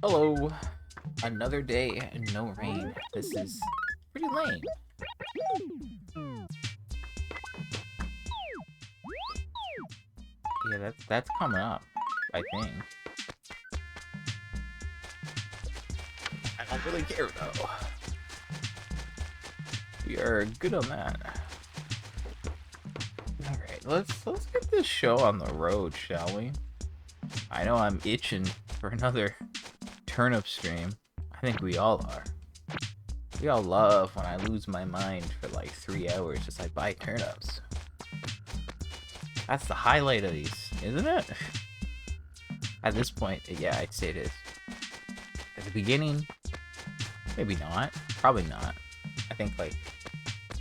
Hello, another day and no rain. This is pretty lame. Yeah, that's coming up, I think. I don't really care though. We are good on that. Alright, let's get this show on the road, shall we? I know I'm itching for another turnip stream. I think we all are. We all love when I lose my mind for like 3 hours just like buy turnips. That's the highlight of these, isn't it? At this point, yeah, I'd say it is. At the beginning, maybe not. Probably not. I think like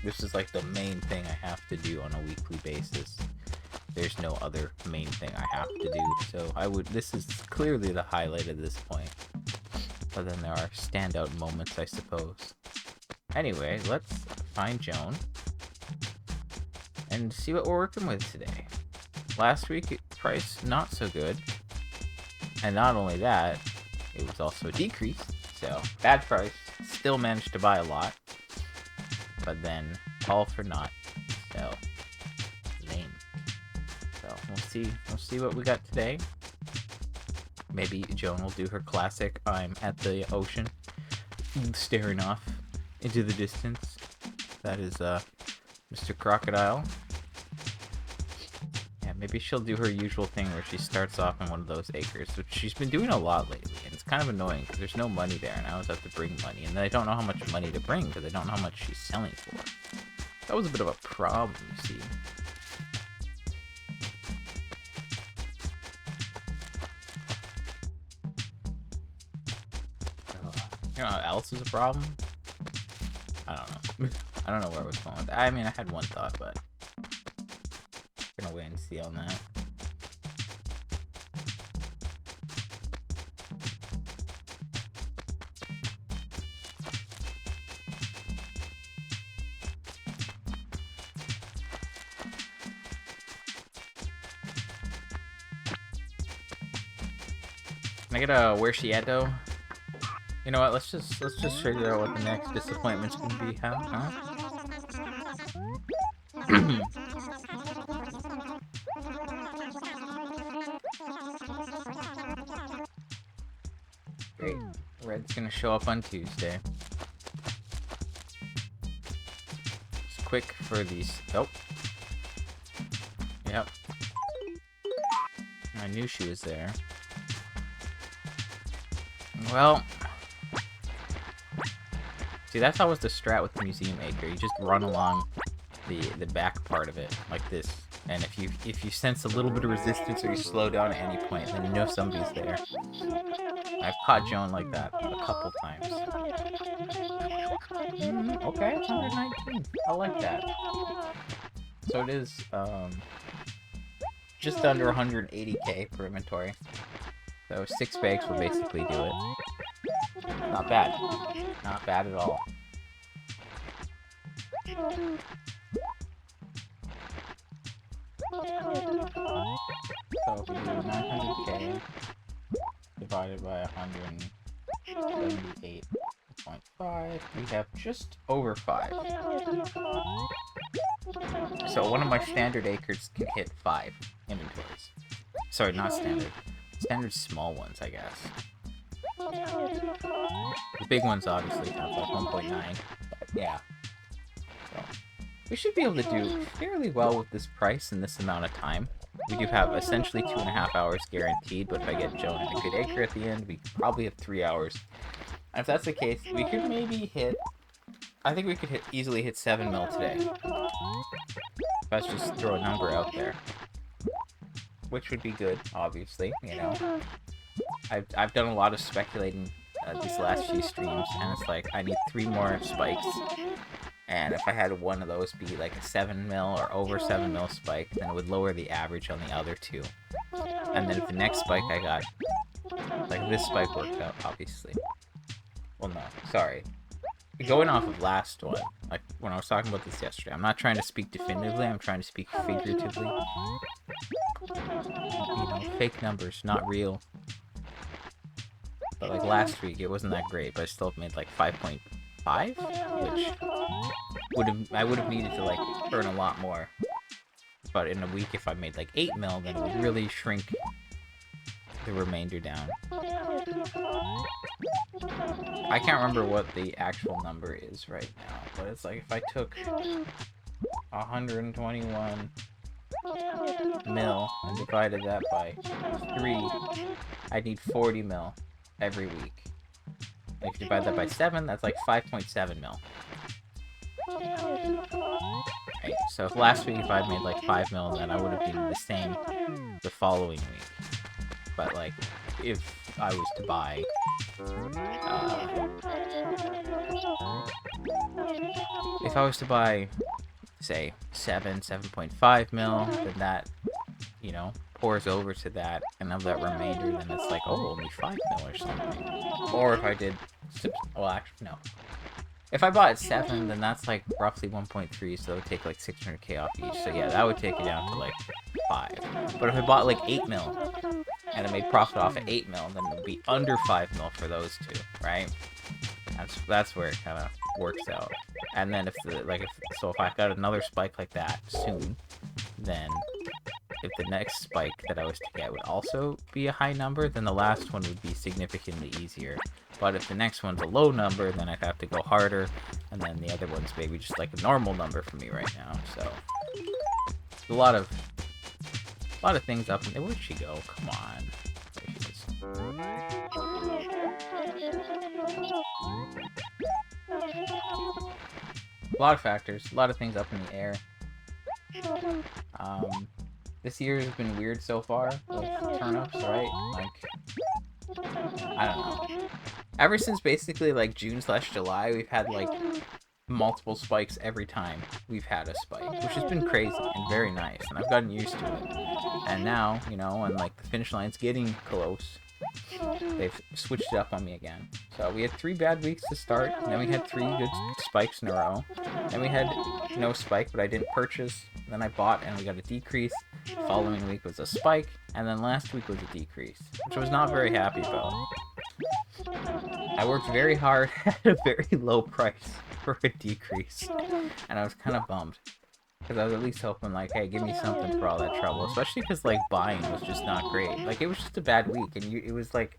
this is like the main thing I have to do on a weekly basis. There's no other main thing I have to do, so this is clearly the highlight at this point. But then there are standout moments, I suppose. Anyway, let's find Joan and see what we're working with today. Last week, price not so good. And not only that, it was also decreased. So, bad price, still managed to buy a lot. But then, all for naught. So, lame. So, we'll see what we got today. Maybe Joan will do her classic, I'm at the ocean, staring off into the distance. That is, Mr. Crocodile. Yeah, maybe she'll do her usual thing where she starts off in one of those acres, which she's been doing a lot lately, and it's kind of annoying because there's no money there, and I always have to bring money, and then I don't know how much money to bring because I don't know how much she's selling for. That was a bit of a problem, you see. You know what else is a problem? I don't know. I don't know where I was going with that. I mean, I had one thought, but I'm gonna wait and see on that. Can I get a where's she at though? You know what? Let's just figure out what the next disappointment's gonna be. Huh? Great. Red's gonna show up on Tuesday. Just quick for these. Oh. Yep. I knew she was there. Well. See, that's always the strat with the museum acre. You just run along the back part of it like this, and if you sense a little bit of resistance or you slow down at any point, then you know somebody's there. I've caught Joan like that a couple times. Okay, 119. I like that. So it is just under 180k per inventory. So 6 bags will basically do it. Not bad. Not bad at all. So if we do 900k divided by 178.5, we have just over 5. So one of my standard acres can hit 5 inventories. Sorry, not standard. Standard small ones, I guess. The big ones obviously have like 1.9, but yeah. So we should be able to do fairly well with this price in this amount of time. We do have essentially 2.5 hours guaranteed, but if I get Joan in a good acre at the end, we probably have 3 hours. And if that's the case, we could maybe hit... I think we could easily hit 7 mil today. Let's just throw a number out there. Which would be good, obviously, you know. I've done a lot of speculating these last few streams, and it's like, I need 3 more spikes, And if I had one of those be like a 7 mil or over 7 mil spike, then it would lower the average on the other two. And then if the next spike I got, like this spike worked out, obviously. Well, no, sorry. Going off of last one, like when I was talking about this yesterday, I'm not trying to speak definitively, I'm trying to speak figuratively. You know, fake numbers, not real. But like last week, it wasn't that great, but I still made like 5.5, which I would have needed to like earn a lot more. But in a week, if I made like 8 mil, then it would really shrink the remainder down. I can't remember what the actual number is right now, but it's like if I took 121 mil and divided that by 3, I'd need 40 mil every week. And if you divide that by 7, that's like 5.7 mil. Right, so if last week if I'd made like 5 mil, then I would have been the same the following week. But like, if I was to buy say 7.5 mil, then that, you know, pours over to that, and of that remainder, then it's like, oh, only 5 mil or something. Or if I did, well, actually, no. If I bought 7, then that's like roughly 1.3, so it would take like 600k off each. So yeah, that would take it down to like 5. But if I bought like 8 mil, and I made profit off at 8 mil, then it would be under 5 mil for those two, right? That's where it kind of works out. And then if I got another spike like that soon, then if the next spike that I was to get would also be a high number, then the last one would be significantly easier. But if the next one's a low number, then I'd have to go harder, and then the other one's maybe just like a normal number for me right now. So a lot of things up in there. Where'd she go? Come on. There she is. A lot of factors, a lot of things up in the air. This year has been weird so far with turnips, right? Like, I don't know. Ever since basically like June/July, we've had like multiple spikes every time we've had a spike, which has been crazy and very nice, and I've gotten used to it. And now, you know, when like the finish line's getting close, they've switched it up on me again. So we had 3 bad weeks to start, and then we had 3 good spikes in a row. Then we had no spike, but I didn't purchase. Then I bought and we got a decrease. The following week was a spike, and then last week was a decrease, which I was not very happy about. I worked very hard at a very low price for a decrease, and I was kind of bummed. Because I was at least hoping, like, hey, give me something for all that trouble. Especially because, like, buying was just not great. Like, it was just a bad week. And it was like,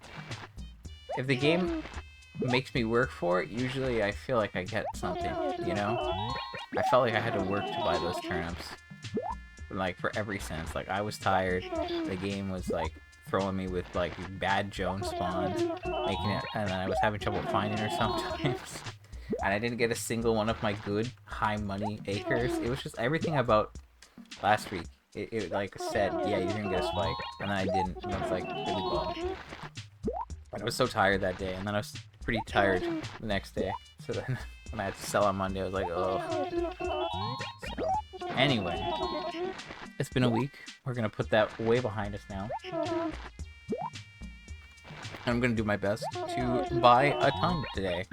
if the game makes me work for it, usually I feel like I get something, you know? I felt like I had to work to buy those turnips. Like, for every sense. Like, I was tired. The game was, like, throwing me with, like, bad Jones spawns. Making it, and then I was having trouble finding her sometimes. And I didn't get a single one of my good high money acres. It was just everything about last week. It like said, yeah, you're gonna get a spike, and then I didn't, and I was like really bummed. But I was so tired that day, and then I was pretty tired the next day. So then when I had to sell on Monday, I was like, oh. So anyway, it's been a week. We're gonna put that way behind us now. I'm gonna do my best to buy a ton today.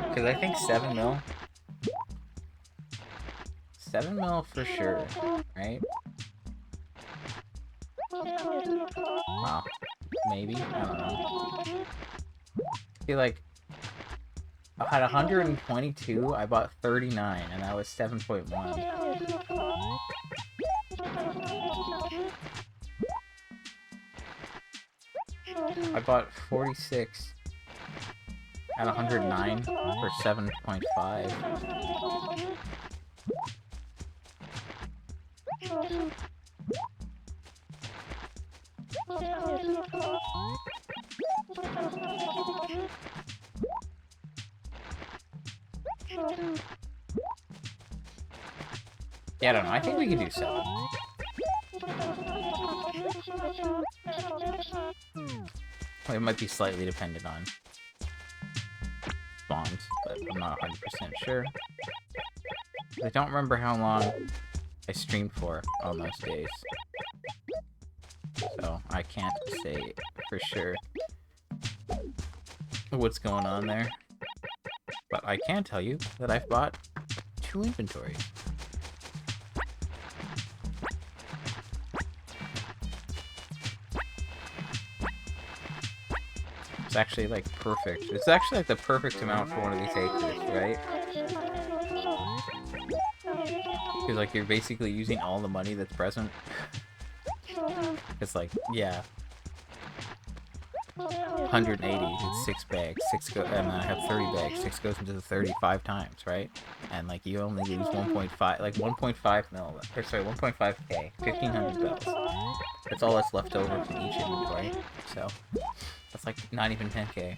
Because I think 7 mil. 7 mil for sure, right? Wow. Maybe? I don't know. I feel like I had 122, I bought 39, and that was 7.1. I bought 46 at 109 for 7.5. Yeah, I don't know. I think we can do 7. Well, it might be slightly dependent on spawns, but I'm not 100% sure. I don't remember how long I streamed for on those days. So I can't say for sure what's going on there. But I can tell you that I've bought 2 inventories. It's actually like perfect. It's actually like the perfect amount for one of these acres, right? Because like you're basically using all the money that's present. It's like, yeah. 180, it's 6 bags, and I have 30 bags, 6 goes into the 35 times, right? And like you only lose 1.5, like 1.5 mil, or sorry, 1.5k, 1,500 bells. That's all that's left over from each inventory, so that's like not even 10k.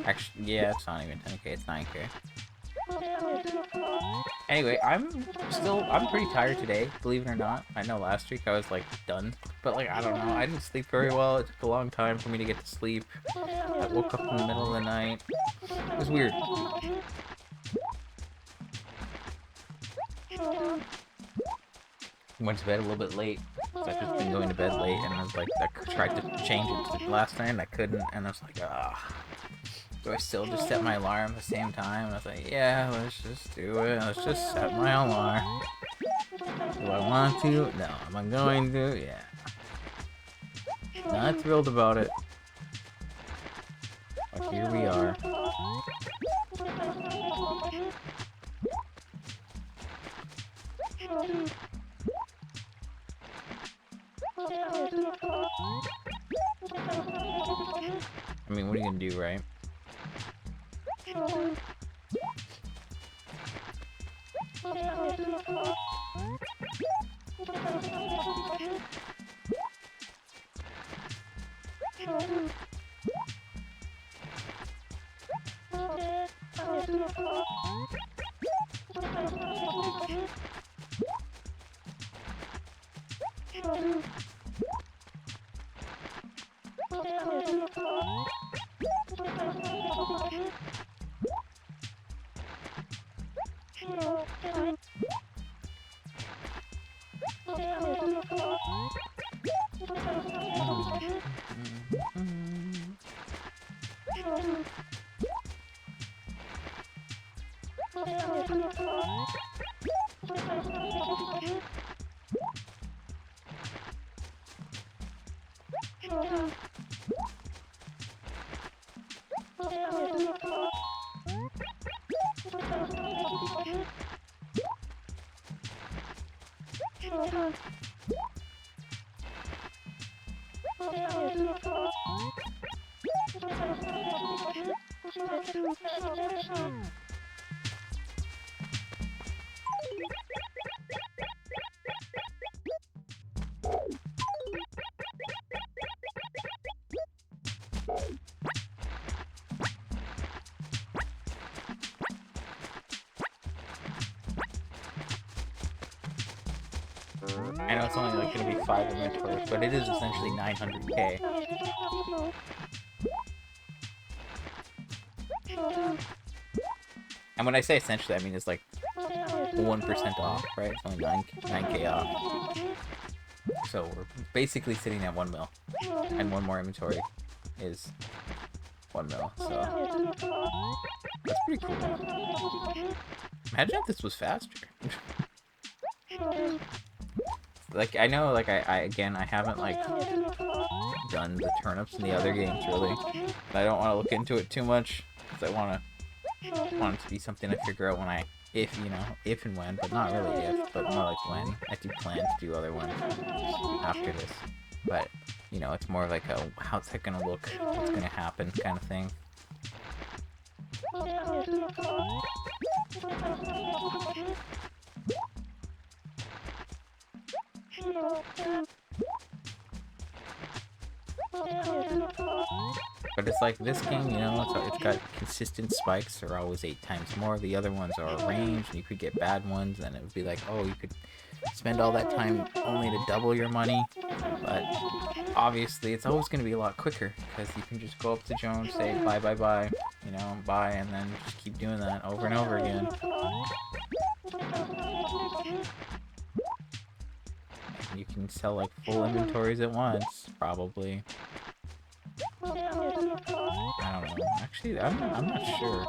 Actually, yeah, it's not even 10k, it's 9k. Anyway, I'm pretty tired today, believe it or not. I know last week I was like done, but like I don't know, I didn't sleep very well. It took a long time for me to get to sleep. I woke up in the middle of the night. It was weird. Went to bed a little bit late. I've just been going to bed late, and I was like, I tried to change it to last night, and I couldn't, and I was like, ah. Do I still just set my alarm at the same time? And I was like, yeah, let's just do it. Let's just set my alarm. Do I want to? No. Am I going to? Yeah. Not thrilled about it. But here we are. I mean, what are you gonna do, right? I know it's only like going to be 5 inventories, but it is essentially 900k. And when I say essentially, I mean it's like 1% off, right? It's only 9k off. So we're basically sitting at 1 mil. And one more inventory is 1 mil, so that's pretty cool. Imagine if this was faster. Like, I know, like, I haven't, like, done the turnips in the other games, really. But I don't want to look into it too much, because I want it to be something I figure out when if and when, but not really if, but more like when. I do plan to do other ones after this. But, you know, it's more like a, how's that gonna look, what's gonna happen kind of thing. But it's like this game, you know, it's got consistent spikes. They're always 8 times more. The other ones are range, and you could get bad ones, and it would be like, oh, you could spend all that time only to double your money. But obviously, it's always going to be a lot quicker, because you can just go up to Jones, say bye, bye, bye, you know, bye, and then just keep doing that over and over again. sell like full inventories at once, probably. I don't know. Actually, I'm not sure.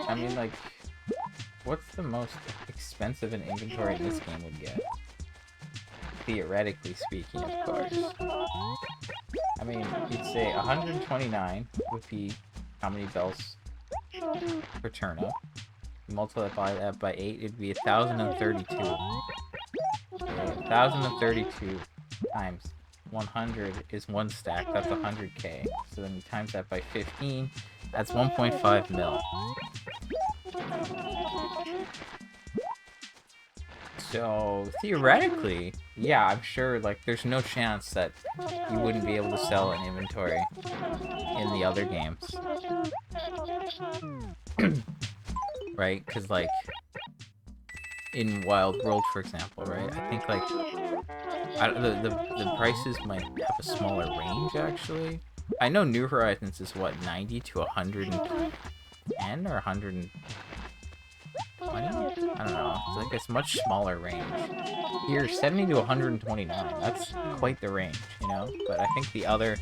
I mean, like, what's the most expensive an inventory in this game would get? Theoretically speaking, of course. I mean, you'd say 129 would be how many bells per turnip. Multiply that by 8, it'd be 1,032. Okay, 1,032 times 100 is 1 stack, that's 100k. So then you times that by 15, that's 1.5 mil. So, theoretically, yeah, I'm sure, like, there's no chance that you wouldn't be able to sell an inventory in the other games. Right? Because, like, in Wild World, for example, right? I think, like, the prices might have a smaller range, actually. I know New Horizons is, what, 90 to 110 or 120? I don't know. It's like it's much smaller range. Here, 70 to 129. That's quite the range, you know? But I think the other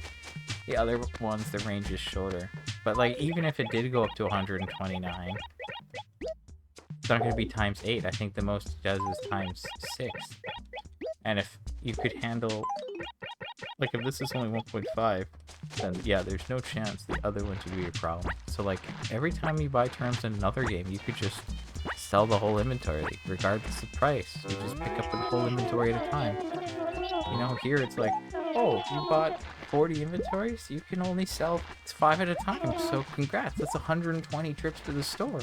ones, the range is shorter. But, like, even if it did go up to 129, it's not going to be times 8. I think the most it does is times 6. And if you could handle... Like, if this is only 1.5, then, yeah, there's no chance the other ones would be a problem. So, like, every time you buy terms in another game, you could just sell the whole inventory, regardless of price. You just pick up the whole inventory at a time. You know, here it's like, oh, you bought 40 inventories? You can only sell 5 at a time, so congrats, that's 120 trips to the store.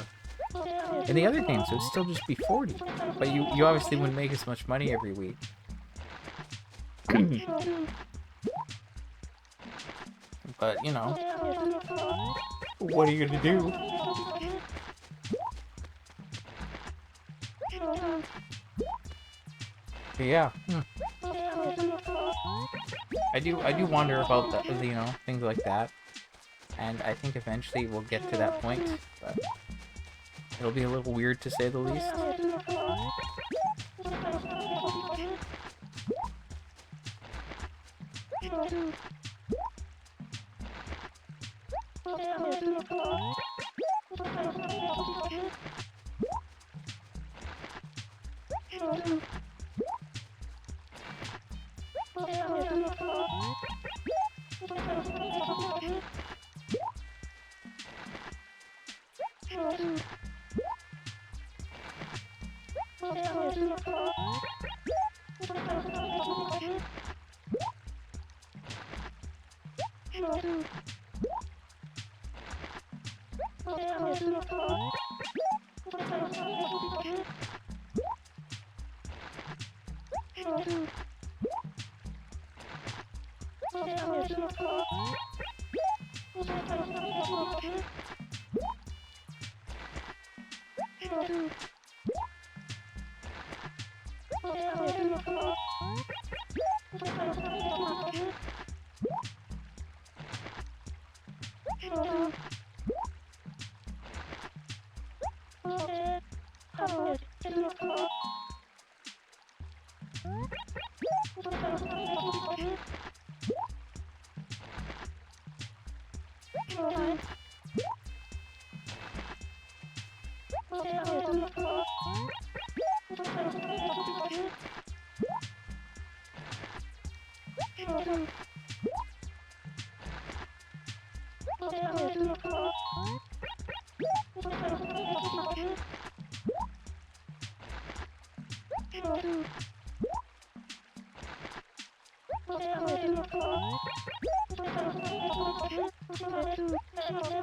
In the other games, it would still just be 40. But you obviously wouldn't make as much money every week. But, you know, what are you gonna do? But yeah. I do wonder about the, you know, things like that. And I think eventually we'll get to that point, but it'll be a little weird to say the least.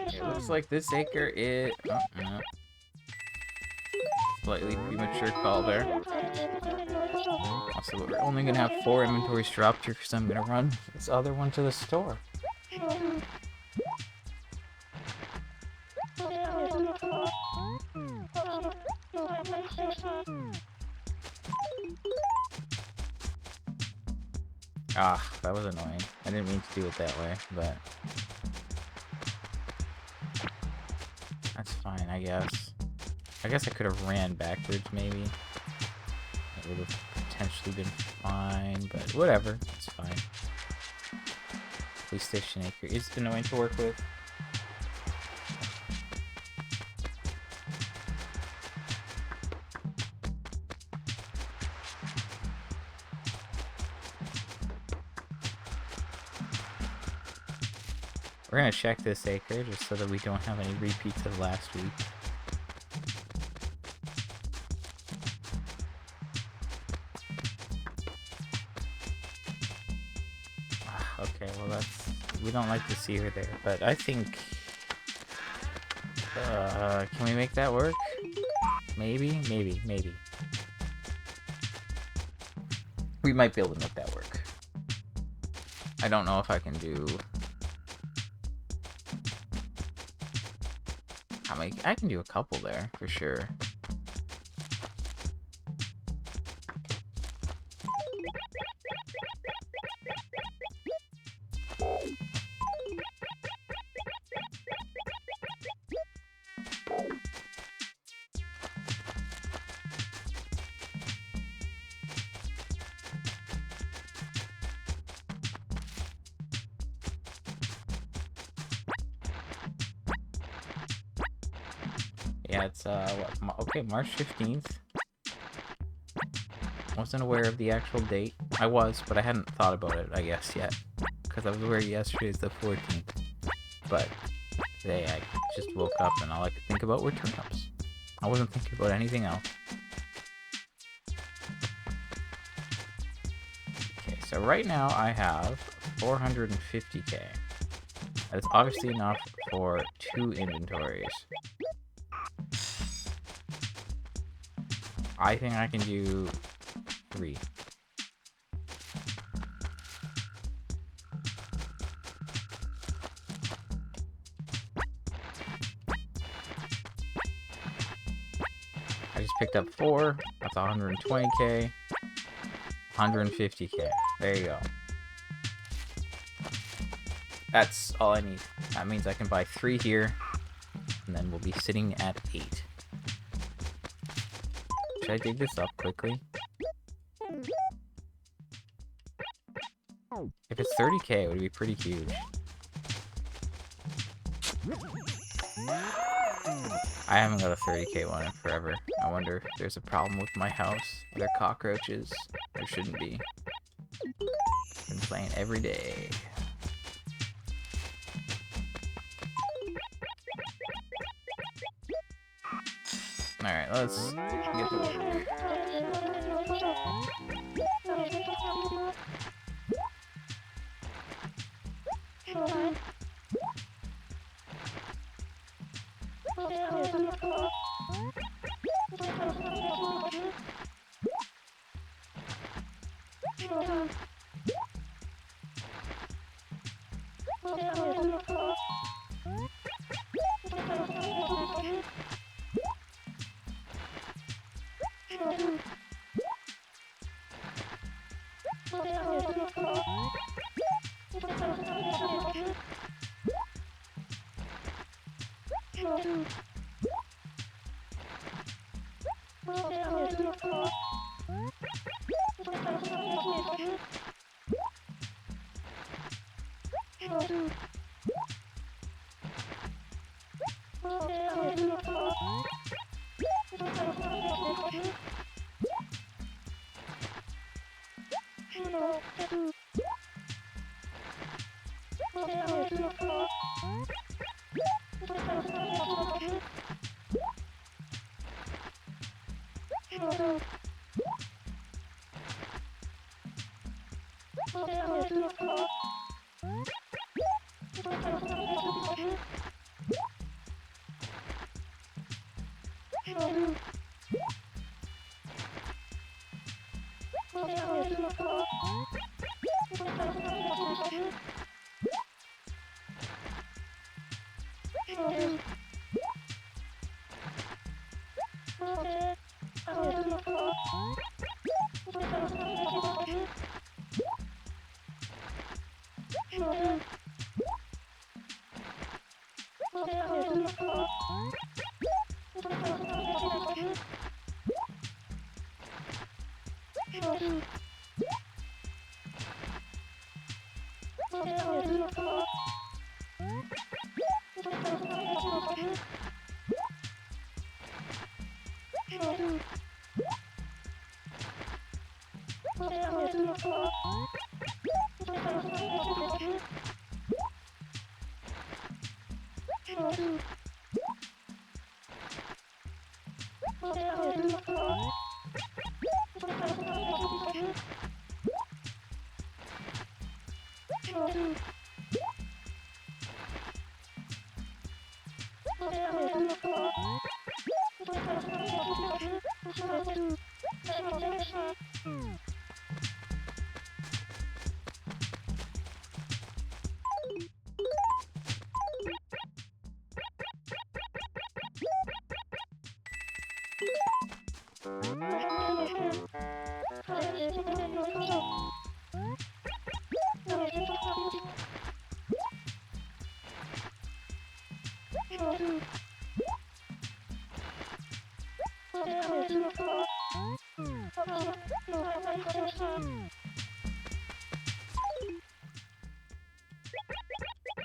It looks like this acre is... Slightly premature call there. Also, we're only going to have 4 inventories dropped here because I'm going to run this other one to the store. Ah, that was annoying. I didn't mean to do it that way, but... That's fine, I guess. I guess I could have ran backwards, maybe. It would have potentially been fine, but whatever. It's fine. Police Station Acre is annoying to work with. We're gonna check this acre just so that we don't have any repeats of last week. Okay, well that's... we don't like to see her there, but I think... can we make that work? Maybe? Maybe. We might be able to make that work. I don't know if I can do... I can do a couple there, for sure. Yeah, it's, okay, March 15th. Wasn't aware of the actual date. I was, but I hadn't thought about it, I guess, yet. Because I was aware yesterday's the 14th. But today I just woke up and all I could think about were turnips. I wasn't thinking about anything else. Okay, so right now I have 450k. That's obviously enough for 2 inventories. I think I can do 3. I just picked up 4. That's 120k. 150k. There you go. That's all I need. That means I can buy 3 here. And then we'll be sitting at 8. Should I dig this up quickly? If it's 30k, it would be pretty huge. I haven't got a 30k one in forever. I wonder if there's a problem with my house. Are there cockroaches? There shouldn't be. Been playing every day. Alright, let's get to work.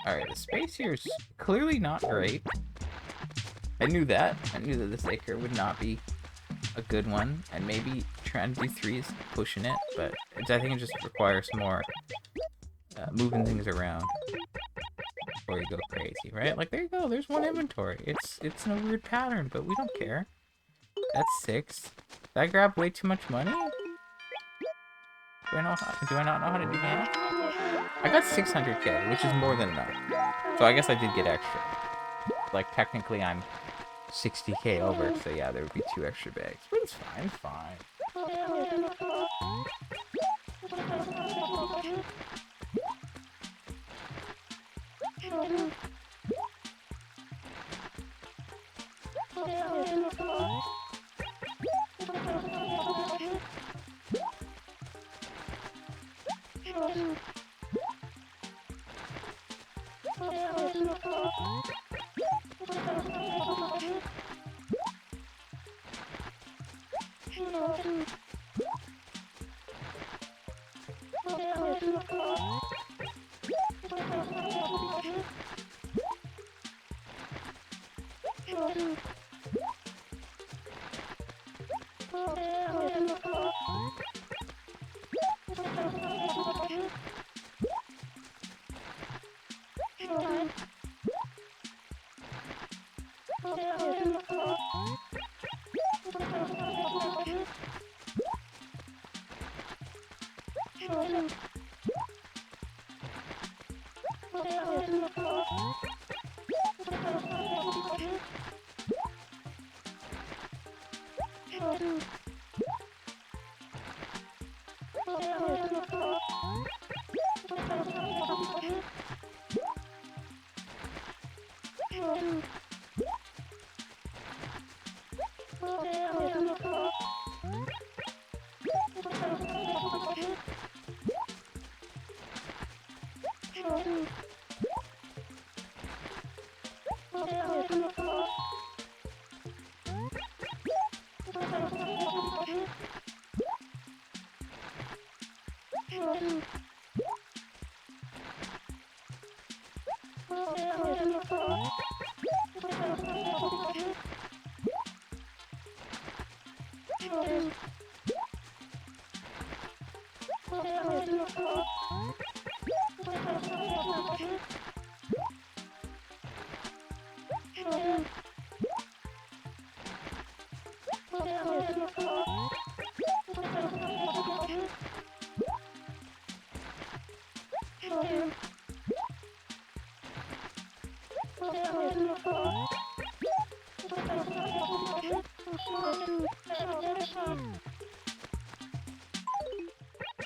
Alright, the space here is clearly not great. I knew that. I knew that this acre would not be a good one, and maybe trying to do 3 is pushing it, but I think it just requires more moving things around before you go crazy, right? Like, there you go, there's 1 inventory. It's in a weird pattern, but we don't care. That's 6. Did I grab way too much money? Do I not know how to do math? I got 600k, which is more than enough. So I guess I did get extra. Like, technically I'm 60k over, so yeah, there would be 2 extra bags. But it's fine, it's fine.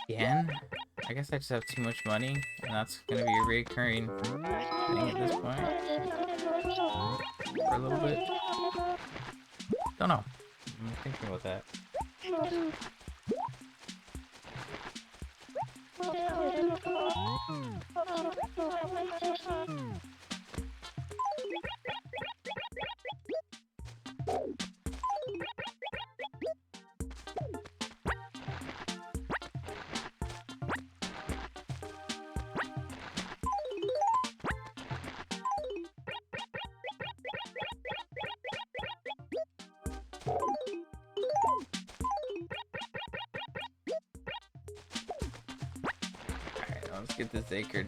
Again? I guess I just have too much money, and that's gonna be a recurring thing at this point. For a little bit. Don't know. I'm thinking about that. get this acre.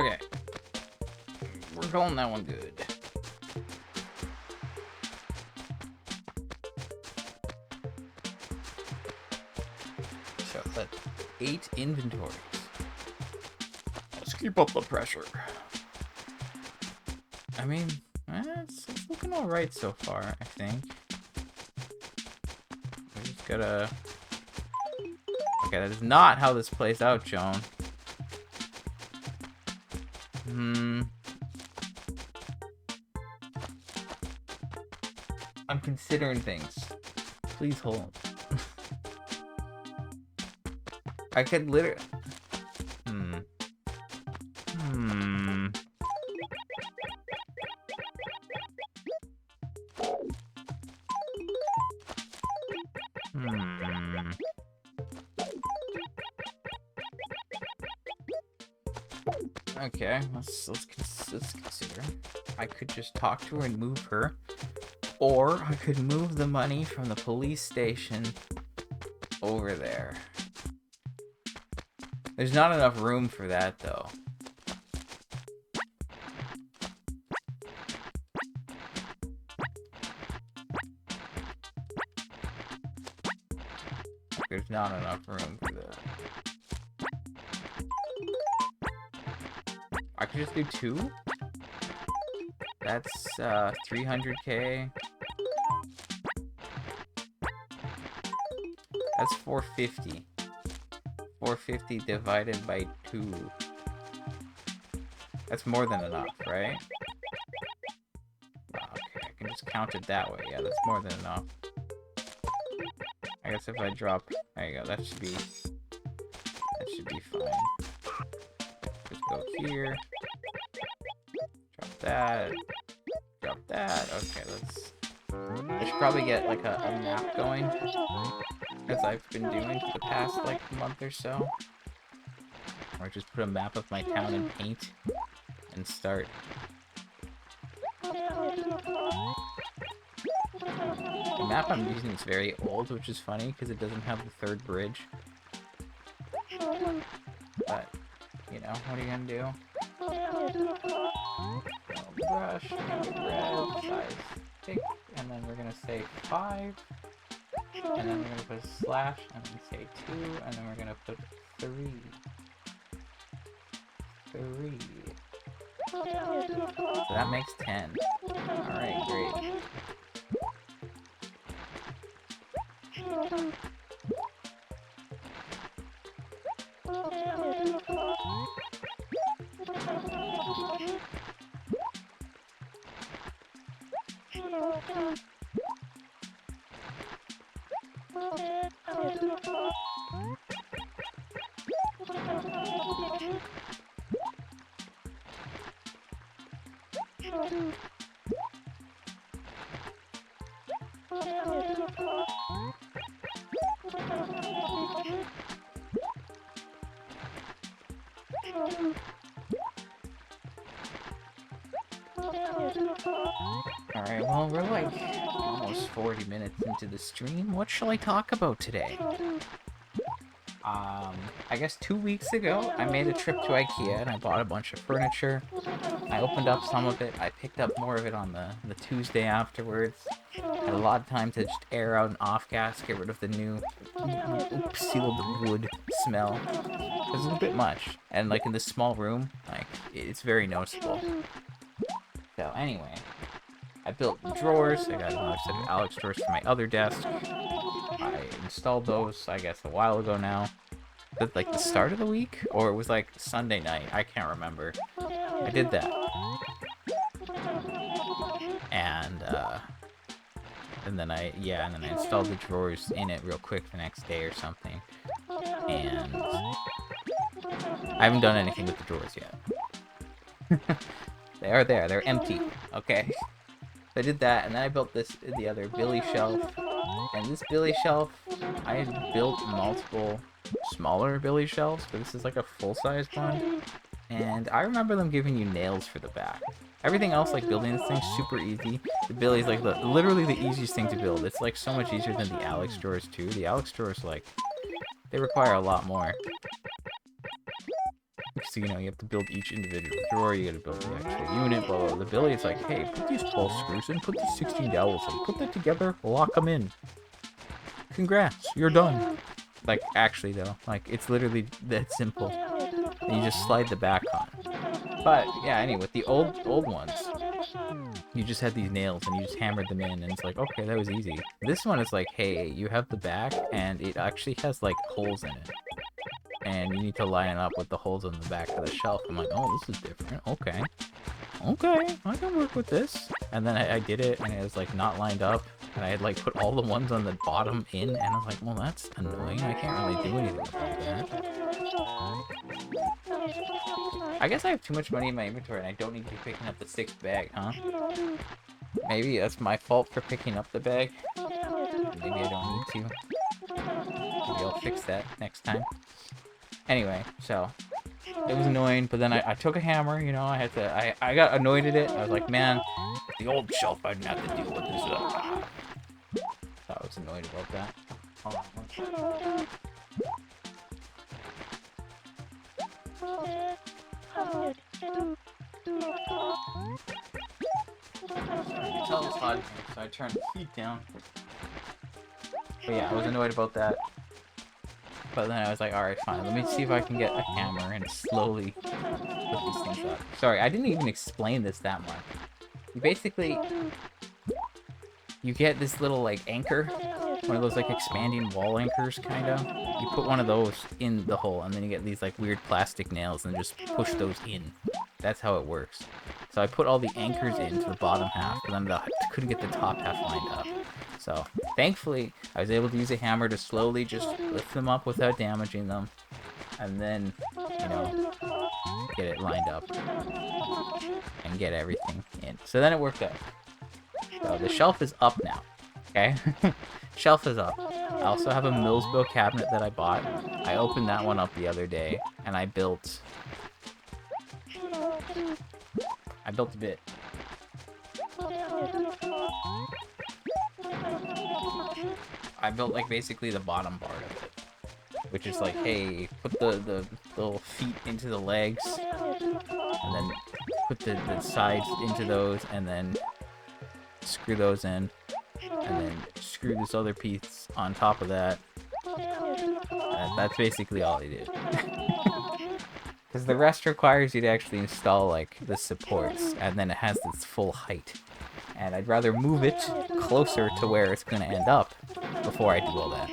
Okay. We're calling that one good. So that's 8 inventories. Let's keep up the pressure. I mean, it's looking alright so far, I think. We just gotta... Okay, that is not how this plays out, Joan. I'm considering things. Please hold. I could literally... Okay, let's consider. I could just talk to her and move her, or I could move the money from the police station over there. There's not enough room for that, though. there's not enough room for that. I could just do 2? That's 300k. That's 450. 450 divided by 2. That's more than enough, right? Okay, I can just count it that way. Yeah, that's more than enough. I guess if I drop... There you go, that should be fine. Just go here. Drop that. Drop that. Okay, let's... I should probably get, like, a map going. As I've been doing for the past, like, month or so. Or just put a map of my town in paint. And start. The map I'm using is very old, which is funny, because it doesn't have the 3rd bridge. But, you know, what are you gonna do? Brush, make it red, size 6, and then we're gonna say 5, and then we're gonna put a slash, and then say 2, and then we're gonna put 3. 3. So that makes 10. Alright, great. Alright, well, we're like almost 40 minutes into the stream. What shall I talk about today? I guess 2 weeks ago, I made a trip to IKEA and I bought a bunch of furniture. I opened up some of it. I picked up more of it on the Tuesday afterwards. Had a lot of time to just air out an off gas, get rid of the new sealed wood smell. Because it's a bit much. And like in this small room, like it's very noticeable. So anyway, I built drawers. I got another set of Alex drawers for my other desk. I installed those, I guess, a while ago now. Was it like the start of the week? Or it was like Sunday night? I can't remember. I did that. And then I installed the drawers in it real quick the next day or something. And I haven't done anything with the drawers yet. They are there. They're empty. Okay. So I did that, and then I built the other Billy shelf. And this Billy shelf, I had built multiple smaller Billy shelves, but this is like a full-size one. And I remember them giving you nails for the back. Everything else, like building this thing's super easy. The Billy's like literally the easiest thing to build. It's like so much easier than the Alex drawers too. The Alex drawers, like, they require a lot more. So, you know, you have to build each individual drawer, you gotta build the actual unit, blah, blah, blah. The Billy is like, hey, put these 12 screws in, put these 16 dowels in, put that together, lock them in. Congrats, you're done. Like, actually, though, like, it's literally that simple. And you just slide the back on. But, yeah, anyway, with the old ones, you just had these nails and you just hammered them in, and it's like, okay, that was easy. This one is like, hey, you have the back, and it actually has, like, holes in it. And you need to line it up with the holes on the back of the shelf. I'm like, oh, this is different. Okay. Okay, I can work with this. And then I did it, and it was, like, not lined up. And I had, like, put all the ones on the bottom in, and I was like, well, that's annoying. I can't really do anything about that. I guess I have too much money in my inventory, and I don't need to be picking up the 6th bag, huh? Maybe that's my fault for picking up the bag. Maybe I don't need to. Maybe I'll fix that next time. Anyway, so it was annoying, but then I took a hammer, you know, I got annoyed at it. I was like, man, the old shelf, I didn't have to deal with this. I was annoyed about that. Hold on one second. I can tell it's hot, so I turned the heat down. But yeah, I was annoyed about that. But then I was like, alright, fine. Let me see if I can get a hammer and slowly put these things up. Sorry, I didn't even explain this that much. You basically... You get this little, like, anchor. One of those, like, expanding wall anchors, kind of. You put one of those in the hole, and then you get these, like, weird plastic nails, and just push those in. That's how it works. So I put all the anchors into the bottom half, but then I couldn't get the top half lined up. So, thankfully, I was able to use a hammer to slowly just lift them up without damaging them. And then, you know, get it lined up. And get everything in. So then it worked out. So the shelf is up now. Okay? Shelf is up. I also have a Millsbow cabinet that I bought. I opened that one up the other day, and I built a bit. I built, like, basically the bottom part of it. Which is like, hey, put the little feet into the legs, and then put the sides into those, and then screw those in, and then screw this other piece on top of that. That's basically all I did. Because the rest requires you to actually install, like, the supports, and then it has this full height. And I'd rather move it closer to where it's going to end up before I do all that.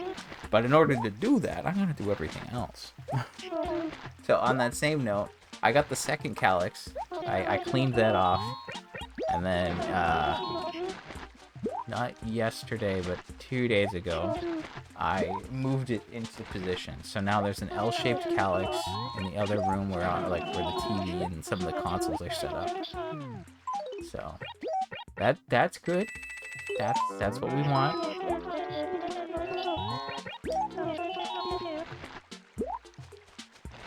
But in order to do that, I'm going to do everything else. So on that same note, I got the second calyx. I cleaned that off. And then, not yesterday, but 2 days ago, I moved it into position. So now there's an L-shaped calyx in the other room where the TV and some of the consoles are set up. So that's good. That's what we want.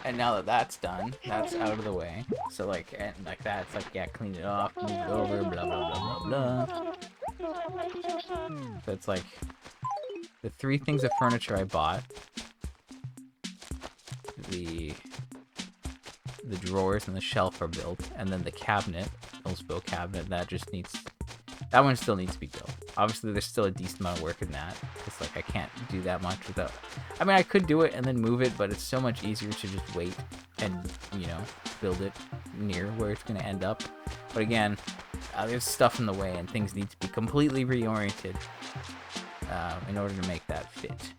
And now that that's done, that's out of the way. So like that, it's like, yeah, clean it off, move it over, blah blah blah blah blah. So it's like the 3 things of furniture I bought, the drawers and the shelf are built, and then the cabinet, Millsbow cabinet, that one still needs to be built. Obviously, there's still a decent amount of work in that. It's like, I can't do that much without... I mean, I could do it and then move it, but it's so much easier to just wait and, you know, build it near where it's going to end up. But again, there's stuff in the way, and things need to be completely reoriented in order to make that fit.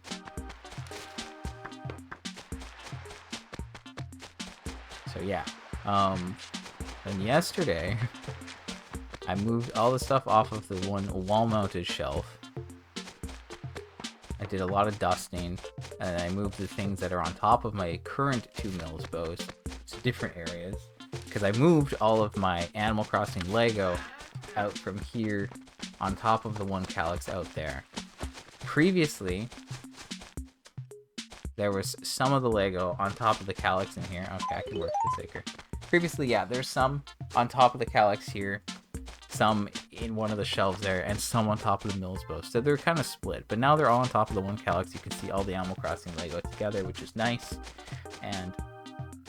So, yeah. And yesterday... I moved all the stuff off of the one wall-mounted shelf. I did a lot of dusting, and I moved the things that are on top of my current 2 Millsbows to different areas, because I moved all of my Animal Crossing Lego out from here on top of the one calyx out there. Previously, there was some of the Lego on top of the calyx in here. Okay, I can work this acre. Previously, yeah, there's some on top of the calyx here, some in one of the shelves there, and some on top of the Millsbow. So they're kind of split, but now they're all on top of the one calyx. You can see all the Animal Crossing Lego together, which is nice. And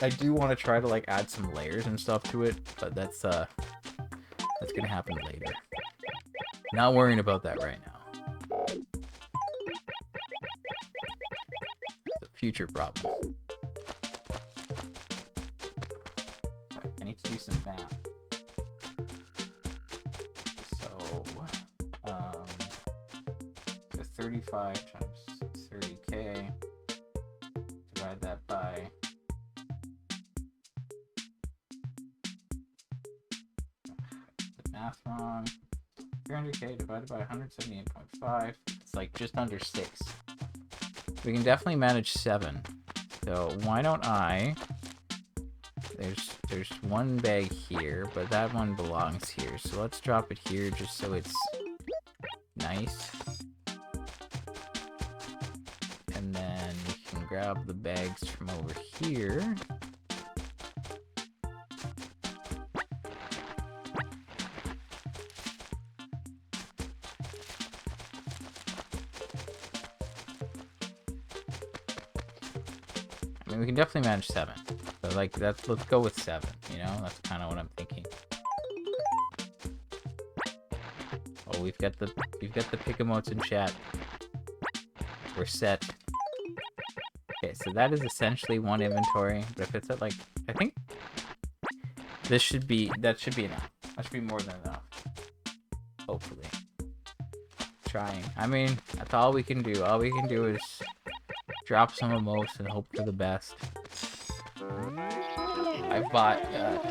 I do want to try to like add some layers and stuff to it, but that's gonna happen later. Not worrying about that right now. It's a future problem. I need to do some math. So 35 times 30k, divide that by 300k divided by 178.5, it's like just under 6. We can definitely manage 7. So why don't I... There's one bag here, but that one belongs here. So let's drop it here just so it's nice. And then we can grab the bags from over here. I mean, we can definitely manage 7. So like let's go with 7, you know? That's kind of what I'm thinking. Oh, we've got the pick emotes in chat. We're set. Okay, Okay, so that is essentially one inventory, but if it's at like, I think that should be enough. That should be more than enough. Hopefully. Trying. I mean, that's all we can do. All we can do is drop some emotes and hope for the best. I've bought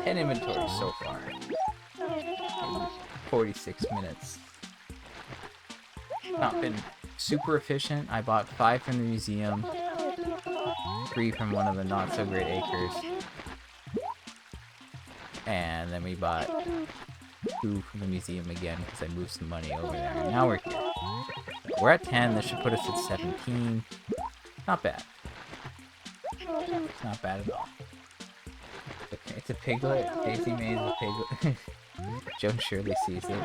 10 inventories so far in 46 minutes. Not been super efficient. I bought 5 from the museum, 3 from one of the not so great acres, and then we bought 2 from the museum again because I moved some money over there. And now we're here. We're at 10. This should put us at 17. Not bad. It's not bad at all. It's a piglet. Daisy May is a piglet. Joan surely sees it.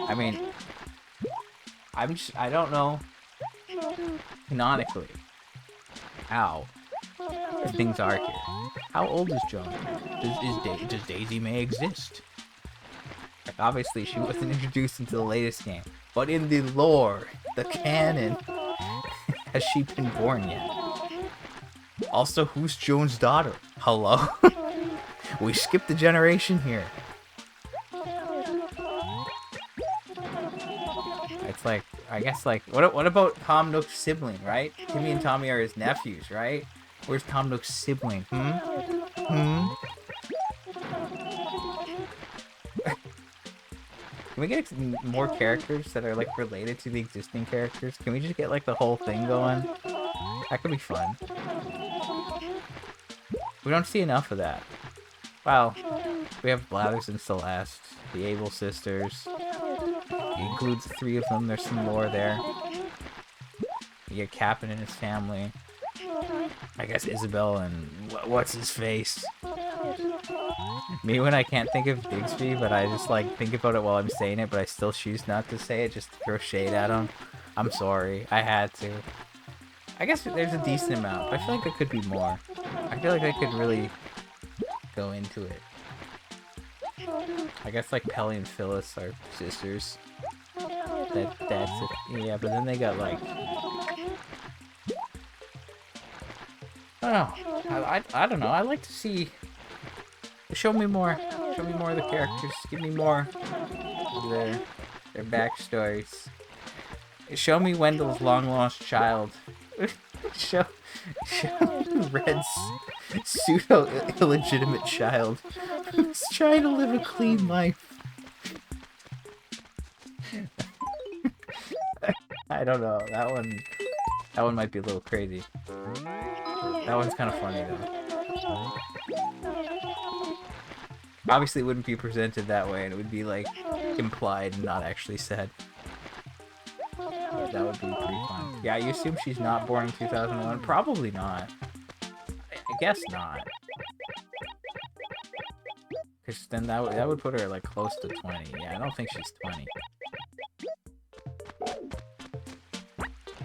I mean, I don't know canonically how things are here. How old is Joan? Does Daisy May exist? Like, obviously, she wasn't introduced into the latest game, but in the lore, the canon, has she been born yet? Also, who's Joan's daughter? Hello? We skipped a generation here. It's like, I guess, like, what about Tom Nook's sibling, right? Timmy and Tommy are his nephews, right? Where's Tom Nook's sibling? Can we get more characters that are, like, related to the existing characters? Can we just get, like, the whole thing going? That could be fun. We don't see enough of that. Well, we have Blathers and Celeste, the Able sisters. It includes 3 of them. There's some lore there. You get Captain and his family. I guess Isabel and what's his face. Me when I can't think of Digsby, but I just like think about it while I'm saying it, but I still choose not to say it just to throw shade at him. I'm sorry. I had to. I guess there's a decent amount, but I feel like there could be more. I feel like I could really go into it. I guess like Pelly and Phyllis are sisters. That's it. Yeah, but then they got like, I don't know. I don't know. I like to see. Show me more. Show me more of the characters. Give me more of their backstories. Show me Wendell's long lost child. show Red's pseudo illegitimate child who's trying to live a clean life. I don't know. That one might be a little crazy. That one's kind of funny though. Obviously, it wouldn't be presented that way, and it would be like implied and not actually said. But that would be pretty fun. Yeah, you assume she's not born in 2001? Probably not. I guess not. Because then that would put her like close to 20. Yeah, I don't think she's 20.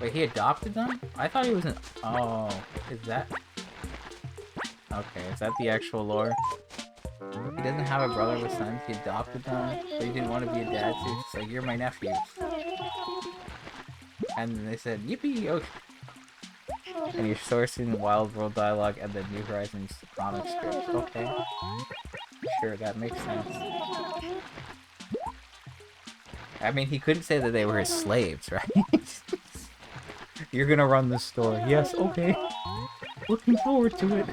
Wait, he adopted them? I thought he was an... Oh, is that... Okay, is that the actual lore? He doesn't have a brother with sons, he adopted them, but he didn't want to be a dad, so he's just like, you're my nephews. And then they said, yippee, okay. And you're sourcing Wild World dialogue and then New Horizons comic scripts. Okay. Sure, that makes sense. I mean, he couldn't say that they were his slaves, right? You're gonna run the store. Yes, okay. Looking forward to it.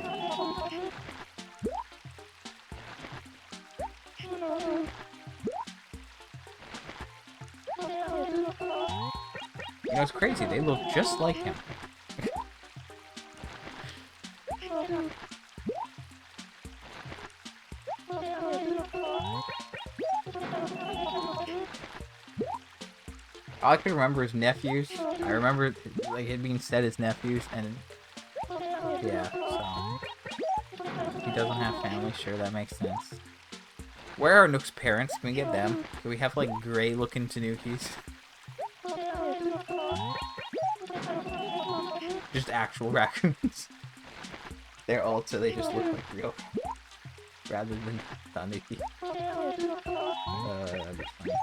You know, it's crazy. They look just like him. All I can remember is nephews. I remember like it being said as nephews, and yeah, so he doesn't have family. Sure, that makes sense. Where are Nook's parents? Can we get them? Can we have like gray-looking Tanukis? Just actual raccoons. They're old, so they just look like real, rather than Tanuki. That'd be funny.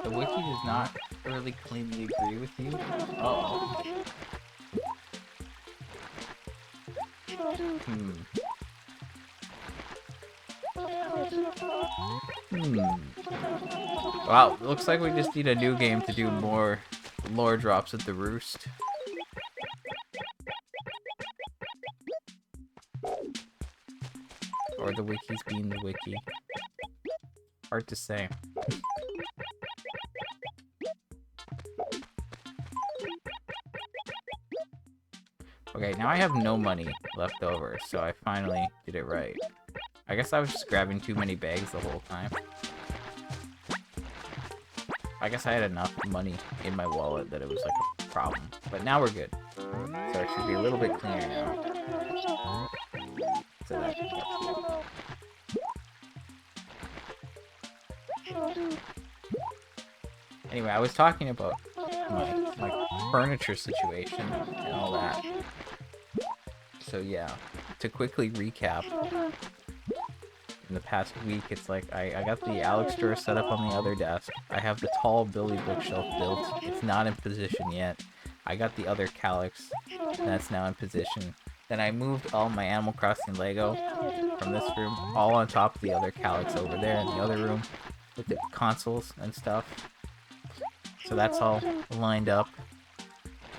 The wiki does not really cleanly agree with you. Uh-oh. Wow, looks like we just need a new game to do more lore drops at the roost. Or the wiki's being the wiki. Hard to say. Okay, now I have no money left over, so I finally did it right. I guess I was just grabbing too many bags the whole time. I guess I had enough money in my wallet that it was like a problem. But now we're good. So it should be a little bit cleaner now. So that's good. Anyway, I was talking about my furniture situation and all that. So yeah, to quickly recap, in the past week, it's like I got the Alex drawer set up on the other desk. I have the tall Billy bookshelf built. It's not in position yet. I got the other Calyx, that's now in position. Then I moved all my Animal Crossing Lego from this room, all on top of the other Calyx over there in the other room, with the consoles and stuff. So that's all lined up.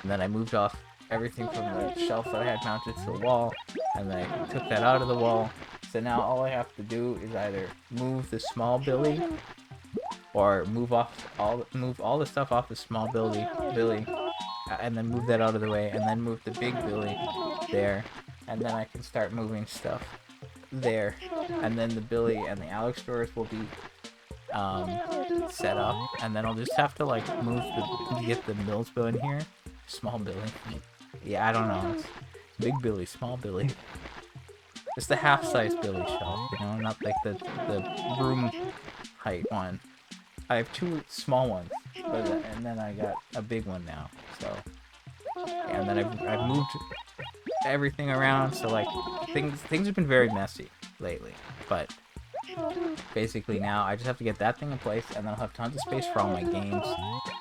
And then I moved off everything from the shelf that I had mounted to the wall, and then I took that out of the wall. So now all I have to do is either move the small Billy, or move all the stuff off the small Billy, and then move that out of the way, and then move the big Billy there, and then I can start moving stuff there, and then the Billy and the Alex drawers will be set up, and then I'll just have to like get the Millsbo in here. Small Billy. Yeah, I don't know. It's big Billy, small Billy. It's the half-size Billy shelf, you know, not like the room height one. I have two small ones, and then I got a big one now. So, yeah, and then I've moved everything around. So like things have been very messy lately, but basically now I just have to get that thing in place, and then I'll have tons of space for all my games,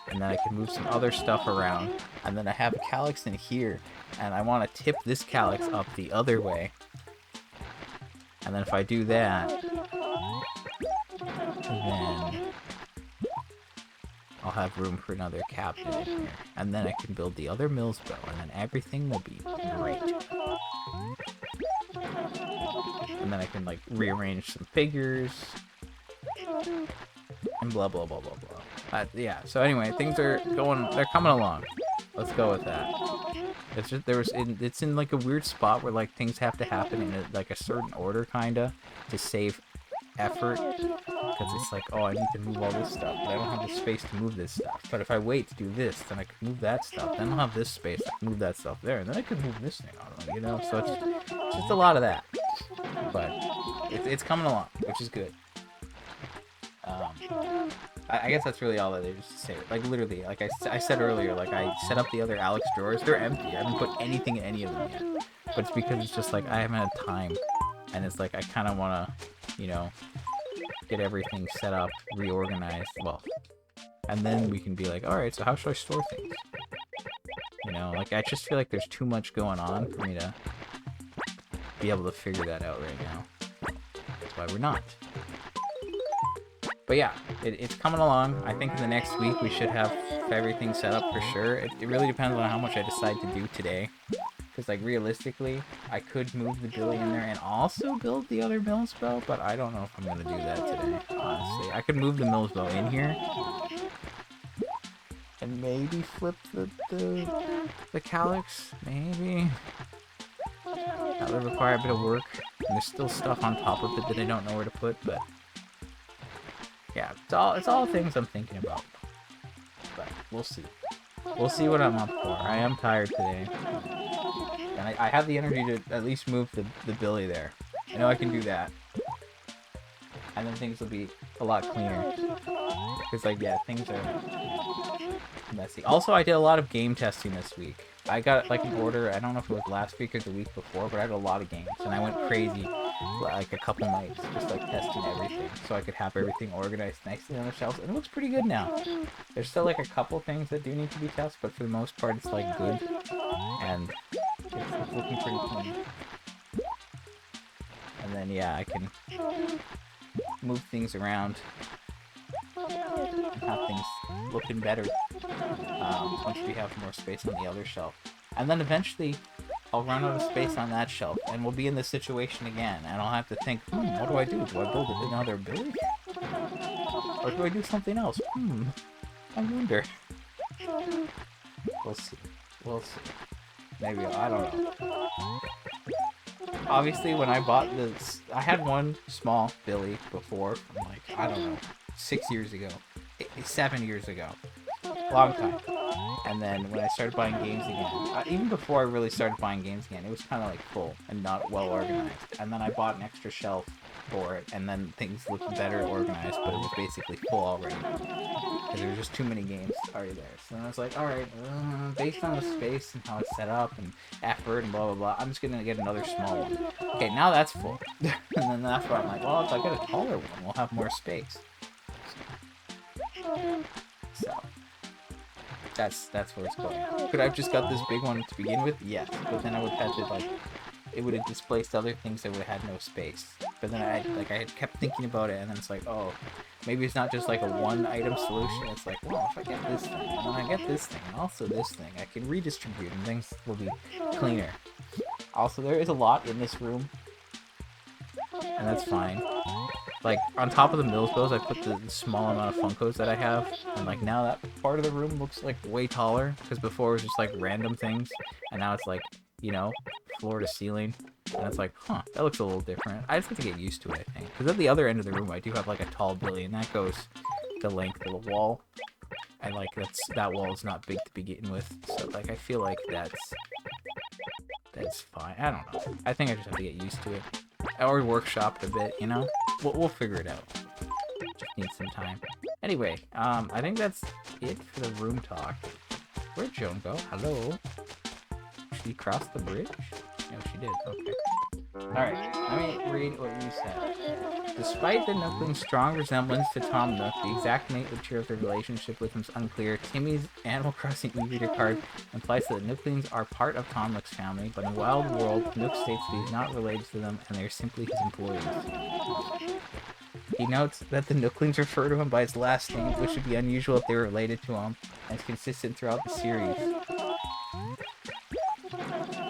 and then I can move some other stuff around, and then I have a Calyx in here, and I want to tip this Calyx up the other way, and then if I do that, then I'll have room for another cabinet in here, and then I can build the other Millsbo, and then everything will be great. And then I can like rearrange some figures and blah blah blah blah blah. Yeah. So anyway, things are they're coming along. Let's go with that. It's just it's in like a weird spot where like things have to happen in like a certain order kinda to save effort, because it's like, oh, I need to move all this stuff, but I don't have the space to move this stuff. But if I wait to do this, then I can move that stuff. Then I'll have this space, I can move that stuff there, and then I can move this thing on, you know. So it's just a lot of that. But it's coming along, which is good. I guess that's really all that there is to say. Like literally, like I said earlier, like I set up the other Alex drawers. They're empty. I haven't put anything in any of them yet. But it's because it's just like I haven't had time, and it's like I kind of want to, you know, get everything set up, reorganized. Well, and then we can be like, all right, so how should I store things? You know, like I just feel like there's too much going on for me to be able to figure that out right now. That's why we're not. But yeah, it's coming along. I think in the next week we should have everything set up for sure. It really depends on how much I decide to do today. Because, like, realistically, I could move the Billy in there and also build the other Millsbo, but I don't know if I'm going to do that today, honestly. I could move the Millsbo in here and maybe flip the Calyx, maybe. That would require a bit of work. And there's still stuff on top of it that I don't know where to put, but yeah, it's all things I'm thinking about. But we'll see. We'll see what I'm up for. I am tired today. And I have the energy to at least move the Billy there. I know I can do that. And then things will be a lot cleaner. Because, like, yeah, things are messy. Also, I did a lot of game testing this week. I got, like, an order, I don't know if it was last week or the week before, but I had a lot of games. And I went crazy, like, a couple nights, just, like, testing everything. So I could have everything organized nicely on the shelves. And it looks pretty good now. There's still, like, a couple things that do need to be tested, but for the most part, it's, like, good. And it's looking pretty clean. And then, yeah, I can move things around and have things looking better once we have more space on the other shelf. And then eventually I'll run out of space on that shelf and we'll be in this situation again, and I'll have to think, what do I do? Do I build another Billy? Or do I do something else? I wonder. We'll see. We'll see. Maybe, I don't know. Obviously, when I bought this, I had one small Billy before from, like, I don't know, 6 years ago, 7 years ago, long time. And then when I started buying games again, even before I really started buying games again, it was kind of like full and not well organized. And then I bought an extra shelf for it, and then things looked better organized, but it was basically full already. Because there were just too many games already there. So then I was like, alright, based on the space and how it's set up and effort and blah blah blah, I'm just gonna get another small one. Okay, now that's full. And then that's why I'm like, well, if I get a taller one, we'll have more space. So that's where it's going. Could I have just got this big one to begin with? Yes. But then I would have had to, like, it would have displaced other things that would have had no space. But then I had kept thinking about it, and then it's like, oh, maybe it's not just like a one-item solution. It's like, well, if I get this thing, and then I get this thing, and also this thing, I can redistribute, and things will be cleaner. Also, there is a lot in this room, and that's fine. Like, on top of the Mills Bills, I put the small amount of Funkos that I have, and, like, now that part of the room looks, like, way taller, because before it was just, like, random things, and now it's, like, you know, floor to ceiling, and it's like, that looks a little different. I just have to get used to it, I think, because at the other end of the room, I do have, like, a tall Billy, and that goes the length of the wall, and, like, that wall is not big to begin with, so, like, I feel like that's fine. I don't know. I think I just have to get used to it. Or workshop a bit, you know? We'll figure it out. Just need some time. Anyway, I think that's it for the room talk. Where'd Joan go? Hello? She crossed the bridge? No, she did. Okay. Alright, let me read what you said. Despite the Nookling's strong resemblance to Tom Nook, the exact nature of their relationship with him is unclear. Timmy's Animal Crossing e-reader card implies that the Nooklings are part of Tom Nook's family, but in Wild World, Nook states that he's not related to them and they're simply his employees. He notes that the Nooklings refer to him by his last name, which would be unusual if they were related to him, and is consistent throughout the series.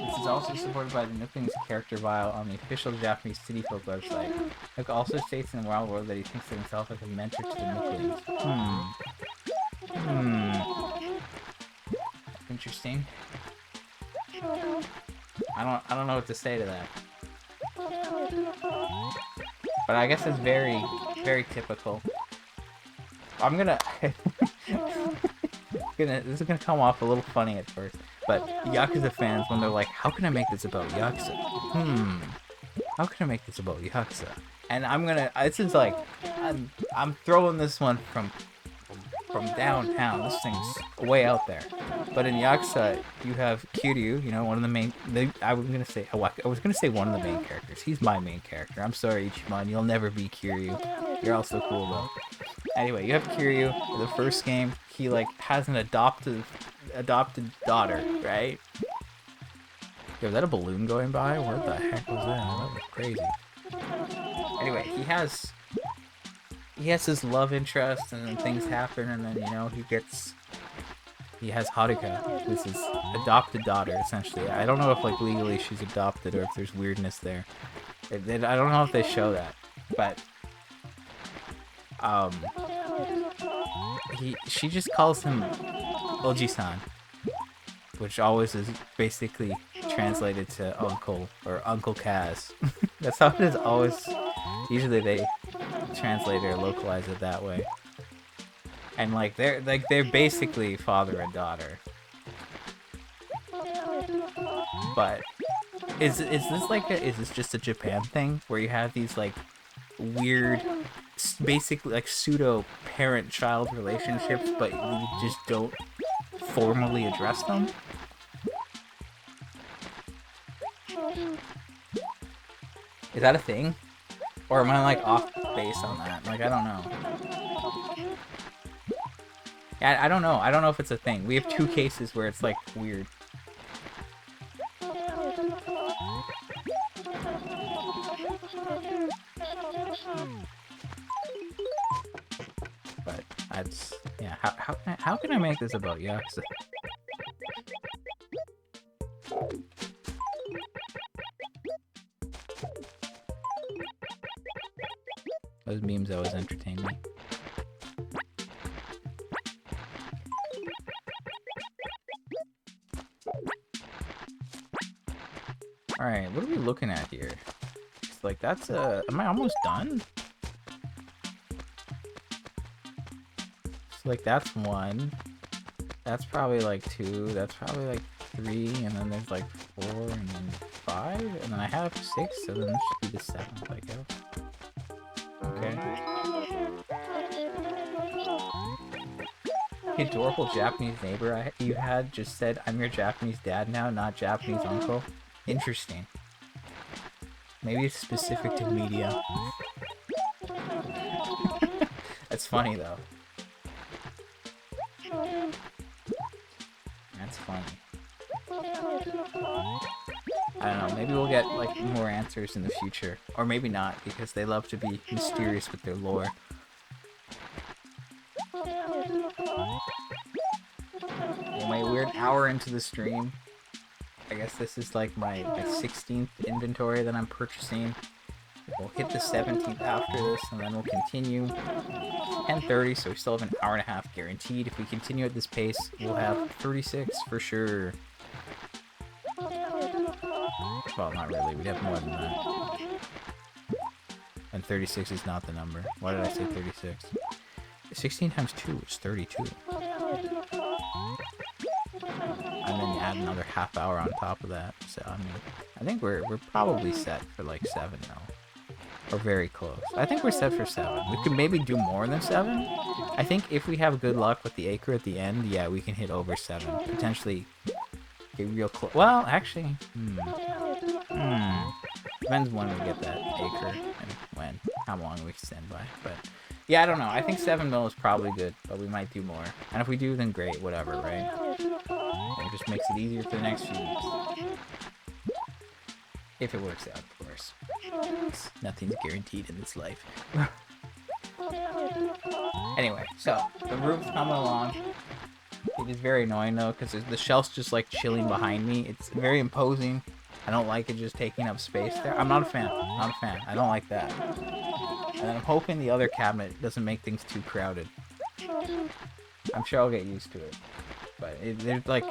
This is also supported by the Nooklings character bio on the official Japanese City Folk website. Nook also states in the Wild World that he thinks of himself as a mentor to the Nooklings. Interesting. I don't know what to say to that. But I guess it's very, very typical. I'm gonna... this is gonna come off a little funny at first, but Yakuza fans, when they're like, how can I make this about Yakuza? How can I make this about Yakuza? And I'm gonna... This is like... I'm throwing this one from downtown. This thing's way out there. But in Yakuza, you have Kiryu, you know, one of the main... I was gonna say one of the main characters. He's my main character. I'm sorry, Ichiban. You'll never be Kiryu. You're also cool, though. Anyway, you have Kiryu. In the first game, he, like, has an adopted daughter, right? Yo, is that a balloon going by? What the heck was that? That was crazy. Anyway, he has his love interest, and then things happen, and then, you know, he has Haruka, who's his adopted daughter, essentially. I don't know if, like, legally she's adopted or if there's weirdness there. I don't know if they show that, but she just calls him Oji-san, which always is basically translated to uncle or Uncle Kaz. That's how it is always. Usually they translate or localize it that way. And they're basically father and daughter. But is this just a Japan thing where you have these like weird, basically like pseudo parent-child relationships, but you just don't formally address them? Is that a thing? Or am I like off base on that? Like, I don't know. Yeah, I don't know. I don't know if it's a thing. We have 2 cases where it's like weird. But that's, yeah. How can I make this about Yakuza? Those memes always entertain me. Alright, what are we looking at here? It's like, that's am I almost done? So like, that's 1. That's probably like 2. That's probably like 3. And then there's like 4 and then 5. And then I have 6, so then this should be the 7th, I guess. Okay. The adorable Japanese neighbor you had just said, "I'm your Japanese dad now, not Japanese uncle." Interesting. Maybe it's specific to media. That's funny though. That's funny. I don't know, maybe we'll get like more answers in the future. Or maybe not, because they love to be mysterious with their lore. Anyway, we're an hour into the stream. I guess this is like my 16th inventory that I'm purchasing. We'll hit the 17th after this, and then we'll continue. 10:30, so we still have an hour and a half guaranteed. If we continue at this pace, we'll have 36 for sure. Well, not really. We'd have more than that. And 36 is not the number. Why did I say 36? 16 times 2 is 32. And then you add another half hour on top of that. So, I mean, I think we're probably set for like 7 now. Or very close. I think we're set for 7. We could maybe do more than 7. I think if we have good luck with the acre at the end, yeah, we can hit over 7. Potentially get real close. Well, actually, depends when we get that acre and how long we stand by. But yeah, I don't know. I think 7 mil is probably good, but we might do more. And if we do, then great, whatever, right? It just makes it easier for the next few weeks. If it works out, of course. Nothing's guaranteed in this life. Anyway, so the room's coming along. It is very annoying though, because the shelf's just like chilling behind me. It's very imposing. I don't like it just taking up space there. I'm not a fan. Not a fan. I don't like that. And I'm hoping the other cabinet doesn't make things too crowded. I'm sure I'll get used to it. But there's like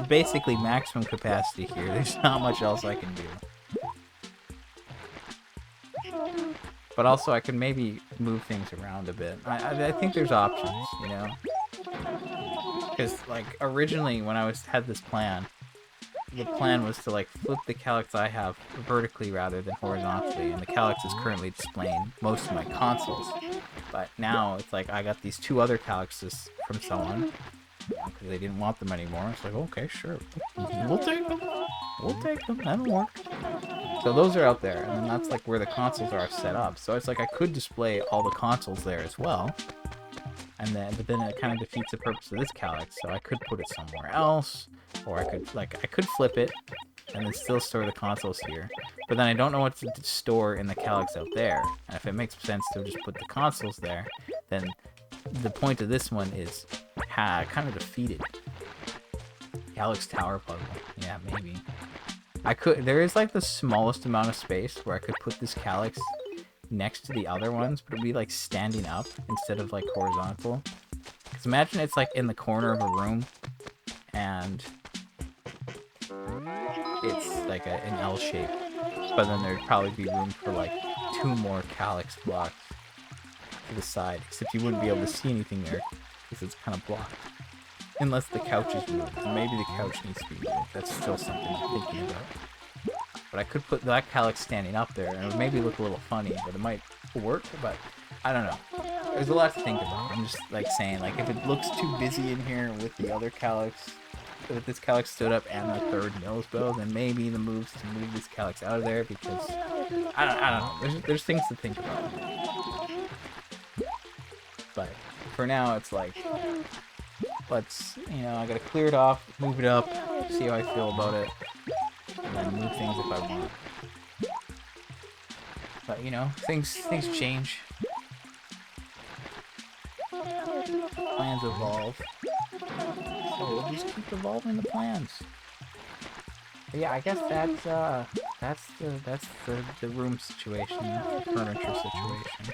basically maximum capacity here. There's not much else I can do. But also I can maybe move things around a bit. I think there's options, you know? Because like originally when I had this plan, the plan was to like flip the calyx I have vertically rather than horizontally, and the calyx is currently displaying most of my consoles. But now it's like I got these 2 other calyxes from someone because they didn't want them anymore. It's like, okay, sure, we'll take them. We'll take them. That'll work. So those are out there, and then that's like where the consoles are set up. So it's like I could display all the consoles there as well. But then it kind of defeats the purpose of this calyx, so I could put it somewhere else, or I could flip it, and then still store the consoles here. But then I don't know what to store in the calyx out there, and if it makes sense to just put the consoles there, then the point of this one is kind of defeated. Calyx Tower Puzzle, yeah, maybe. There is like the smallest amount of space where I could put this calyx next to the other ones, but it'd be like standing up instead of like horizontal. Because imagine it's like in the corner of a room, and it's like an L shape. But then there'd probably be room for like 2 more calyx blocks to the side, except you wouldn't be able to see anything there because it's kind of blocked. Unless the couch is moved. Maybe the couch needs to be moved. That's still something I'm thinking about. But I could put that calyx standing up there, and it would maybe look a little funny, but it might work, but I don't know. There's a lot to think about. I'm just like saying, like, if it looks too busy in here with the other calyx, if this calyx stood up and the third nose bow, then maybe the moves to move this calyx out of there, because I don't know. There's things to think about. But for now, it's like, let's, I gotta clear it off, move it up, see how I feel about it, and then move things if I want. But things change. Plans evolve. So we'll just keep evolving the plans. But yeah, I guess that's the room situation, the furniture situation.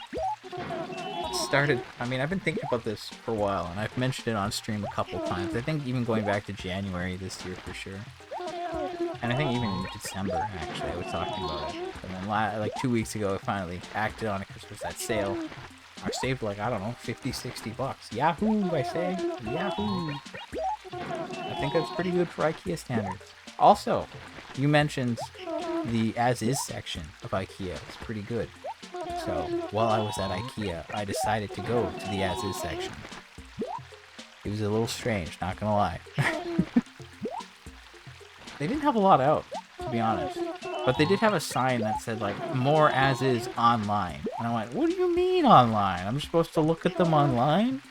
Started, I've been thinking about this for a while, and I've mentioned it on stream a couple times. I think even going back to January this year for sure. And I think even in December, actually, I was talking about it. And then like 2 weeks ago, I finally acted on it because it was that sale. I saved like, I don't know, 50, 60 bucks. Yahoo, I say. Yahoo. I think that's pretty good for IKEA standards. Also, you mentioned the as-is section of IKEA. It's pretty good. So, while I was at IKEA, I decided to go to the as-is section. It was a little strange, not gonna lie. They didn't have a lot out, to be honest. But they did have a sign that said, like, more as-is online. And I went, what do you mean online? I'm supposed to look at them online?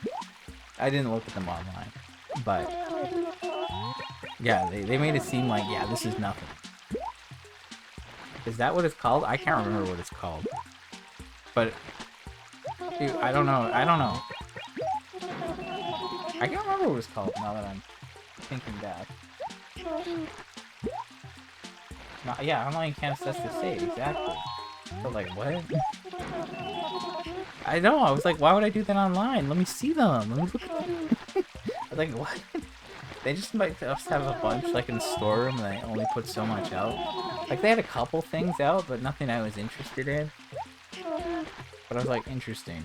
I didn't look at them online. But, yeah, they made it seem like, yeah, this is nothing. Is that what it's called? I can't remember what it's called. But, dude, I don't know. I can't remember what it's called now that I'm thinking back. Yeah, online can't assess the save, exactly. So, like, what? I know, I was like, why would I do that online? Let me see them. Let me look at them. I was like, what? They just might just have a bunch, like, in the storeroom, and they only put so much out. Like, they had a couple things out, but nothing I was interested in. But I was like, interesting.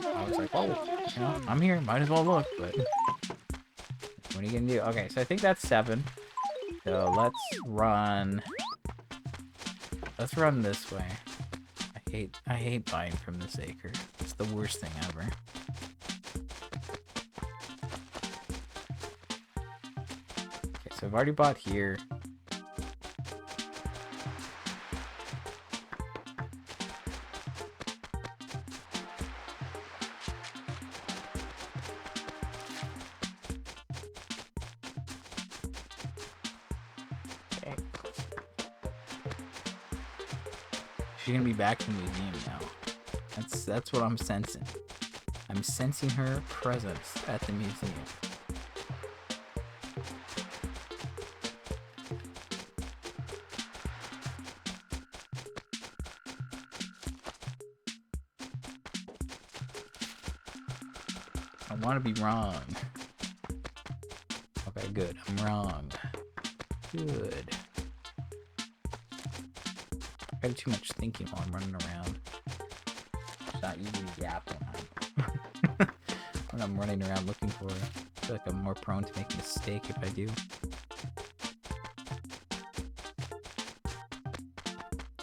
I was like, oh, I'm here, might as well look, but what are you gonna do? Okay, so I think that's 7. So let's run this way. I hate buying from this acre. It's the worst thing ever. Okay, so I've already bought here. She's gonna be back in the museum now. That's what I'm sensing. I'm sensing her presence at the museum. I want to be wrong. Okay, good. I'm wrong. Good. I do too much thinking while I'm running around. It's not easy to gap when I'm running around looking for it. I feel like I'm more prone to make a mistake if I do.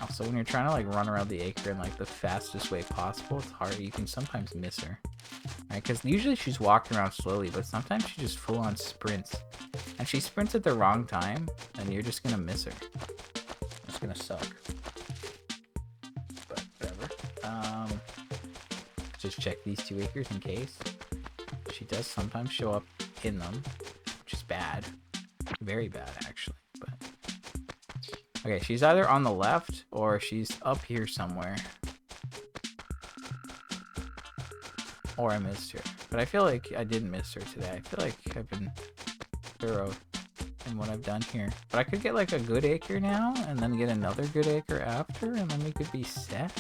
Also, when you're trying to like run around the acre in like the fastest way possible, it's hard. You can sometimes miss her. Right? Because usually she's walking around slowly, but sometimes she just full on sprints. And she sprints at the wrong time, and you're just gonna miss her. It's gonna suck. Just check these 2 acres in case. She does sometimes show up in them, which is bad. Very bad, actually. But okay, she's either on the left or she's up here somewhere. Or I missed her. But I feel like I didn't miss her today. I feel like I've been thorough in what I've done here. But I could get like a good acre now, and then get another good acre after, and then we could be set.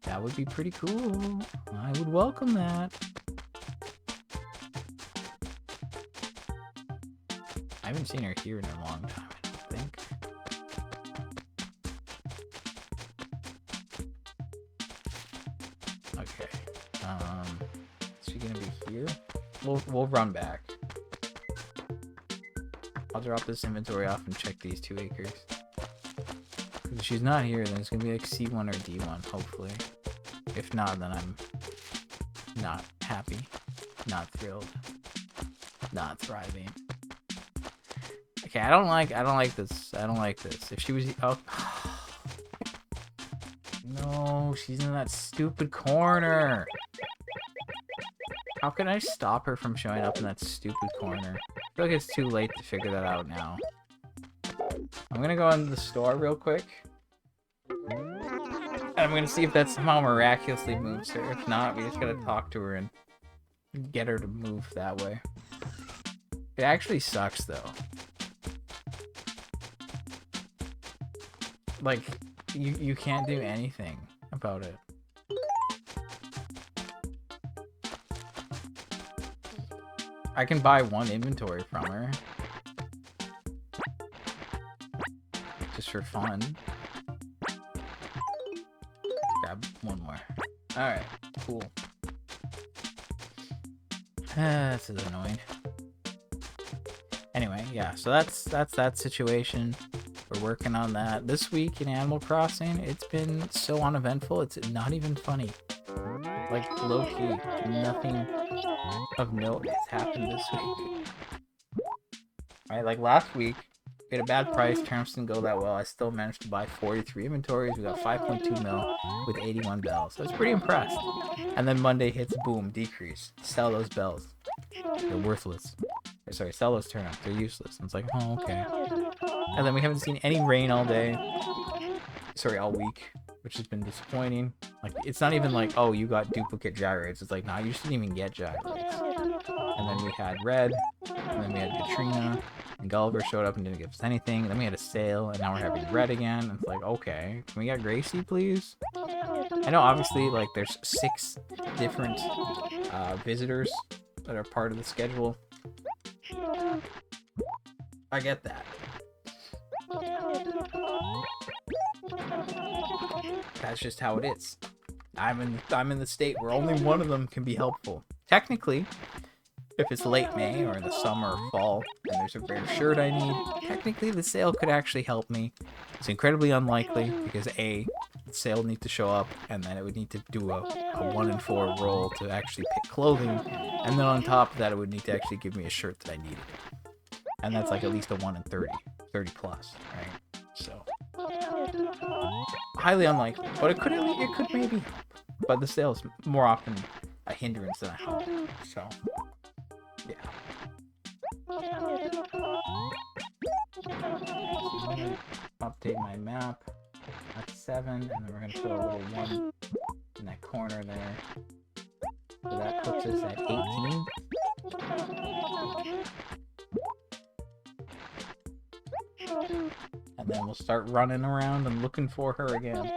That would be pretty cool. I would welcome that. haven't seen her here in a long time, I don't think. Okay. Is she gonna be here? We'll run back. I'll drop this inventory off and check these 2 acres. If she's not here, then it's gonna be like C1 or D1, hopefully. If not, then I'm not happy, not thrilled, not thriving. Okay, I don't like this. I don't like this. If she was, oh, no, she's in that stupid corner. How can I stop her from showing up in that stupid corner? I feel like it's too late to figure that out now. I'm gonna go into the store real quick. And I'm gonna see if that somehow miraculously moves her. If not, we just gotta talk to her and get her to move that way. It actually sucks though. Like, you can't do anything about it. I can buy 1 inventory from her. Just for fun. Grab 1 more. Alright, cool. This is annoying. Anyway, yeah, so that's that situation. We're working on that. This week in Animal Crossing, it's been so uneventful, it's not even funny. Like, low-key, nothing of note has happened this week. Right, like last week, we had a bad price, terms didn't go that well. I still managed to buy 43 inventories. We got 5.2 mil with 81 bells. So I was pretty impressed. And then Monday hits, boom, decrease. Sell those bells. They're worthless. Or, sorry, sell those turnips. They're useless. And it's like, oh, okay. And then we haven't seen any rain all day. Sorry, all week. Which has been disappointing. Like, it's not even like, oh, you got duplicate gyrates. It's like, nah, you shouldn't even get gyrates. And then we had Red. And then we had Katrina. And Gulliver showed up and didn't give us anything. And then we had a sale. And now we're having Red again. And it's like, okay. Can we get Gracie, please? I know, obviously, like, there's 6 different visitors that are part of the schedule. I get that. That's just how it is. I'm in the state where only one of them can be helpful. Technically, if it's late May or in the summer or fall and there's a rare shirt I need, technically the sale could actually help me. It's incredibly unlikely because A, the sale needs to show up and then it would need to do a 1 in 4 roll to actually pick clothing, and then on top of that it would need to actually give me a shirt that I needed. And that's like at least a 1 in 30 plus, right? So highly unlikely, but it could maybe help. But the sale is more often a hindrance than a help. So yeah. Update my map. That's 7, and then we're gonna put a little 1 in that corner there. So that puts us at 18. And then we'll start running around and looking for her again.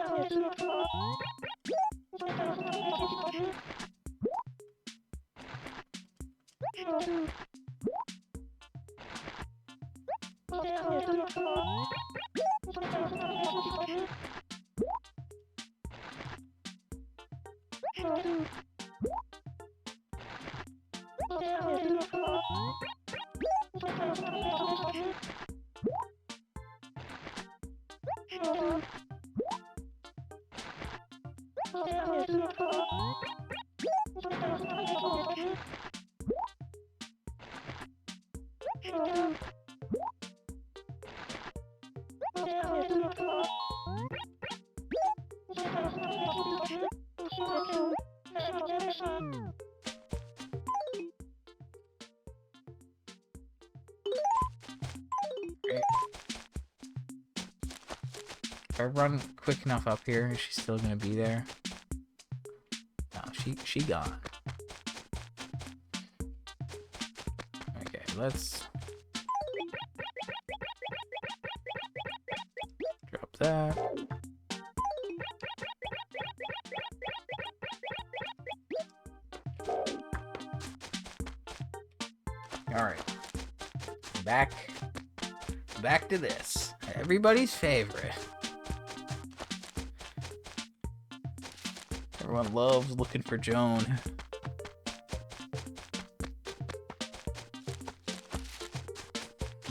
If I run quick enough up here, is she still gonna be there? No, she gone. Okay, let's drop that. Alright. back to this. Everybody's favorite. Everyone loves looking for Joan.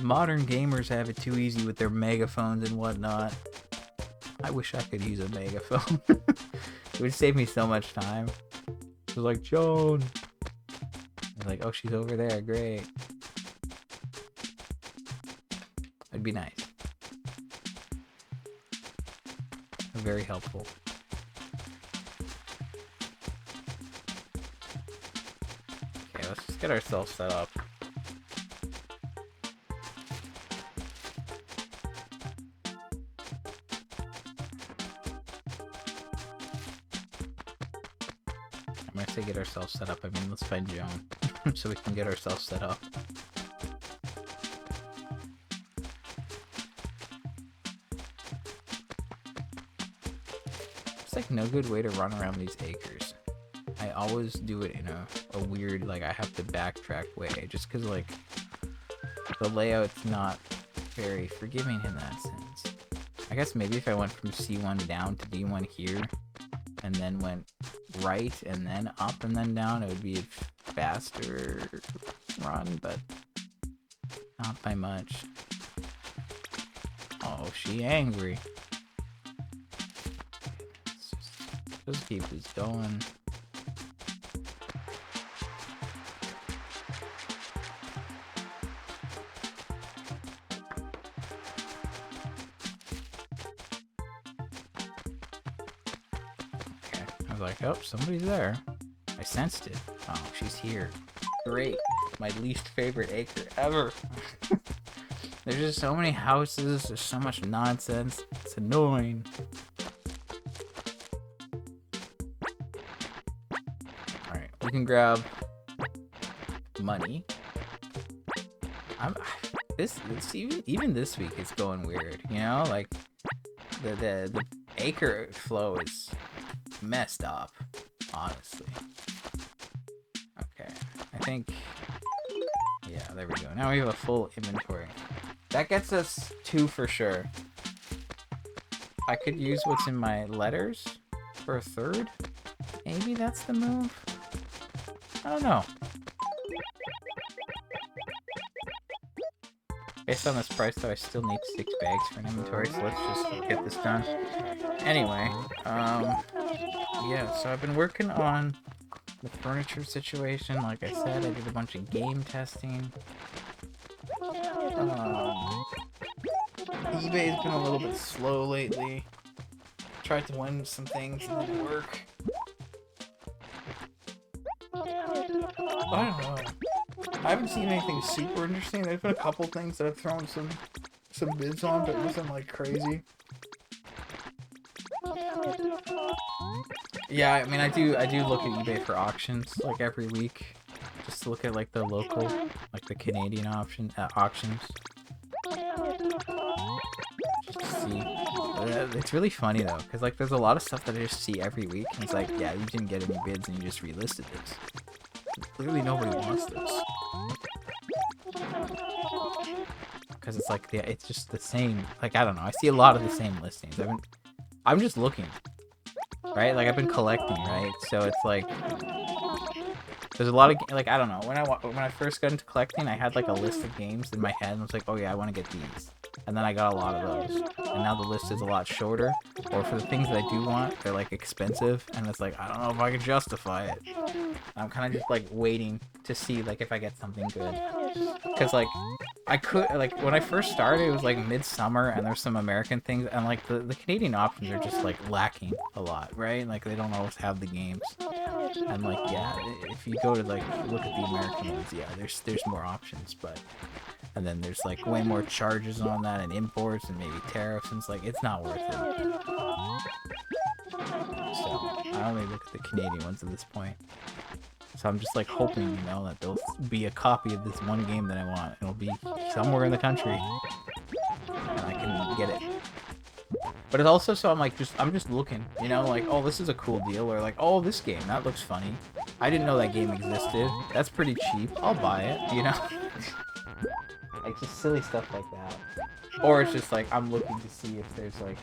Modern gamers have it too easy with their megaphones and whatnot. I wish I could use a megaphone. It would save me so much time. It was like, Joan. I was like, oh, she's over there. Great. It'd be nice. Very helpful. Okay, let's just get ourselves set up. When I say get ourselves set up, I mean let's find Joan so we can get ourselves set up. It's like no good way to run around these acres. I always do it in a weird, like, I have to backtrack way, just because, like, the layout's not very forgiving in that sense. I guess maybe if I went from C1 down to D1 here, and then went right, and then up, and then down, it would be a faster run, but not by much. Oh, she angry. Let's keep this going. Okay, I was like, oh, somebody's there. I sensed it. Oh, she's here. Great. My least favorite acre ever. There's just so many houses, there's so much nonsense. It's annoying. We can grab money. Even this week it's going weird, you know, like the acre flow is messed up, honestly. Okay, I think, yeah, there we go. Now we have a full inventory. That gets us 2 for sure. I could use what's in my letters for a 3rd. Maybe that's the move. I don't know. Based on this price, though, I still need 6 bags for an inventory, so let's just get this done. Anyway, yeah, so I've been working on the furniture situation. Like I said, I did a bunch of game testing. eBay's been a little bit slow lately. Tried to win some things, it didn't work. I don't know. I haven't seen anything super interesting. There's been a couple things that I've thrown some bids on, but nothing like crazy. Yeah, I mean, I do look at eBay for auctions like every week, just to look at like the local, like the Canadian auctions. Just to see. It's really funny though, because like there's a lot of stuff that I just see every week, and it's like, yeah, you didn't get any bids and you just relisted this. Clearly nobody wants this. Because it's like, yeah, it's just the same. Like, I don't know. I see a lot of the same listings. I'm just looking, right? Like, I've been collecting, right? So it's like, there's a lot of, like, I don't know. When I first got into collecting, I had like a list of games in my head and I was like, oh yeah, I want to get these. And then I got a lot of those. And now the list is a lot shorter. Or for the things that I do want, they're like expensive. And it's like, I don't know if I can justify it. I'm kind of just like waiting to see like if I get something good. Because like, I could, like, when I first started, it was like midsummer and there's some American things. And like the Canadian options are just like lacking a lot, right? Like they don't always have the games. And like, yeah, if you go to like look at the American ones, yeah, there's more options, but and then there's like way more charges on that and imports and maybe tariffs, and it's like it's not worth it. So I only look at the Canadian ones at this point. So I'm just like hoping, you know, that there'll be a copy of this one game that I want. It'll be somewhere in the country, and I can get it. But it's also so I'm just looking, you know, like, oh, this is a cool deal, or like, oh, this game, that looks funny. I didn't know that game existed. That's pretty cheap. I'll buy it, you know. Like, just silly stuff like that. Or it's just like, I'm looking to see if there's like,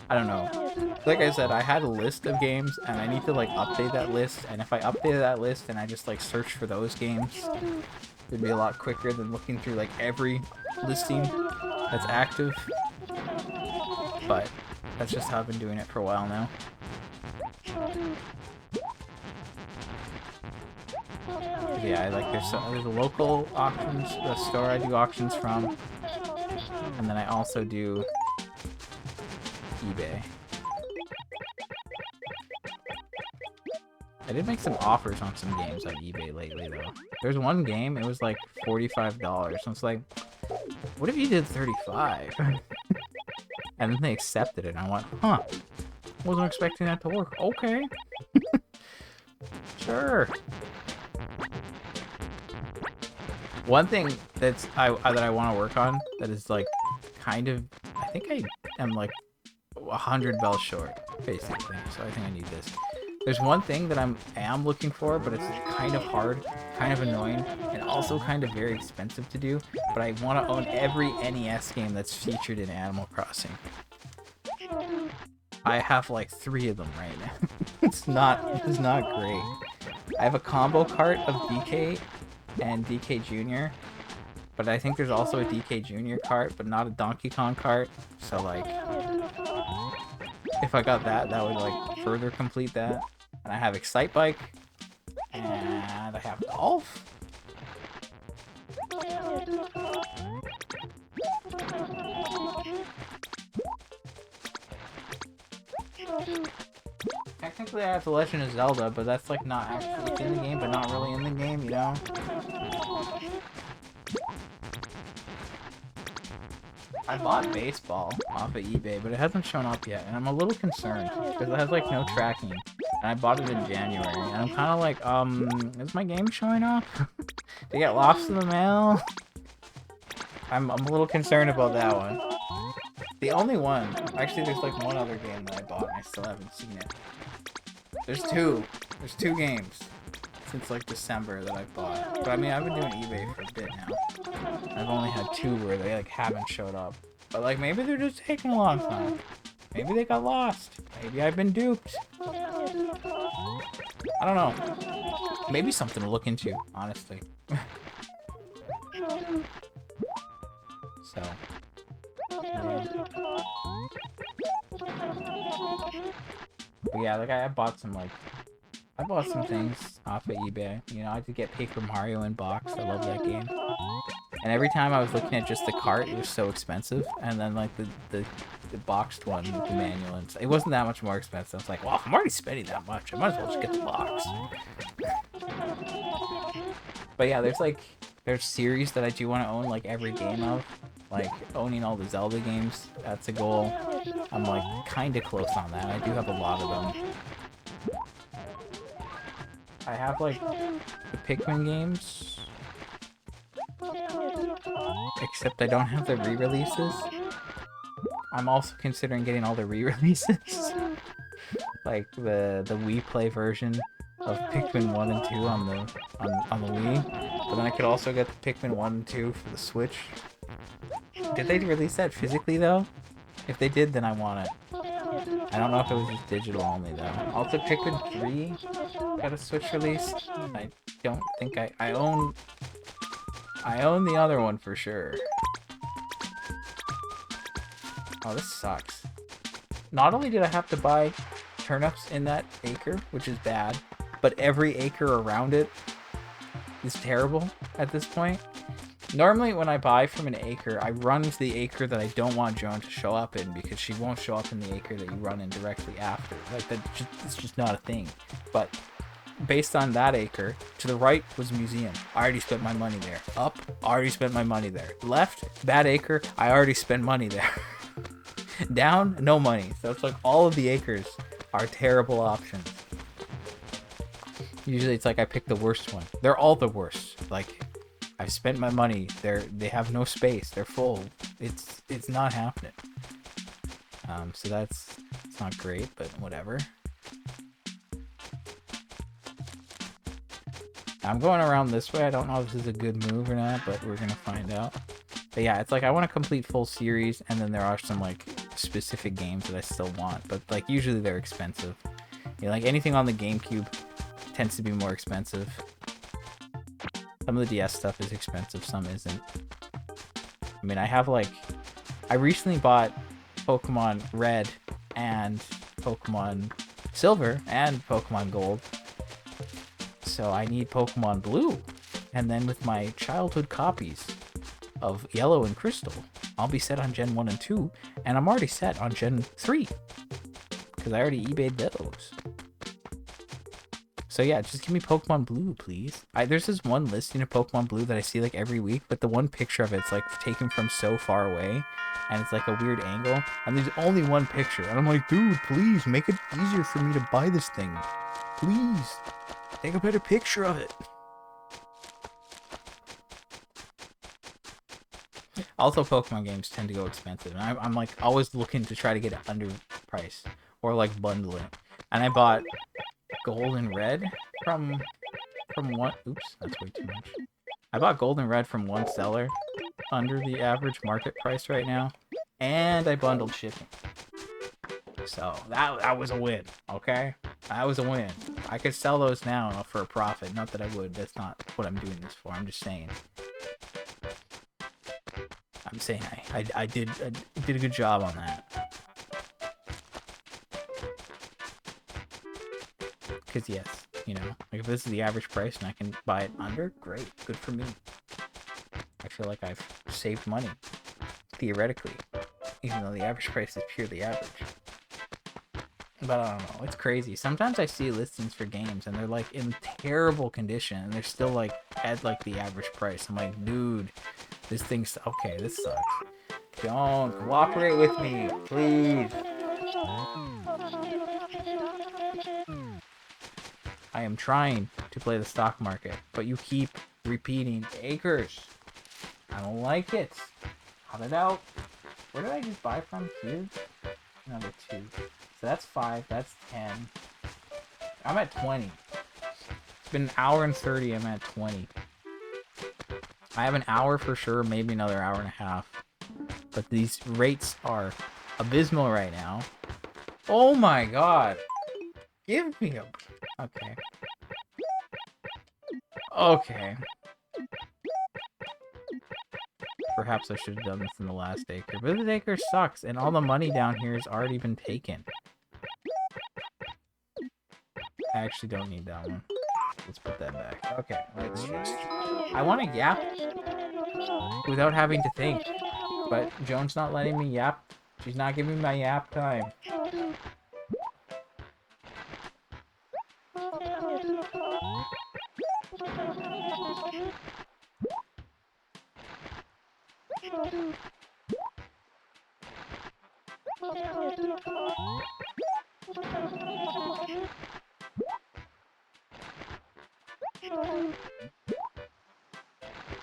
I don't know. Like I said, I had a list of games, and I need to like update that list, and if I updated that list and I just like search for those games, it'd be a lot quicker than looking through like every listing that's active. But that's just how I've been doing it for a while now. Yeah, like there's a local auctions, the store I do auctions from, and then I also do eBay. I did make some offers on some games on eBay lately though. There's one game, it was like $45. So it's like, what if you did 35? And then they accepted it, and I went, huh, wasn't expecting that to work. Okay. Sure. One thing that I want to work on that is like kind of, I think I am like 100 bells short, basically. So I think I need this. There's one thing that I am looking for, but it's kind of hard, kind of annoying, and also kind of very expensive to do. But I want to own every NES game that's featured in Animal Crossing. I have like 3 of them right now. It's not great. I have a combo cart of DK and DK Jr., but I think there's also a DK Jr. cart, but not a Donkey Kong cart. So like, if I got that, that would like further complete that. And I have Excite Bike, and I have Golf. Technically I have The Legend of Zelda, but that's like not actually in the game, but not really in the game, you know? I bought baseball off of eBay, but it hasn't shown up yet, and I'm a little concerned, because it has like no tracking. And I bought it in January, and I'm kind of like, is my game showing up? Did it get lost in the mail? I'm a little concerned about that one. The only one, actually there's like one other game that I bought, and I still haven't seen it. There's 2 games since like December that I've bought. But I mean, I've been doing eBay for a bit now. I've only had 2 where they like haven't showed up. But like, maybe they're just taking a long time. Maybe they got lost. Maybe I've been duped. I don't know. Maybe something to look into, honestly. So. But yeah, like I bought some things off of eBay. You know, I could get Paper Mario in box. I love that game. And every time I was looking at just the cart, it was so expensive. And then like the boxed one with the manual, and it wasn't that much more expensive. I was like, well, if I'm already spending that much, I might as well just get the box. But yeah, there's series that I do want to own like every game of. Like owning all the Zelda games, that's a goal. I'm like kind of close on that. I do have a lot of them. I have like the Pikmin games, except I don't have the re-releases. I'm also considering getting all the re-releases, like the Wii Play version of Pikmin 1 and 2 on the Wii. But then I could also get the Pikmin 1 and 2 for the Switch. Did they release that physically though? If they did, then I want it. I don't know if it was just digital only though. Also, Pikmin 3 got a Switch release. I don't think I own the other one for sure. Oh, this sucks. Not only did I have to buy turnips in that acre, which is bad, but every acre around it is terrible at this point. Normally when I buy from an acre, I run to the acre that I don't want Joan to show up in, because she won't show up in the acre that you run in directly after. Like, it's just not a thing. But based on that acre, to the right was a museum. I already spent my money there. Up, already spent my money there. Left, bad acre, I already spent money there. Down, no money. So it's like all of the acres are terrible options. Usually it's like I pick the worst one. They're all the worst. Like, I've spent my money. They have no space. They're full. It's not happening. So it's not great, but whatever. I'm going around this way. I don't know if this is a good move or not, but we're gonna find out. But yeah, it's like I want to complete full series, and then there are some like specific games that I still want, but like usually they're expensive. Yeah, like anything on the GameCube tends to be more expensive. Some of the DS stuff is expensive, some isn't. I mean, I recently bought Pokemon Red and Pokemon Silver and Pokemon Gold. So I need Pokemon Blue. And then with my childhood copies of Yellow and Crystal, I'll be set on Gen 1 and 2. And I'm already set on Gen 3. Because I already eBayed those. So yeah, just give me Pokemon Blue, please. There's this one listing of Pokemon Blue that I see like every week, but the one picture of it's like taken from so far away, and it's like a weird angle, and there's only one picture, and I'm like, dude, please make it easier for me to buy this thing. Please, take a better picture of it. Also, Pokemon games tend to go expensive, and I'm like always looking to try to get it under price or like bundle it. And I bought Gold and Red from one. Oops, that's way too much. I bought Gold and Red from one seller under the average market price right now, and I bundled shipping. So that was a win. Okay, that was a win. I could sell those now for a profit. Not that I would. That's not what I'm doing this for. I'm just saying. I did a good job on that. Because yes, you know, like if this is the average price and I can buy it under, great, good for me. I feel like I've saved money, theoretically, even though the average price is purely average. But I don't know, it's crazy. Sometimes I see listings for games and they're like in terrible condition and they're still like at like the average price. I'm like, dude, this thing's okay, this sucks. Don't cooperate with me, please. I am trying to play the stock market, but you keep repeating acres. I don't like it. Cut it out. Where did I just buy from? Here? Another 2. So that's 5. That's 10. I'm at 20. It's been an hour and 30. I'm at 20. I have an hour for sure, maybe another hour and a half. But these rates are abysmal right now. Oh my god. Give me a... Okay. Okay. Perhaps I should have done this in the last acre. But this acre sucks, and all the money down here has already been taken. I actually don't need that one. Let's put that back. Okay, let's just... I want to yap without having to think. But Joan's not letting me yap. She's not giving me my yap time.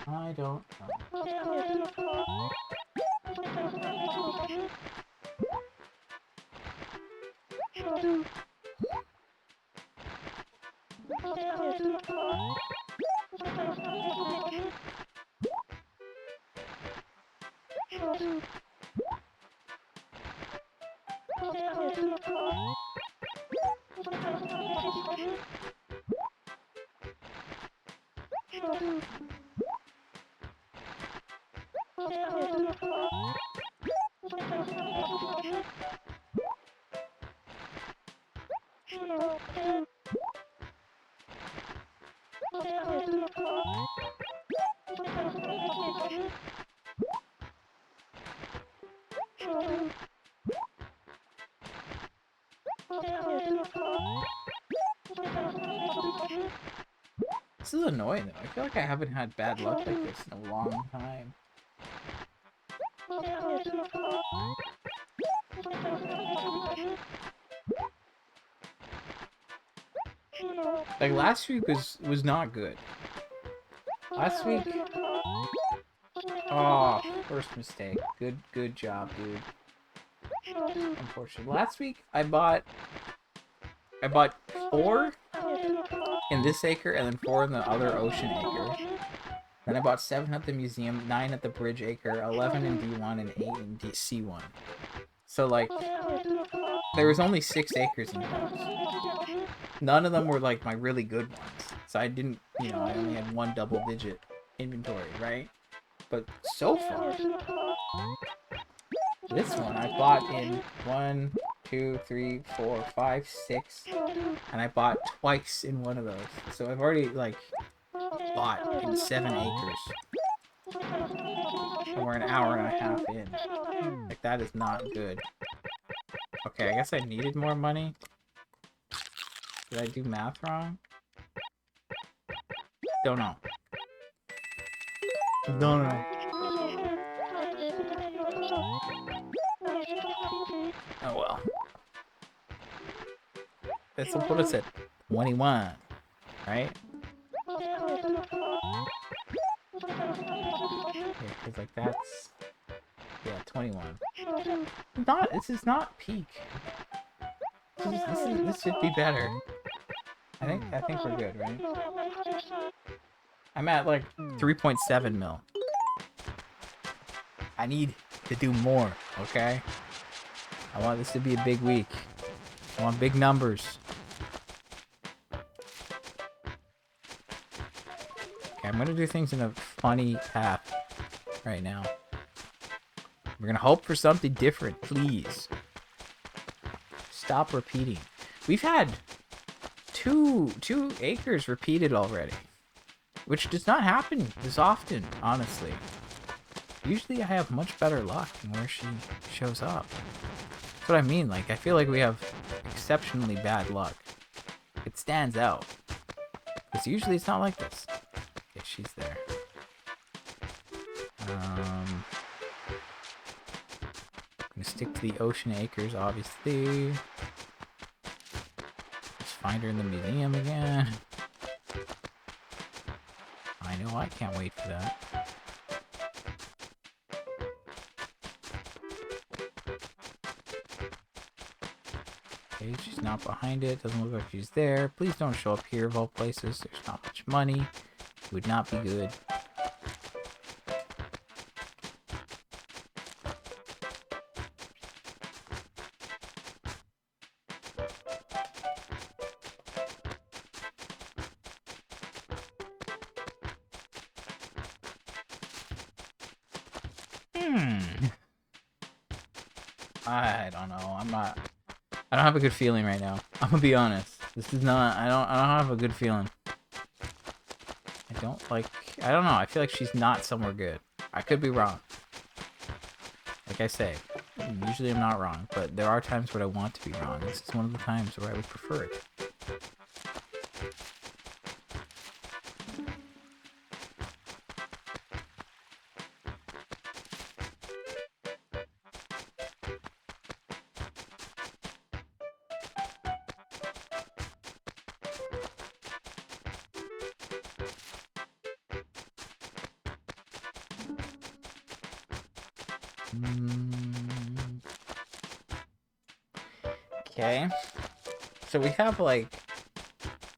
I don't know. This is annoying though. I feel like I haven't had bad luck like this in a long time. Like last week was not good. Last week, oh, first mistake. Good job, dude. Unfortunately, last week I bought 4 in this acre, and then 4 in the other ocean acre. Then I bought 7 at the museum, 9 at the bridge acre, 11 in D1, and 8 in C1. So, like, there was only 6 acres in house. None of them were, like, my really good ones. So I didn't, you know, I only had 1 double-digit inventory, right? But so far, this one I bought in 1, 2, 3, 4, 5, 6, and I bought twice in one of those. So I've already, like, bought in 7 acres. And we're an hour and a half in. Like, that is not good. Okay, I guess I needed more money. Did I do math wrong? Don't know. Don't know. Oh well. This will put us at 21, right? Yeah, because like that's... Yeah, 21. This is not peak. This should be better. I think we're good, right? I'm at like 3.7 mil. I need to do more, okay? I want this to be a big week. I want big numbers. Okay, I'm gonna do things in a funny path right now. We're gonna hope for something different, please. Stop repeating. We've had two acres repeated already, which does not happen this often, honestly. Usually I have much better luck where she shows up. That's what I mean, like, I feel like we have exceptionally bad luck. It stands out. Because usually it's not like this. Okay, she's there. I'm gonna stick to the ocean acres, obviously. Let's find her in the museum again. I know, I can't wait for that. Okay, she's not behind it. Doesn't look like she's there. Please don't show up here of all places. There's not much money. It would not be good. I don't know. I don't have a good feeling right now. I'm gonna be honest. This is not. I don't have a good feeling. I don't know. I feel like she's not somewhere good. I could be wrong. Like I say, usually I'm not wrong, but there are times where I want to be wrong. This is one of the times where I would prefer it. Okay. So we have like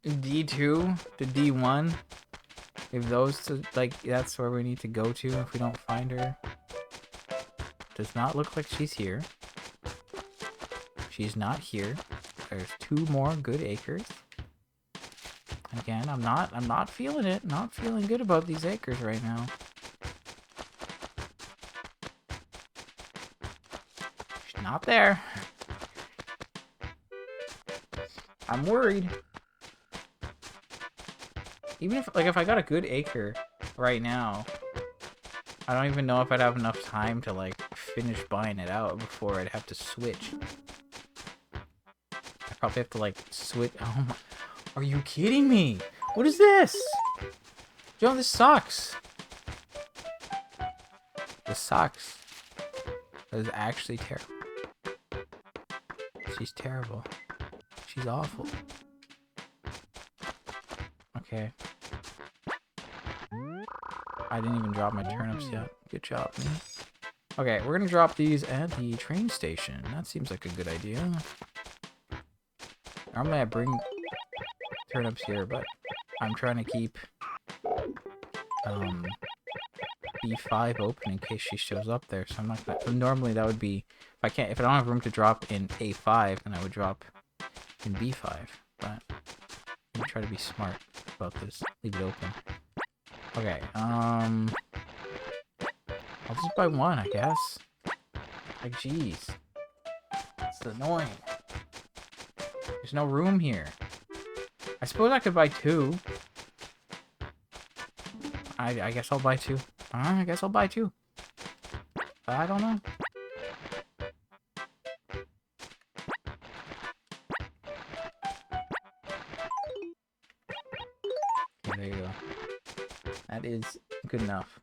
D2 to D1. If those to, like, that's where we need to go to if we don't find her. Does not look like she's here. She's not here. There's 2 more good acres. Again, I'm not feeling it. Not feeling good about these acres right now. She's not there. I'm worried. Even if I got a good acre right now, I don't even know if I'd have enough time to, like, finish buying it out before I'd have to switch. I probably have to, like, switch. Oh my. Are you kidding me? What is this? Joe, this sucks. This sucks. That is actually terrible. She's terrible. She's awful. Okay. I didn't even drop my turnips yet. Good job, man. Okay, we're gonna drop these at the train station. That seems like a good idea. Normally I bring turnips here, but I'm trying to keep B5 open in case she shows up there. So I'm not gonna, normally that would be if I don't have room to drop in A5, then I would drop in B5. But I'm gonna try to be smart about this. Leave it open. Okay, I'll just buy one, I guess. Like, jeez. It's annoying. There's no room here. I suppose I could buy two. I guess I'll buy two. I guess I'll buy two. I don't know. Okay, there you go. That is good enough.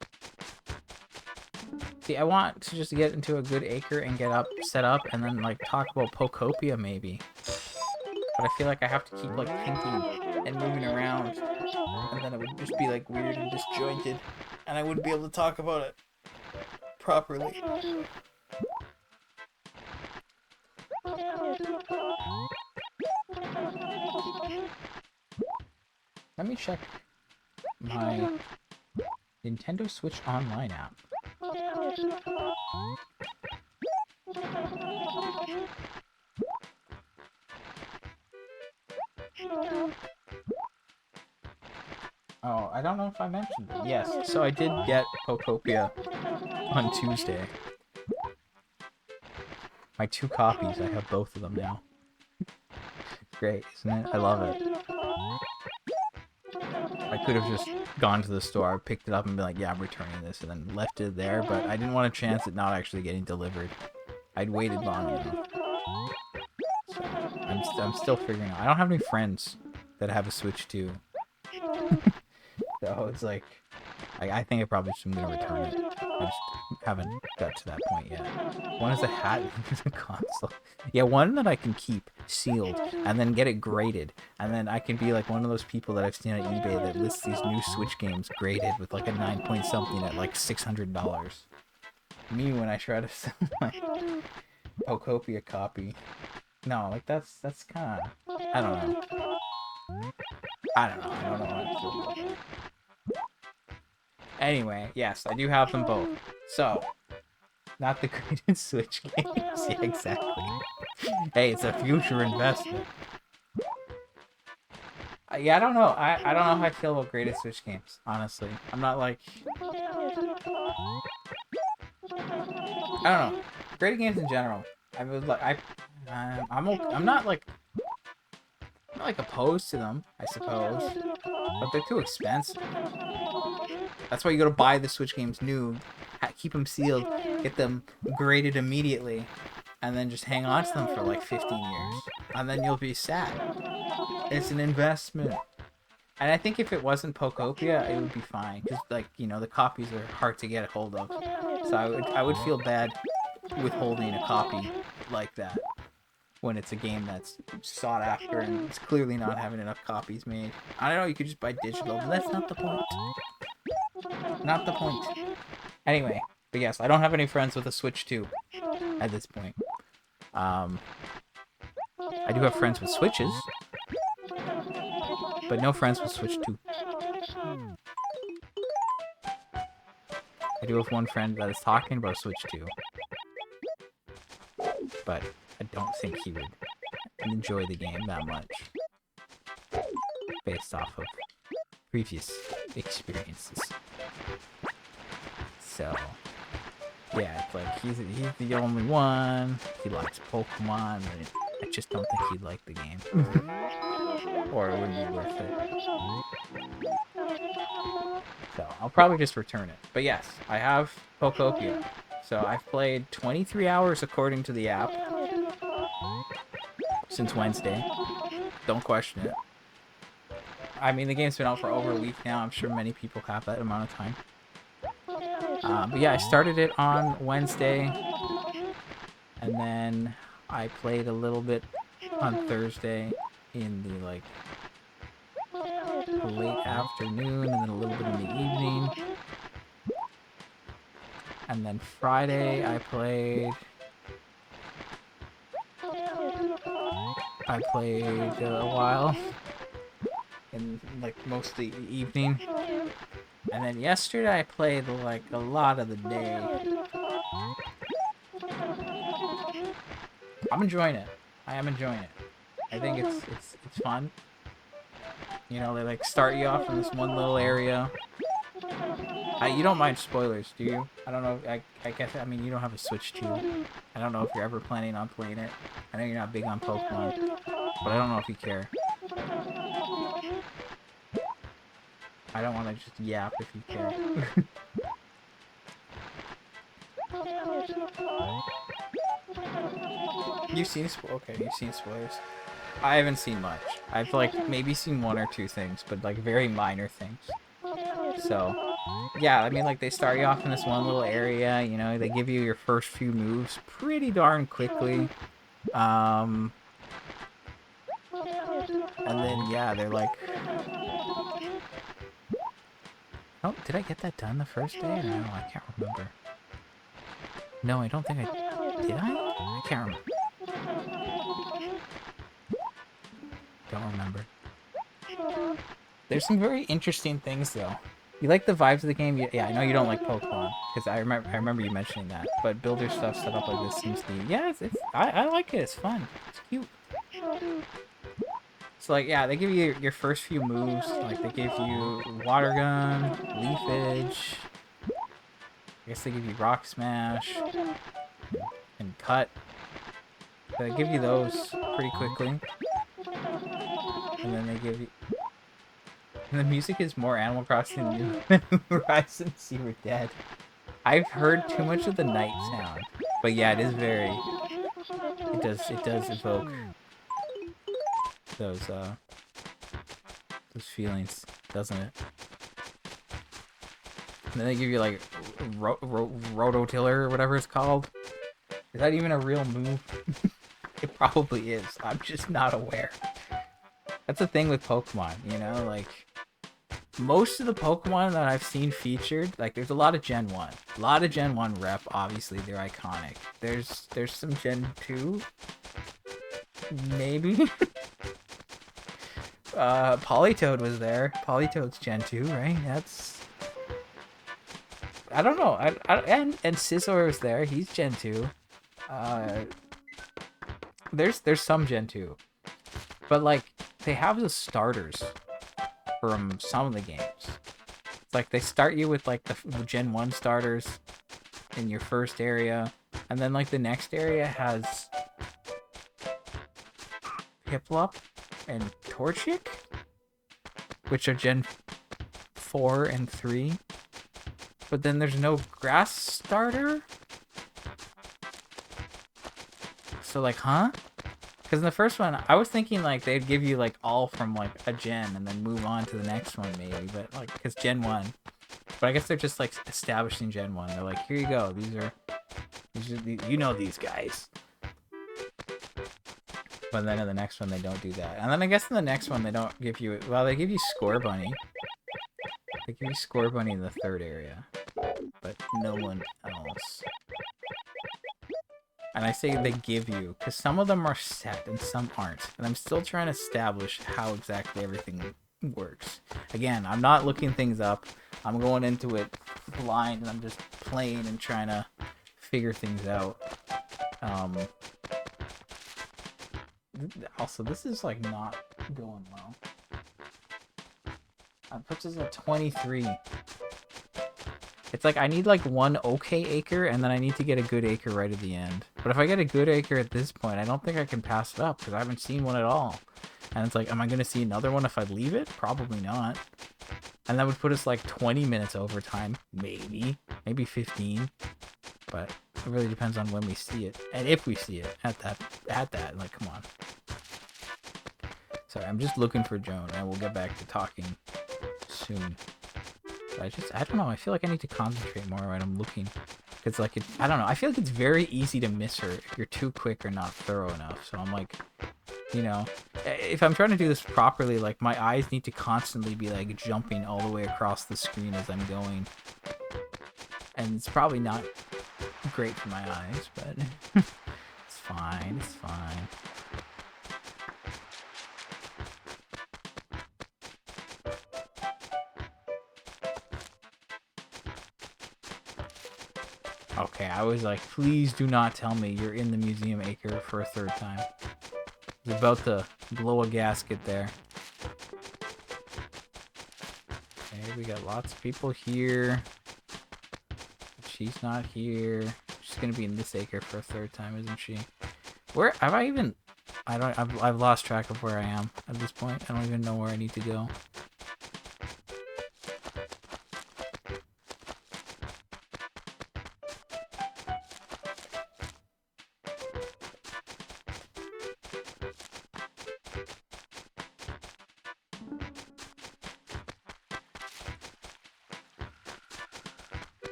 See, I want to just get into a good acre and get set up, and then like talk about Pokopia maybe. But I feel like I have to keep like thinking and moving around, and then it would just be like weird and disjointed, and I wouldn't be able to talk about it properly. Let me check my Nintendo Switch Online app. Oh, I don't know if I mentioned it. Yes, so I did get Pokopia on Tuesday. My 2 copies, I have both of them now. It's great, isn't it? I love it. I could have just gone to the store, picked it up, and been like, yeah, I'm returning this, and then left it there, but I didn't want a chance at not actually getting delivered. I'd waited long enough. So, I'm still figuring out. I don't have any friends that have a Switch 2. So it's like, I think I probably just am going to return it. I just haven't got to that point yet. One is a hat and a console. Yeah, one that I can keep sealed and then get it graded. And then I can be like one of those people that I've seen on eBay that lists these new Switch games graded with like a 9 point something at like $600. Me when I try to sell my Pokopia copy. No, like that's kind of, I don't know. I don't know how I feel about that. Anyway, yes, I do have them both. So, not the graded Switch games. Yeah, exactly. Hey, it's a future investment. Yeah, I don't know. I don't know how I feel about graded Switch games, honestly. I'm not like... I don't know. Graded games in general. I would like... I'm not like opposed to them, I suppose. But they're too expensive. That's why you gotta buy the Switch games new, keep them sealed, get them graded immediately, and then just hang on to them for like 15 years. And then you'll be sad. It's an investment. And I think if it wasn't Pokopia, it would be fine. Because, like, you know, the copies are hard to get a hold of. So I would feel bad withholding a copy like that when it's a game that's sought after and it's clearly not having enough copies made. I don't know, you could just buy digital, but that's not the point. Not the point. Anyway, but yes, I don't have any friends with a Switch 2 at this point. I do have friends with Switches, but no friends with Switch 2. I do have one friend that is talking about Switch 2, but I don't think he would enjoy the game that much based off of previous experiences. So, yeah, it's like he's the only one. He likes Pokemon, and I just don't think he'd like the game, or it wouldn't be worth it. So I'll probably just return it. But yes, I have Pokopia. So I've played 23 hours according to the app since Wednesday. Don't question it. I mean, the game's been out for over a week now. I'm sure many people have that amount of time. But yeah, I started it on Wednesday, and then I played a little bit on Thursday in the like late afternoon, and then a little bit in the evening. And then Friday I played a while. in like most of the evening. And then yesterday I played like a lot of the day. I'm enjoying it. I am enjoying it. I think it's fun. You know, they like start you off in this one little area. You don't mind spoilers, do you? I don't know. I guess, I mean, you don't have a Switch 2. I don't know if you're ever planning on playing it. I know you're not big on Pokemon, but I don't know if you care. I don't want to just yap if you care. You've seen okay, you've seen spoilers. I haven't seen much. I've like maybe seen one or two things, but like very minor things. So, yeah, I mean, like they start you off in this one little area. You know, they give you your first few moves pretty darn quickly. And then yeah, they're like, oh, did I get that done the first day or no? I can't remember. No, I don't think I did. I can't remember. Don't remember. There's some very interesting things though. You like the vibes of the game? Yeah, I know you don't like Pokemon because I remember you mentioning that. But builder stuff set up like this seems neat. Yeah, I like it. It's fun. It's cute. So like yeah, they give you your first few moves. Like they give you Water Gun, Leafage. I guess they give you Rock Smash and Cut. They give you those pretty quickly. And then they give you... And the music is more Animal Crossing than Horizon Zero Dead. I've heard too much of the night sound. But yeah, it is very... It does evoke those feelings, doesn't it? And then they give you like Rototiller or whatever it's called. Is that even a real move? It probably is. I'm just not aware. That's the thing with Pokemon, you know, like most of the Pokemon that I've seen featured, like there's a lot of Gen 1. A lot of Gen 1 rep, obviously they're iconic. There's some Gen 2. Maybe. Politoed was there. Politoed's Gen 2, right? That's... I don't know. And Scizor was there. He's Gen 2. There's some Gen 2. But like they have the starters from some of the games. It's like they start you with like the Gen 1 starters in your first area, and then like the next area has Piplup and Torchic, which are Gen 4 and 3. But then there's no grass starter. So like, huh? Because in the first one, I was thinking like they'd give you like all from like a gen and then move on to the next one maybe, but like because Gen 1. But I guess they're just like establishing Gen 1. They're like, here you go. These are you know these guys. But then in the next one they don't do that. And then I guess in the next one they don't give you, well, they give you Score Bunny. They give you Score Bunny in the third area, but no one else. And I say they give you, because some of them are set and some aren't. And I'm still trying to establish how exactly everything works. Again, I'm not looking things up. I'm going into it blind and I'm just playing and trying to figure things out. Also, this is like not going well. It puts us at 23. It's like I need like one okay acre and then I need to get a good acre right at the end. But if I get a good acre at this point, I don't think I can pass it up because I haven't seen one at all. And it's like, am I going to see another one if I leave it? Probably not. And that would put us like 20 minutes overtime. Maybe 15. But it really depends on when we see it. And if we see it at that, like, come on. Sorry, I'm just looking for Joan and we'll get back to talking soon. I don't know, I feel like I need to concentrate more when I'm looking. It's like, I don't know, I feel like it's very easy to miss her if you're too quick or not thorough enough. So I'm like, you know, if I'm trying to do this properly, like my eyes need to constantly be like jumping all the way across the screen as I'm going. And it's probably not great for my eyes, but it's fine, it's fine. Okay, I was like, please do not tell me you're in the museum acre for a third time. I was about to blow a gasket there. Okay, we got lots of people here. She's not here. She's gonna be in this acre for a third time, isn't she? Where have I even? I've lost track of where I am at this point. I don't even know where I need to go.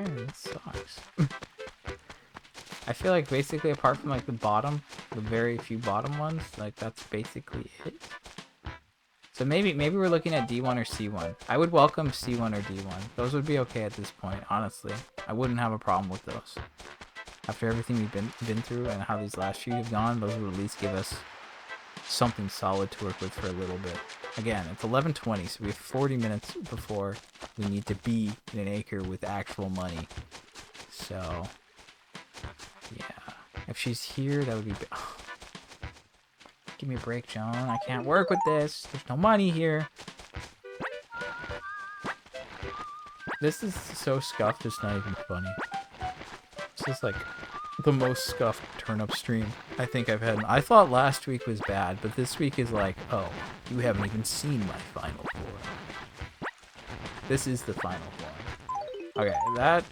This sucks. I feel like basically apart from like the very few bottom ones, like that's basically it. So maybe we're looking at D1 or C1. I would welcome C1 or D1. Those would be okay at this point, honestly. I wouldn't have a problem with those. After everything we've been through and how these last few have gone, those would at least give us something solid to work with for a little bit. Again, it's 11:20, so we have 40 minutes before we need to be in an acre with actual money. So, yeah. If she's here, that would be... Oh. Give me a break, Joan. I can't work with this. There's no money here. This is so scuffed, it's not even funny. This is like the most scuffed turnip stream I think I've had. I thought last week was bad, but this week is like, oh, you haven't even seen my final form. This is the final form. Okay, that...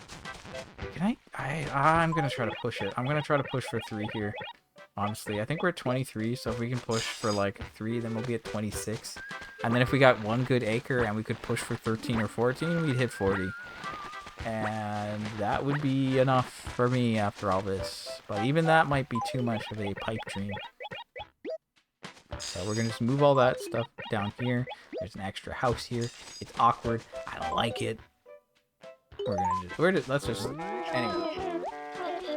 Can I'm gonna try to push it. I'm gonna try to push for 3 here. Honestly, I think we're at 23, so if we can push for like 3, then we'll be at 26. And then if we got one good acre and we could push for 13 or 14, we'd hit 40. And that would be enough for me after all this. But even that might be too much of a pipe dream. So we're gonna just move all that stuff down here. There's an extra house here. It's awkward. I don't like it. Let's just... Anyway.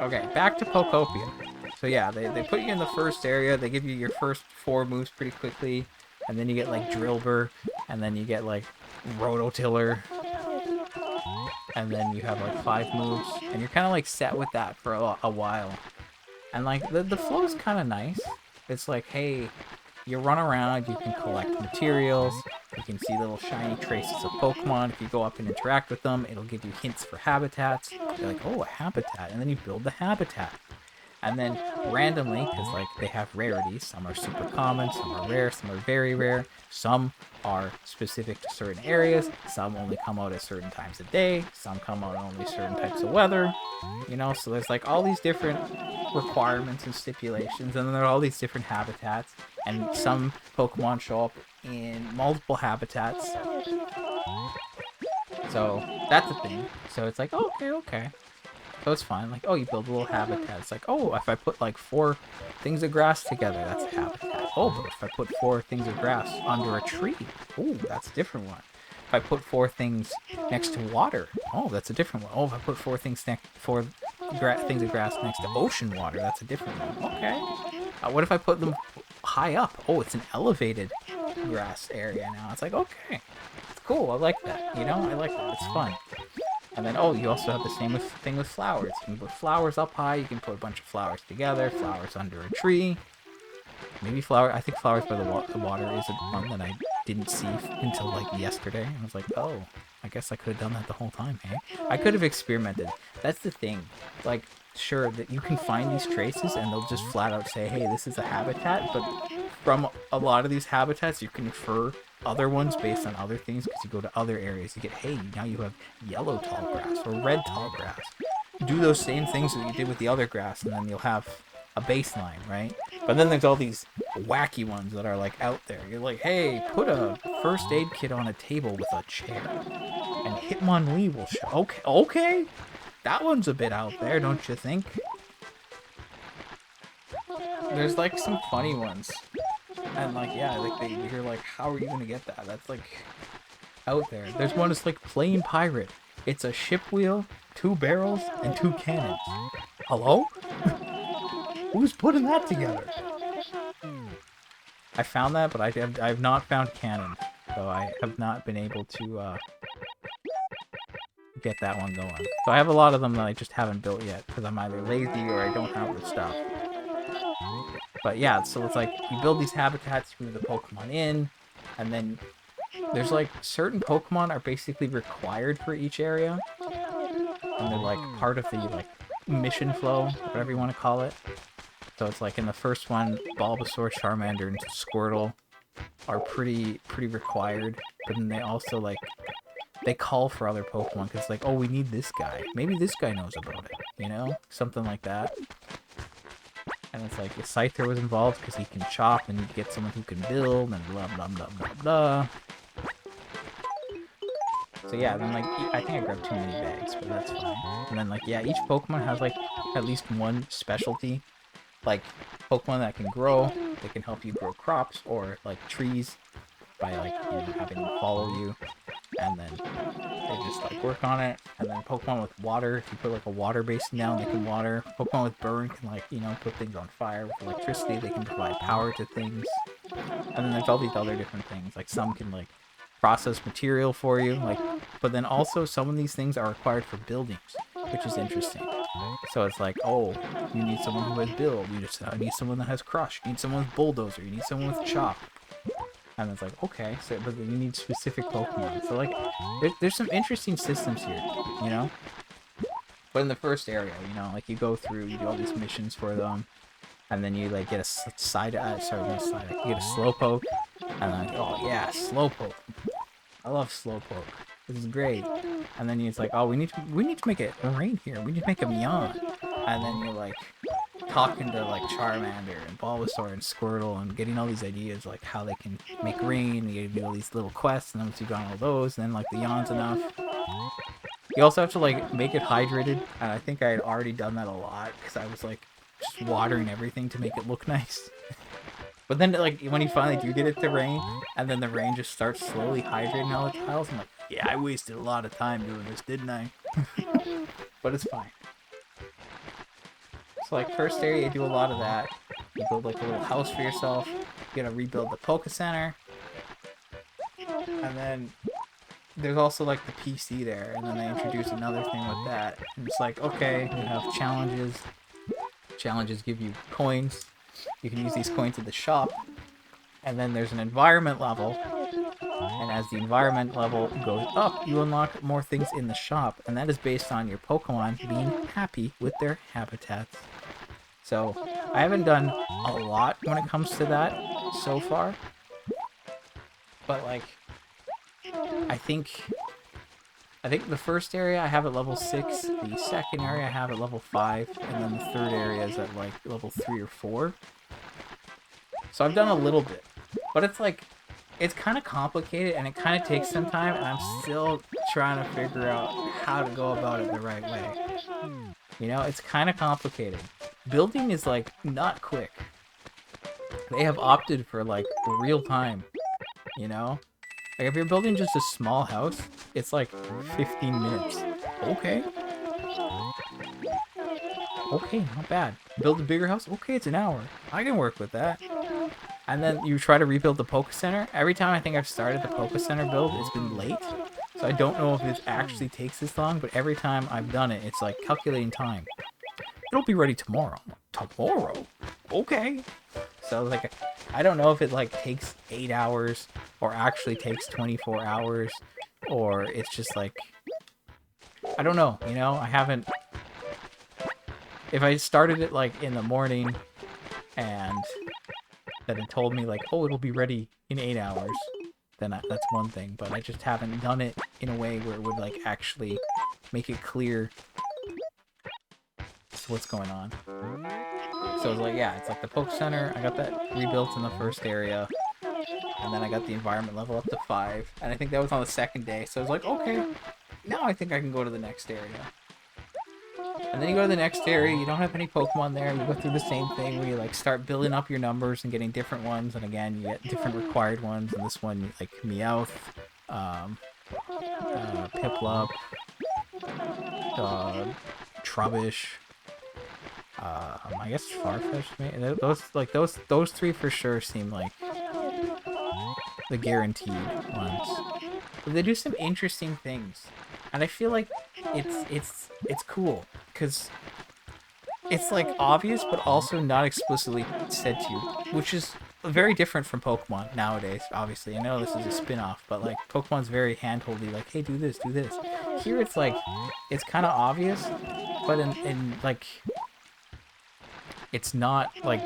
Okay, back to Pokopia. So yeah, they put you in the first area, they give you your first 4 moves pretty quickly, and then you get like Drillbur, and then you get like Rototiller, and then you have like 5 moves, and you're kind of like set with that for a while. And like the flow's kind of nice. It's like, hey, you run around, you can collect materials, you can see little shiny traces of Pokemon. If you go up and interact with them, it'll give you hints for habitats. You're like, oh, a habitat, and then you build the habitat. And then randomly, because like they have rarities, some are super common, some are rare, some are very rare, some are specific to certain areas, some only come out at certain times of day, some come out only certain types of weather, you know, so there's like all these different requirements and stipulations, and then there are all these different habitats, and some Pokemon show up in multiple habitats. So that's the thing. So it's like, okay. So it's fine. Like, oh, you build a little habitat. It's like, oh, if I put like 4 things of grass together, that's a habitat. Oh, but if I put 4 things of grass under a tree, oh, that's a different one. If I put 4 things next to water, oh, that's a different one. Oh, if I put 4 things things of grass next to ocean water, that's a different one. Okay. What if I put them high up? Oh, it's an elevated grass area now. It's like, okay, it's cool. I like that. You know, I like that. It's fun. And then, oh, you also have the same thing with flowers. You can put flowers up high. You can put a bunch of flowers together. Flowers under a tree. Maybe I think flowers by the water is one that I didn't see until like yesterday. I was like, oh, I guess I could have done that the whole time, hey? I could have experimented. That's the thing. Like, sure, that you can find these traces and they'll just flat out say, hey, this is a habitat. But from a lot of these habitats, you can infer other ones based on other things, because you go to other areas, you get, hey, now you have yellow tall grass or red tall grass. Do those same things that you did with the other grass, and then you'll have a baseline, right? But then there's all these wacky ones that are like out there. You're like, hey, put a first aid kit on a table with a chair, and Hitmonlee will show. Okay, that one's a bit out there, don't you think? There's like some funny ones. And like, yeah, like you're like, how are you gonna get that? That's like out there. There's one that's like plain pirate. It's a ship wheel, 2 barrels, and 2 cannons. Hello? Who's putting that together? I found that, but I've not found cannon, so I have not been able to get that one going. So I have a lot of them that I just haven't built yet because I'm either lazy or I don't have the stuff. But yeah, so it's like you build these habitats, you move the Pokemon in, and then there's like certain Pokemon are basically required for each area, and they're like part of the like mission flow, whatever you want to call it. So it's like in the first one, Bulbasaur, Charmander, and Squirtle are pretty required, but then they also like they call for other Pokemon because like, oh, we need this guy. Maybe this guy knows about it, you know, something like that. And it's like if Scyther was involved because he can chop and you get someone who can build and blah blah blah blah blah. So yeah, then like I think I grabbed too many bags, but that's fine. And then like yeah, each Pokemon has like at least one specialty, like Pokemon that can grow, they can help you grow crops or like trees by like you know, having them follow you, and then they just like work on it. And then Pokemon with water, if you put like a water basin down, they can water. Pokemon with burn can like you know put things on fire. With electricity, they can provide power to things. And then there's all these other different things, like some can like process material for you, like, but then also some of these things are required for buildings, which is interesting. So it's like, oh, you need someone who has build, you just need someone that has crush, you need someone with bulldozer, you need someone with chop. And it's like, okay, so but then you need specific Pokemon. So like there's some interesting systems here, you know? But in the first area, you know, like you go through, you do all these missions for them, and then you like get a side sorry, not side, you get a Slowpoke, and like, oh yeah, Slowpoke. I love Slowpoke. This is great. And then it's like, oh, we need to make it rain here. We need to make him yawn. And then you're like talking to like Charmander and Bulbasaur and Squirtle and getting all these ideas like how they can make rain. You do all these little quests, and then once you've done all those, then like the yawn's enough. You also have to like make it hydrated, and I think I had already done that a lot because I was like just watering everything to make it look nice. But then, like, when you finally do get it to rain, and then the rain just starts slowly hydrating all the tiles, I'm like, yeah, I wasted a lot of time doing this, didn't I? But it's fine. So, like, first area, you do a lot of that. You build, like, a little house for yourself. You gotta rebuild the Poké Center. And then there's also, like, the PC there, and then they introduce another thing with that. And it's like, okay, you have challenges. Challenges give you coins. You can use these coins at the shop, and then there's an environment level, and as the environment level goes up, you unlock more things in the shop, and that is based on your Pokemon being happy with their habitats. So I haven't done a lot when it comes to that so far, but like I think the first area I have at level 6, the second area I have at level 5, and then the third area is at like level 3 or 4. So I've done a little bit, but it's like, it's kind of complicated and it kind of takes some time, and I'm still trying to figure out how to go about it the right way. You know, it's kind of complicated. Building is like not quick. They have opted for like real time, you know? Like, if you're building just a small house, it's like 15 minutes. Okay. Okay, not bad. Build a bigger house? Okay, it's an hour. I can work with that. And then you try to rebuild the Poké Center. Every time I think I've started the Poké Center build, it's been late. So I don't know if it actually takes this long, but every time I've done it, it's like calculating time. It'll be ready tomorrow. Tomorrow? Okay. So like, I don't know if it like takes 8 hours or actually takes 24 hours, or it's just like, I don't know, you know? I haven't, if I started it like in the morning and then it told me like, oh, it'll be ready in 8 hours, then that's one thing, but I just haven't done it in a way where it would like actually make it clear what's going on. So it's like, yeah, it's like the Poke Center, I got that rebuilt in the first area, and then I got the environment level up to 5, and I think that was on the second day, so I was like, okay, now I think I can go to the next area. And then you go to the next area, you don't have any Pokemon there, you go through the same thing where you like start building up your numbers and getting different ones, and again, you get different required ones, and this one, like Meowth, Piplup, Trubbish, I guess Farfetch'd, maybe. Those three for sure seem like the guaranteed ones. But they do some interesting things, and I feel like it's cool because it's like obvious, but also not explicitly said to you, which is very different from Pokemon nowadays. Obviously, I know this is a spin-off, but like Pokemon's very handholdy, like, hey, do this, do this. Here, it's like it's kind of obvious, but in like it's not like,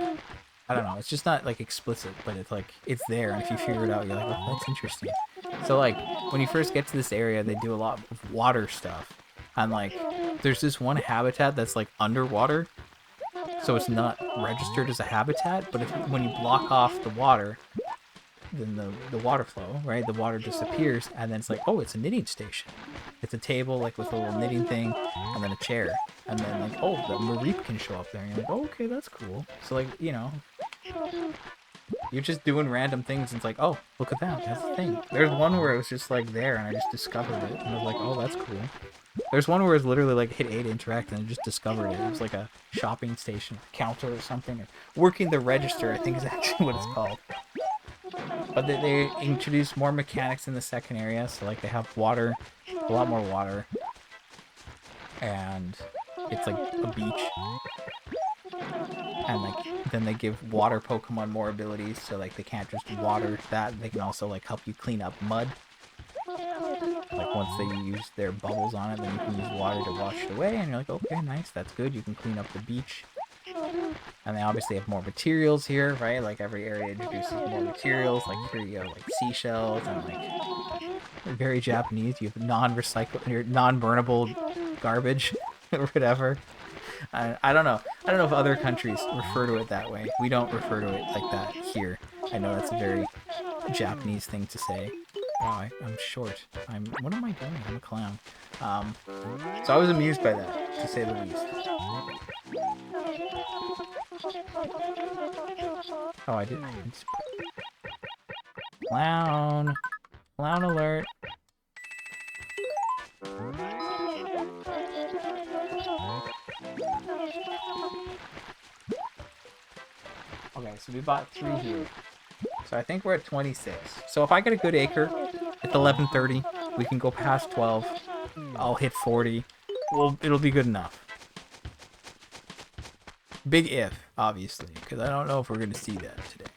I don't know, it's just not like explicit, but it's like it's there, and if you figure it out, you're like, oh, that's interesting. So like when you first get to this area, they do a lot of water stuff, and like there's this one habitat that's like underwater, so it's not registered as a habitat. But when you block off the water, then the water flow, right? The water disappears, and then it's like, oh, it's a knitting station. It's a table like with a little knitting thing, and then a chair, and then like, oh, the Mareep can show up there, and you're like, oh, okay, that's cool. So like, you know, you're just doing random things, and it's like, oh, look at that, that's the thing. There's one where it was just like there, and I just discovered it, and I was like, oh, that's cool. There's one where it's literally like hit A to interact, and I just discovered it. It was like a shopping station counter or something, or working the register, I think is actually what it's called. But they introduced more mechanics in the second area, so like they have water, a lot more water, and it's like a beach, and like then they give water Pokemon more abilities, so like they can't just water that, they can also like help you clean up mud. Like once they use their bubbles on it, then you can use water to wash it away, and you're like, okay, nice, that's good, you can clean up the beach. And they obviously have more materials here, right? Like every area introduces more materials. Like here you have like seashells and like very Japanese. You have non-recyclable, non-burnable garbage or whatever. I don't know. I don't know if other countries refer to it that way. We don't refer to it like that here. I know that's a very Japanese thing to say. Wow, I'm short. What am I doing? I'm a clown. So I was amused by that, to say the least. Oh, I didn't. Clown. Clown alert. Okay, so we bought 3 here. So I think we're at 26. So if I get a good acre, it's 11:30. We can go past 12. I'll hit 40. Well, it'll be good enough. Big if, obviously, because I don't know if we're going to see that today.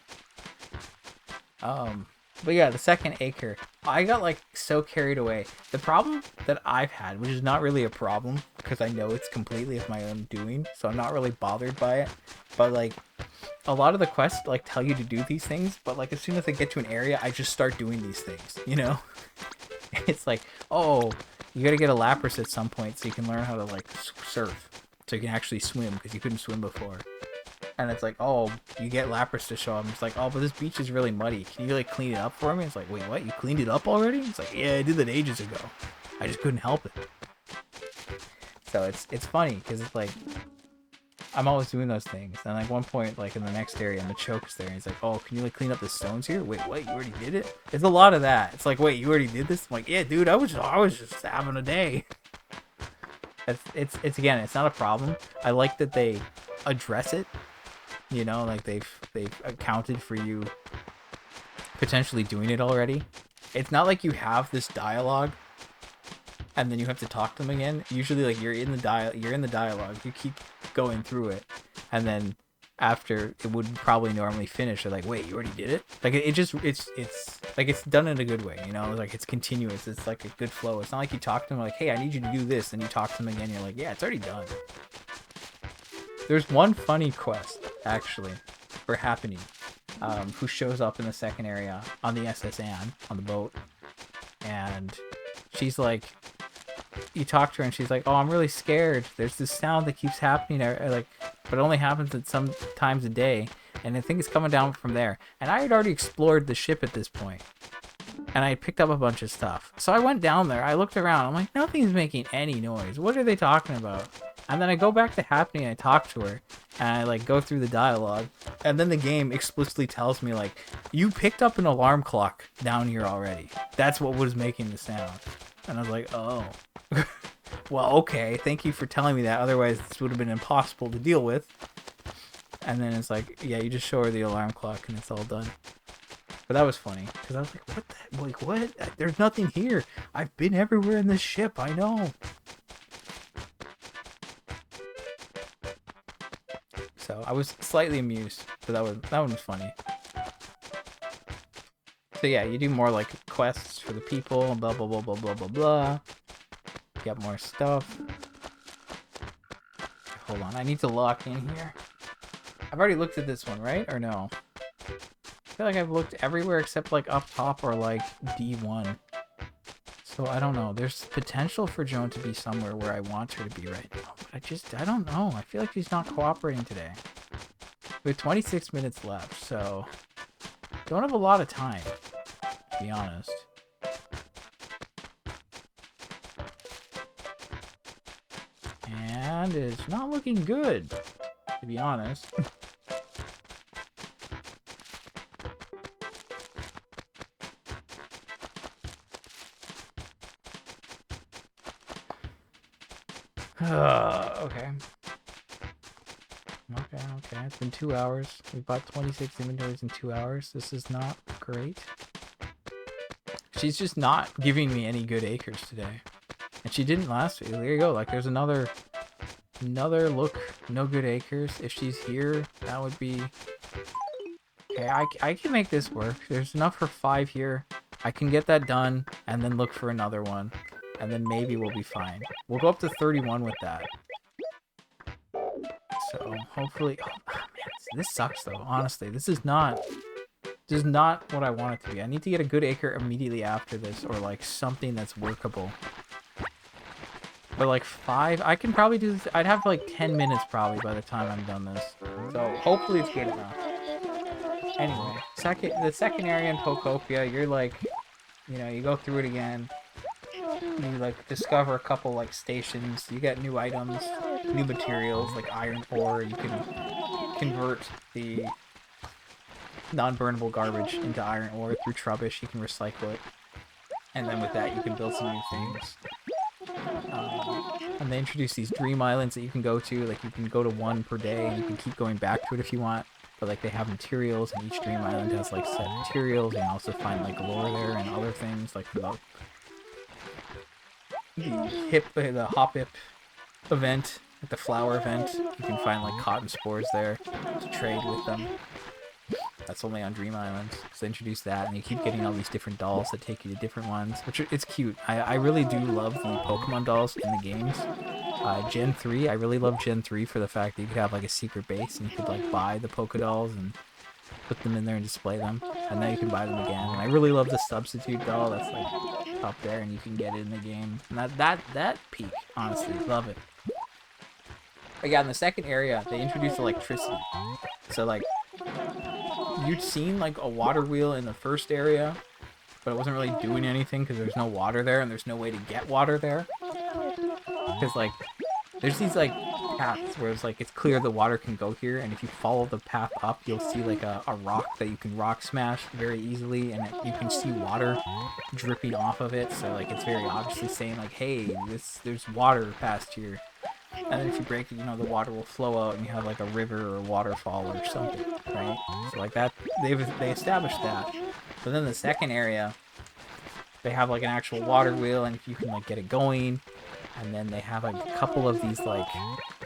But yeah, the second acre, I got like so carried away. The problem that I've had, which is not really a problem, because I know it's completely of my own doing, so I'm not really bothered by it. But like, a lot of the quests like tell you to do these things, but like as soon as I get to an area, I just start doing these things, you know? It's like, oh, you gotta get a Lapras at some point so you can learn how to like surf, so you can actually swim, because you couldn't swim before. And it's like, oh, you get Lapras to show up. It's like, oh, but this beach is really muddy. Can you like clean it up for me? It's like, wait, what? You cleaned it up already? It's like, yeah, I did that ages ago. I just couldn't help it. So it's funny because it's like, I'm always doing those things. And like one point, like in the next area, Machoke's there, and he's like, oh, can you like clean up the stones here? Wait, what? You already did it? It's a lot of that. It's like, wait, you already did this? I'm like, yeah, dude, I was just having a day. It's again, it's not a problem. I like that they address it. You know, like they've accounted for you potentially doing it already. It's not like you have this dialogue and then you have to talk to them again. Usually, like you're in the dialogue, you keep going through it, and then after it would probably normally finish, they're like, wait, you already did it? Like it's like it's done in a good way, you know, like it's continuous. It's like a good flow. It's not like you talk to them like, hey, I need you to do this, and you talk to them again, you're like, yeah, it's already done. There's one funny quest, actually, for Happening, who shows up in the second area on the SS Anne, on the boat, and she's like, you talk to her and she's like, oh, I'm really scared. There's this sound that keeps happening, like, but it only happens at some times a day, and I think it's coming down from there. And I had already explored the ship at this point, and I had picked up a bunch of stuff. So I went down there, I looked around, I'm like, nothing's making any noise. What are they talking about? And then I go back to Happening and I talk to her, and I like go through the dialogue, and then the game explicitly tells me like, you picked up an alarm clock down here already. That's what was making the sound. And I was like, oh. Well, okay, thank you for telling me that, otherwise this would have been impossible to deal with. And then it's like, yeah, you just show her the alarm clock and it's all done. But that was funny because I was like, what the, like, what? There's nothing here. I've been everywhere in this ship. I know. So I was slightly amused, but that one was funny. So yeah, you do more like quests for the people, blah blah blah blah blah blah blah. Get more stuff. Hold on, I need to lock in here. I've already looked at this one, right? Or no? I feel like I've looked everywhere except like up top or like D1. So I don't know. There's potential for Joan to be somewhere where I want her to be right now. But I don't know. I feel like she's not cooperating today. We have 26 minutes left, so don't have a lot of time, to be honest. And it's not looking good, to be honest. Okay. Okay. It's been 2 hours. We bought 26 inventories in 2 hours. This is not great. She's just not giving me any good acres today. And she didn't last week. There you go. Like, there's another look. No good acres. If she's here, that would be... Okay, I can make this work. There's enough for 5 here. I can get that done and then look for another one. And then maybe we'll be fine. We'll go up to 31 with that. So, hopefully... Oh, man, this sucks, though. Honestly, this is not what I want it to be. I need to get a good acre immediately after this, or, like, something that's workable. But, like, 5... I can probably do this... I'd have, like, 10 minutes, probably, by the time I'm done this. So, hopefully it's good enough. Anyway, the second area in Pokopia, you're, like... You know, you go through it again. You, like, discover a couple, like, stations. You get new items, new materials, like iron ore. You can convert the non-burnable garbage into iron ore through Trubbish. You can recycle it. And then with that, you can build some new things. And they introduce these dream islands that you can go to. Like, you can go to one per day, and you can keep going back to it if you want. But, like, they have materials, and each dream island has, like, set materials. You can also find, like, lore there and other things, like, the Hop-Hip event, like the flower event. You can find like cotton spores there to trade with them. That's only on Dream Island. So introduce that, and you keep getting all these different dolls that take you to different ones, which it's cute. I really do love the Pokemon dolls in the games. Gen 3, I really love Gen 3 for the fact that you could have like a secret base and you could like buy the Pokedolls and put them in there and display them, and now you can buy them again. And I really love the substitute doll that's like up there, and you can get it in the game. And that peak, honestly, love it. But yeah, in the second area, they introduced electricity. So like, you'd seen like a water wheel in the first area, but it wasn't really doing anything because there's no water there, and there's no way to get water there. Because like, there's these like paths where it's like, it's clear the water can go here, and if you follow the path up, you'll see like a rock that you can rock smash very easily, and you can see water dripping off of it. So like, it's very obviously saying like, hey, there's water past here. And then if you break it, you know, the water will flow out, and you have like a river or a waterfall or something, right? So like that, they established that. But then the second area, they have like an actual water wheel, and if you can like get it going. And then they have like a couple of these like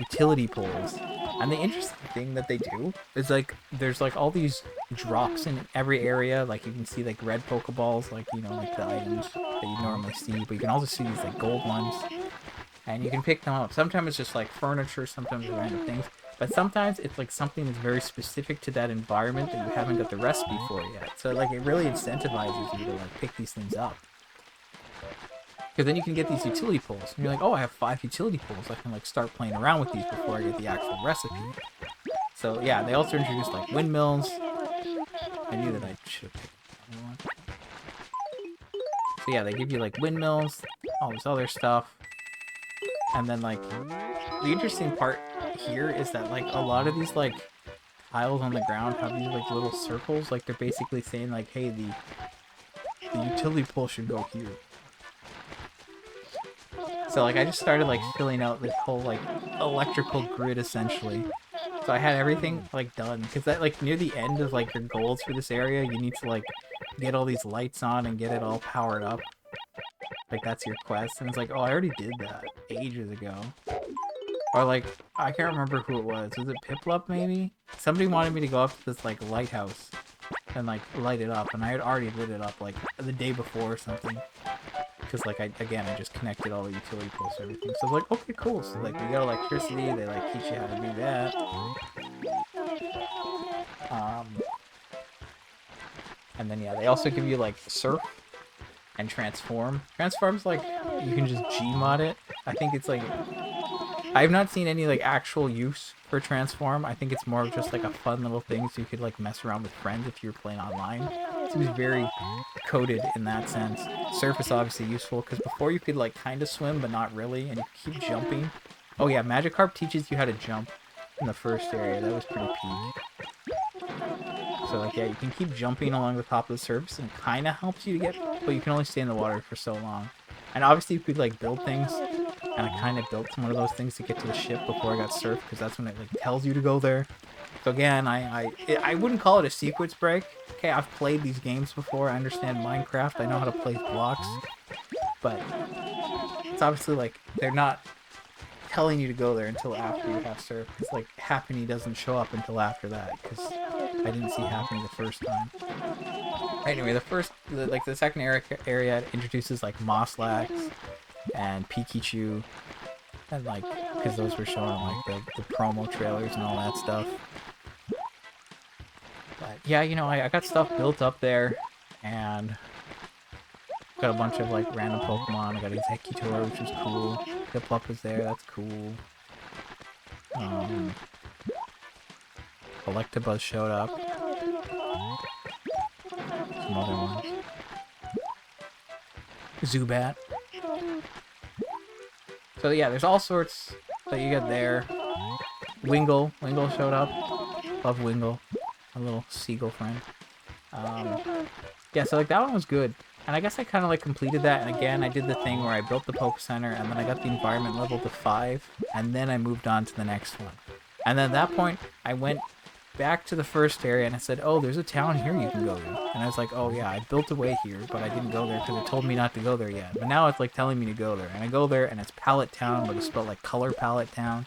utility poles. And the interesting thing that they do is like, there's like all these drops in every area. Like you can see like red Pokeballs, like, you know, like the items that you normally see. But you can also see these like gold ones. And you can pick them up. Sometimes it's just like furniture, sometimes it's random things. But sometimes it's like something that's very specific to that environment that you haven't got the recipe for yet. So like, it really incentivizes you to like pick these things up. Because then you can get these utility poles. And you're like, oh, I have 5 utility poles. I can like start playing around with these before I get the actual recipe. So yeah, they also introduced like windmills. I knew that I should have picked one. So yeah, they give you like windmills, all this other stuff. And then like, the interesting part here is that like a lot of these like tiles on the ground have these like little circles. Like they're basically saying like, hey, the utility pole should go here. So like, I just started like filling out this whole like electrical grid essentially. So I had everything like done, because that like near the end of like your goals for this area, you need to like get all these lights on and get it all powered up. Like, that's your quest. And it's like, oh, I already did that ages ago. Or, like, I can't remember who it was. Was it Piplup, maybe? Somebody wanted me to go up to this, like, lighthouse and, like, light it up. And I had already lit it up, like, the day before or something. Because, like, I just connected all the utility poles and everything. So I was like, okay, cool. So, like, we got electricity. They, like, teach you how to do that. And then, yeah, they also give you, like, surf and transform. Transform's, like, you can just Gmod it. I think it's, like... I've not seen any, like, actual use for transform. I think it's more of just, like, a fun little thing so you could, like, mess around with friends if you're playing online. It seems very coded in that sense. Surf is obviously useful, because before you could, like, kind of swim, but not really, and you keep jumping. Oh, yeah, Magikarp teaches you how to jump in the first area. That was pretty peak. So, like, yeah, you can keep jumping along the top of the surface, and it kind of helps you to get... But you can only stay in the water for so long. And obviously, you could, like, build things, and I kind of built one of those things to get to the ship before I got surf, because that's when it, like, tells you to go there. So again, I wouldn't call it a sequence break. Okay, I've played these games before. I understand Minecraft. I know how to place blocks. But it's obviously, like, they're not telling you to go there until after you have surf. Because, like, Happiny doesn't show up until after that. Because I didn't see Happiny the first time. Anyway, the second area introduces, like, Mosslax and Pikachu. And, like, because those were showing, like, the promo trailers and all that stuff. But yeah, you know, I got stuff built up there, and got a bunch of, like, random Pokemon. I got Executor, which was cool. Piplup was there, that's cool. Electabuzz showed up. Some other ones. Zubat. So yeah, there's all sorts that you get there. Wingull showed up. Love Wingull. A little seagull friend. Yeah, so, like, that one was good. And I guess I kind of, like, completed that. And again, I did the thing where I built the Poke Center, and then I got the environment level to 5, and then I moved on to the next one. And then at that point, I went back to the first area, and I said, oh, there's a town here you can go to. And I was like, oh, yeah, I built a way here, but I didn't go there because it told me not to go there yet. But now it's, like, telling me to go there. And I go there, and it's Pallet Town, but it's spelled, like, Color Palette Town.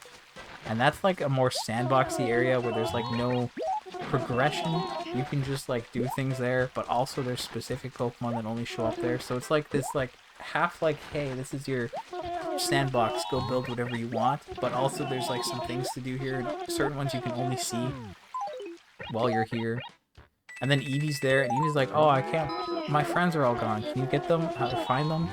And that's, like, a more sandboxy area where there's, like, no progression. You can just, like, do things there, but also there's specific Pokemon that only show up there. So it's like this, like, half like, hey, this is your sandbox, go build whatever you want, but also there's, like, some things to do here. Certain ones you can only see while you're here. And then Eevee's there, and Eevee's like, oh, I can't, my friends are all gone, can you get them, how to find them?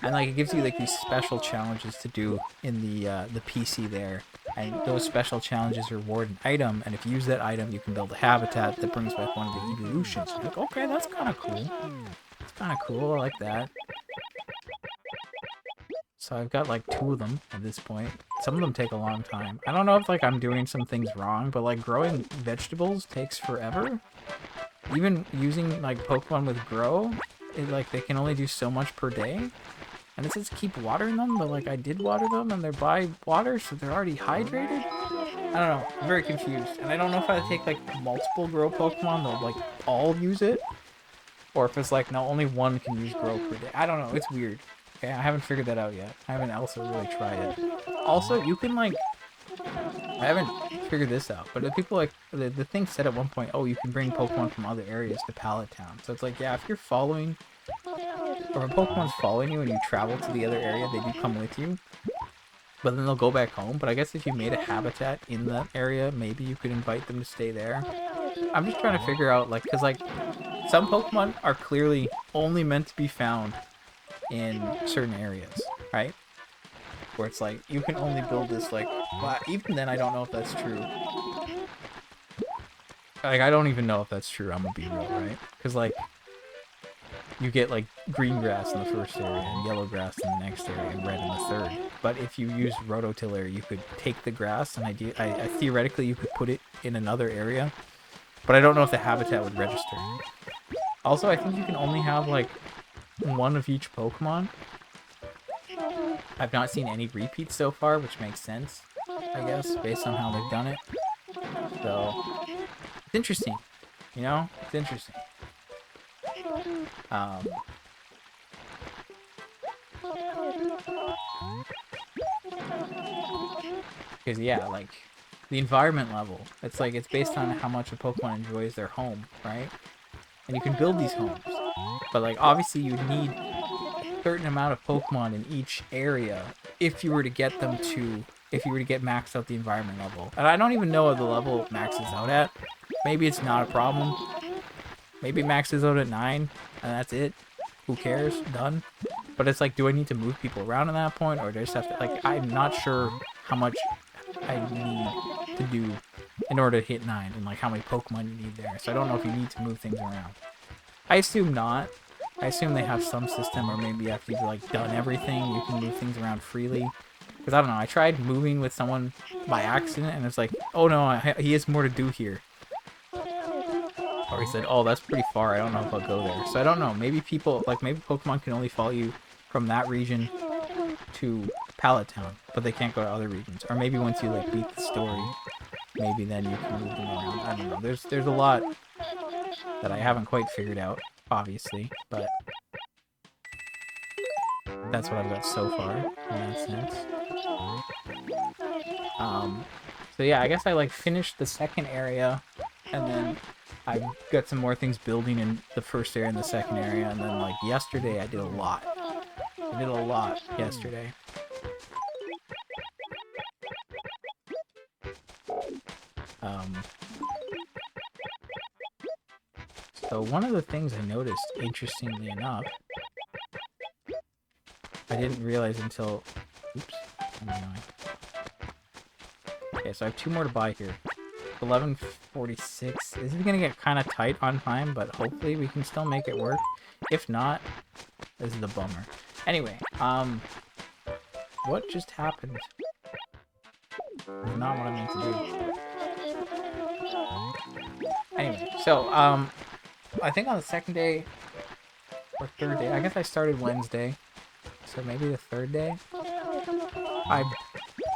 And, like, it gives you, like, these special challenges to do in the PC there. And those special challenges reward an item, and if you use that item, you can build a habitat that brings back one of the evolutions. You're like, okay, that's kind of cool. It's kind of cool, I like that. So I've got, like, 2 of them at this point. Some of them take a long time. I don't know if, like, I'm doing some things wrong, but, like, growing vegetables takes forever. Even using, like, Pokemon with Grow, like, they can only do so much per day. And it says keep watering them, but, like, I did water them, and they're by water, so they're already hydrated? I don't know. I'm very confused. And I don't know if I take, like, multiple Grow Pokemon, they'll, like, all use it. Or if it's, like, no, only one can use Grow per day. I don't know. It's weird. Okay, I haven't figured that out yet. I haven't also really tried it. Also, you can, like... I haven't figured this out, but the people, like... The thing said at one point, oh, you can bring Pokemon from other areas to Pallet Town. So it's like, yeah, if you're following... Or if a Pokemon's following you and you travel to the other area, they do come with you. But then they'll go back home. But I guess if you made a habitat in that area, maybe you could invite them to stay there. I'm just trying to figure out, like, because, like, some Pokemon are clearly only meant to be found in certain areas, right? Where it's like, you can only build this, like, well, even then I don't know if that's true. Like, I don't even know if that's true, I'm gonna be real, right? Because, like, you get, like, green grass in the first area, and yellow grass in the next area, and red in the third. But if you use Rototiller, you could take the grass, and I theoretically, you could put it in another area. But I don't know if the habitat would register. Also, I think you can only have, like, one of each Pokemon. I've not seen any repeats so far, which makes sense, I guess, based on how they've done it. So, it's interesting. You know? It's interesting. Um, because yeah, like the environment level, it's like it's based on how much a Pokemon enjoys their home, right? And you can build these homes, but like obviously you need a certain amount of Pokemon in each area if you were to get them to if you were to get maxed out the environment level. And I don't even know what the level maxes out at. Maybe it's not a problem. Maybe it maxes out at 9 and that's it. Who cares? Done. But it's like, do I need to move people around at that point, or do I just have to like? I'm not sure how much I need to do in order to hit 9, and like how many Pokemon you need there. So I don't know if you need to move things around. I assume not. I assume they have some system, or maybe after you've like done everything, you can move things around freely. Because I don't know. I tried moving with someone by accident, and it's like, oh no, he has more to do here. Or he said, oh, that's pretty far. I don't know if I'll go there. So I don't know. Maybe people, like, maybe Pokemon can only follow you from that region to Pallet Town, but they can't go to other regions. Or maybe once you, like, beat the story, maybe then you can move them around. I don't know. There's a lot that I haven't quite figured out, obviously, but that's what I've got so far in that sense. So yeah, I guess I, like, finished the second area, and then I got some more things building in the first area and the second area, and then like yesterday I did a lot. I did a lot yesterday. So one of the things I noticed, interestingly enough, I didn't realize until, oops, I'm annoying. Okay, so I have 2 more to buy here. 11:46. This is gonna get kind of tight on time, but hopefully we can still make it work. If not, this is a bummer. Anyway, what just happened? It's not what I meant to do. Anyway, so I think on the second day or third day, I guess I started Wednesday, so maybe the third day, I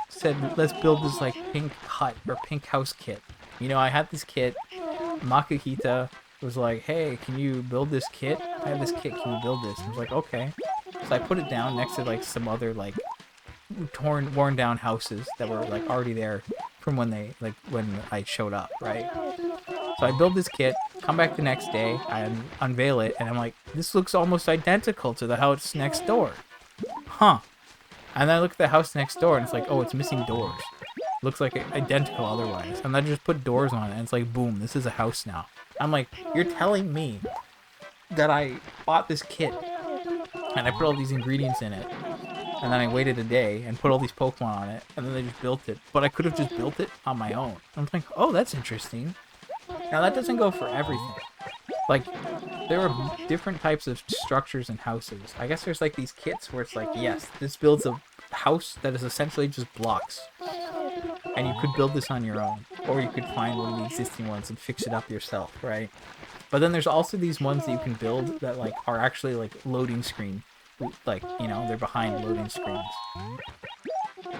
said, let's build this like pink hut or pink house kit. You know, I had this kit. Makuhita was like, hey, can you build this kit? I have this kit, can you build this? I was like, okay. So I put it down next to like some other like worn down houses that were like already there from when when I showed up, right? So I build this kit, come back the next day, I unveil it, and I'm like, this looks almost identical to the house next door. Huh. And then I look at the house next door, and it's like, oh, it's missing doors. Looks like identical otherwise. And then I just put doors on it, and it's like, boom, this is a house now. I'm like, you're telling me that I bought this kit, and I put all these ingredients in it, and then I waited a day and put all these Pokemon on it, and then they just built it. But I could have just built it on my own. I'm like, oh, that's interesting. Now, that doesn't go for everything. Like, there are different types of structures and houses. I guess there's, like, these kits where it's like, yes, this builds a house that is essentially just blocks. And you could build this on your own. Or you could find one of the existing ones and fix it up yourself, right? But then there's also these ones that you can build that, like, are actually, like, loading screen. Like, you know, they're behind loading screens.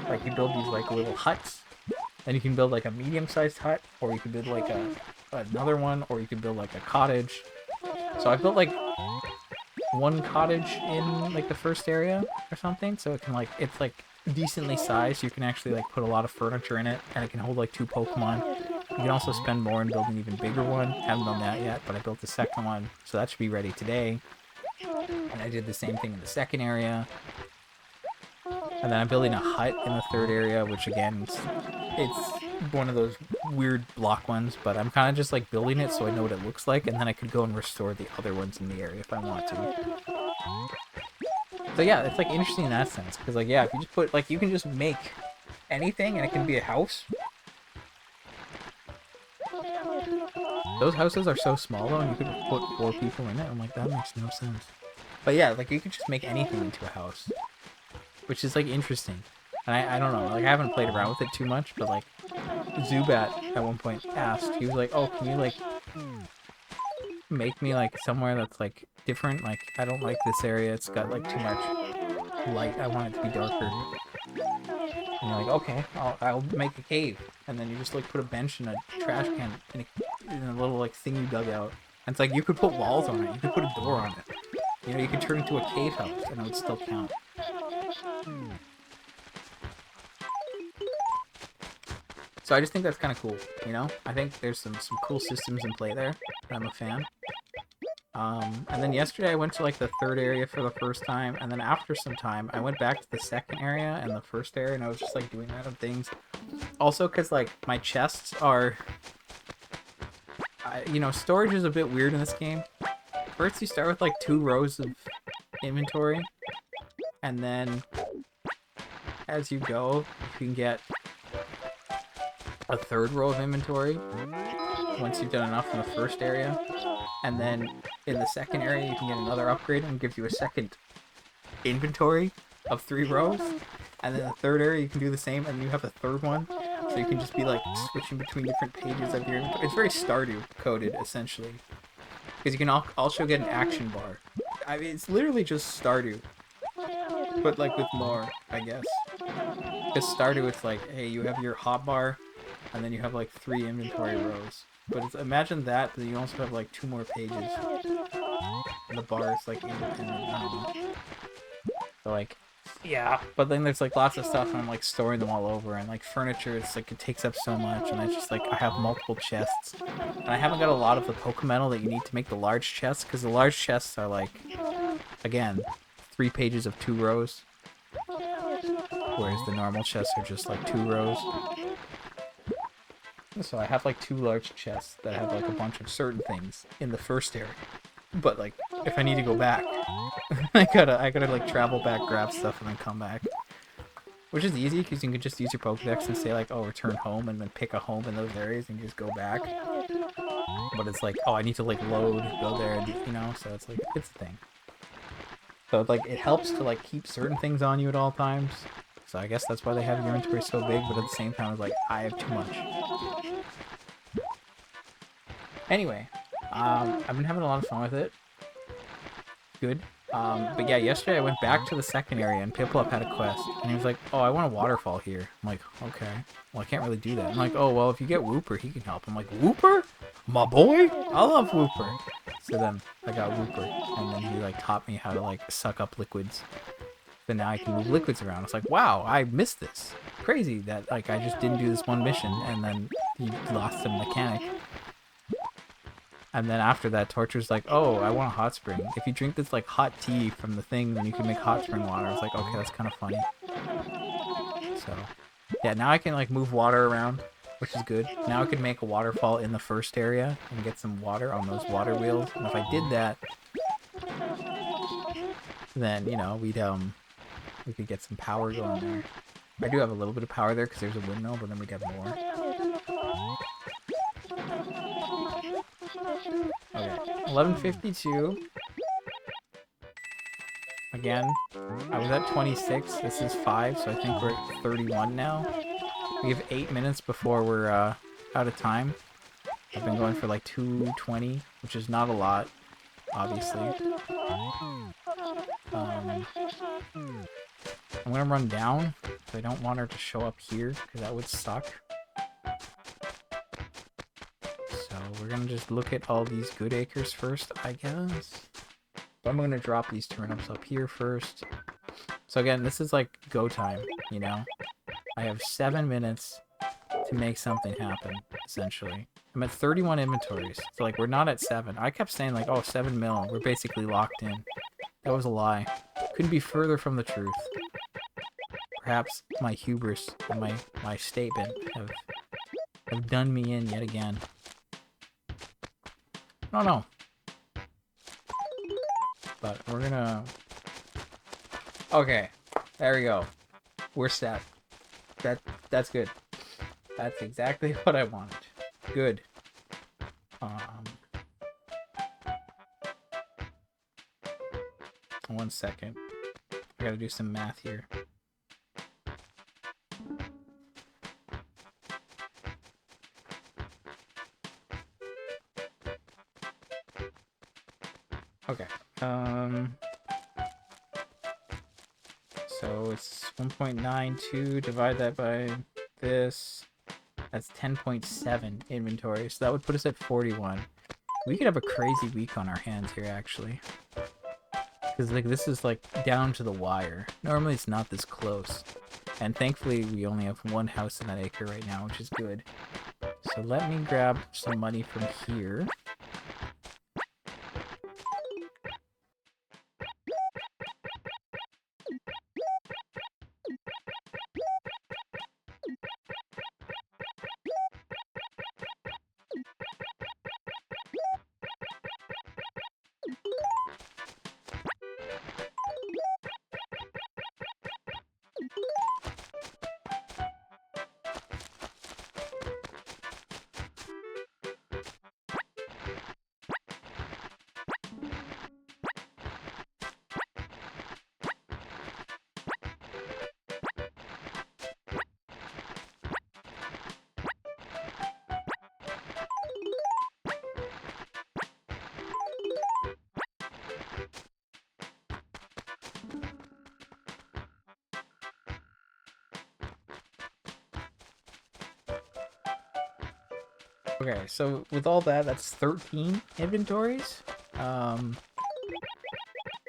Like, you build these, like, little huts. Then you can build, like, a medium-sized hut. Or you can build, like, another one, or you could build like a cottage. So I built like one cottage in like the first area or something, so it can like, it's like decently sized. You can actually like put a lot of furniture in it, and it can hold like 2 Pokemon. You can also spend more and build an even bigger one. Haven't done that yet, but I built the second one, so that should be ready today. And I did the same thing in the second area. And then I'm building a hut in the third area, which again, it's one of those weird block ones, but I'm kind of just like building it so I know what it looks like, and then I could go and restore the other ones in the area if I want to. So yeah, it's like interesting in that sense, because like, yeah, if you just put, like, you can just make anything and it can be a house. Those houses are so small though, and you could put 4 people in it. I'm like, that makes no sense. But yeah, like, you could just make anything into a house, which is like interesting. And I don't know, like, I haven't played around with it too much, but like, Zubat at one point asked, he was like, oh, can you like make me like somewhere that's like different? Like, I don't like this area, it's got like too much light, I want it to be darker. And you're like, okay, I'll make a cave. And then you just like put a bench and a trash can in a little like thing you dug out. And it's like you could put walls on it. You could put a door on it. You know, you could turn it into a cave house and it would still count. So I just think that's kind of cool, you know? I think there's some cool systems in play there. I'm a fan. And then yesterday I went to like the third area for the first time, and then after some time I went back to the second area and the first area, and I was just like doing random things. Also, because like my chests are, you know, storage is a bit weird in this game. First you start with like 2 rows of inventory, and then as you go, you can get a 3rd row of inventory once you've done enough in the first area, and then in the second area you can get another upgrade and it gives you a second inventory of 3 rows, and then the third area you can do the same, and you have a third one, so you can just be like switching between different pages of your inventory. It's very Stardew coded essentially, because you can also get an action bar. I mean, it's literally just Stardew, but like with more, I guess. Because Stardew, it's like, hey, you have your hotbar, and then you have like 3 inventory rows. But it's, imagine that, but you also have like 2 more pages. And the bar is like independent. I don't know. So like, yeah. But then there's like lots of stuff, and I'm like storing them all over, and like furniture, it's like it takes up so much, and it's just like I have multiple chests, and I haven't got a lot of the Pokemetal that you need to make the large chests, because the large chests are like, again, 3 pages of 2 rows, whereas the normal chests are just like 2 rows. So I have like 2 large chests that have like a bunch of certain things in the first area. But like, if I need to go back, I gotta like travel back, grab stuff, and then come back. Which is easy, because you can just use your Pokedex and say like, oh, return home, and then pick a home in those areas and just go back. But it's like, oh, I need to like load, go there, and, you know, so it's like, it's a thing. So like, it helps to like keep certain things on you at all times. So I guess that's why they have your inventory so big, but at the same time, it's like, I have too much. Anyway, I've been having a lot of fun with it. Good. But yeah, yesterday I went back to the second area, and Piplup had a quest, and he was like, oh, I want a waterfall here. I'm like, okay. Well, I can't really do that. I'm like, oh, well, if you get Wooper, he can help. I'm like, Wooper? My boy? I love Wooper. So then I got Wooper, and then he like taught me how to like suck up liquids. So now I can move liquids around. It's like, wow, I missed this. Crazy that like I just didn't do this one mission, and then he lost some mechanic. And then after that, Torture's like, oh, I want a hot spring. If you drink this like hot tea from the thing, then you can make hot spring water. It's like, okay, that's kind of funny. So yeah, now I can like move water around, which is good. Now I can make a waterfall in the first area and get some water on those water wheels. And if I did that, then, you know, we could get some power going there. I do have a little bit of power there because there's a windmill, but then we'd have more. Okay, 11:52. Again, I was at 26. This is 5, so I think we're at 31 now. We have 8 minutes before we're out of time. I've been going for like 2:20, which is not a lot, obviously. I'm gonna run down, because I don't want her to show up here, because that would suck. So we're gonna just look at all these good acres first, I guess. But I'm gonna drop these turnips up here first. So again, this is like go time, you know? I have 7 minutes to make something happen, essentially. I'm at 31 inventories, so like we're not at 7. I kept saying like, oh, 7 mil, we're basically locked in. That was a lie. Couldn't be further from the truth. Perhaps my hubris and my statement have done me in yet again. I don't know. But we're gonna... Okay, there we go. We're set. That's good. That's exactly what I wanted. Good. 1 second. I gotta do some math here. Okay. So it's 1.92, divide that by this. That's 10.7 inventory. So that would put us at 41. We could have a crazy week on our hands here, actually. Because, like, this is, like, down to the wire. Normally it's not this close. And thankfully, we only have one house in that acre right now, which is good. So let me grab some money from here. Okay, so with all that, that's 13 inventories. And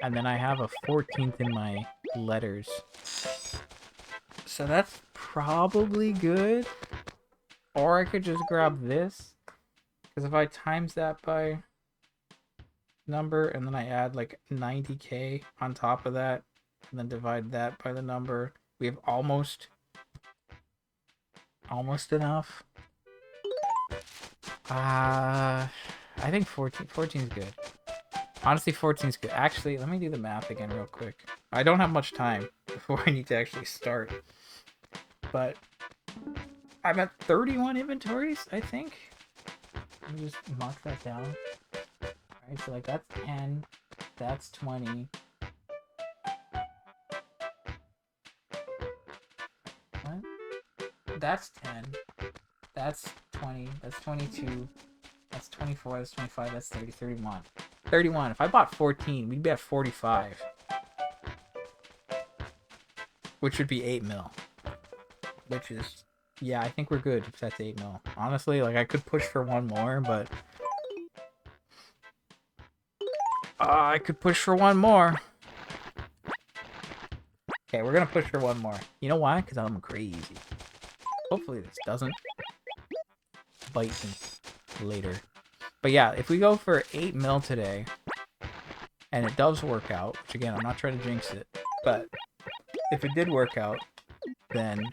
then I have a 14th in my letters. So that's probably good. Or I could just grab this. Because if I times that by number and then I add like 90k on top of that and then divide that by the number, we have almost enough. I think 14 is good. Honestly, 14 is good. Actually, let me do the math again real quick. I don't have much time before I need to actually start. But I'm at 31 inventories, I think. Let me just mark that down. Alright, so like that's 10. That's 20. What? That's 10. That's 20. That's 22. That's 24. That's 25. That's 30. 31. 31. If I bought 14, we'd be at 45. Which would be 8 mil. Which is... Yeah, I think we're good if that's 8 mil. Honestly, like, I could push for one more, but... I could push for one more. Okay, we're gonna push for one more. You know why? Because I'm crazy. Hopefully this doesn't bite me later. But yeah, if we go for 8 mil today, and it does work out, which again, I'm not trying to jinx it, but if it did work out, then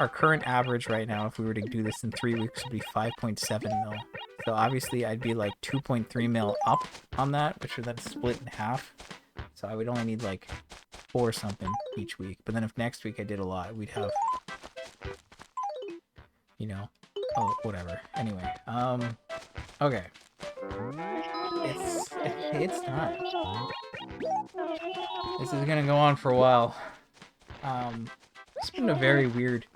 our current average right now, if we were to do this in 3 weeks, would be 5.7 mil. So obviously I'd be like 2.3 mil up on that, which would then split in half. So I would only need like 4 something each week. But then if next week I did a lot, we'd have, you know, oh, whatever. Anyway, okay. It's time. This is gonna go on for a while. It's been a very weird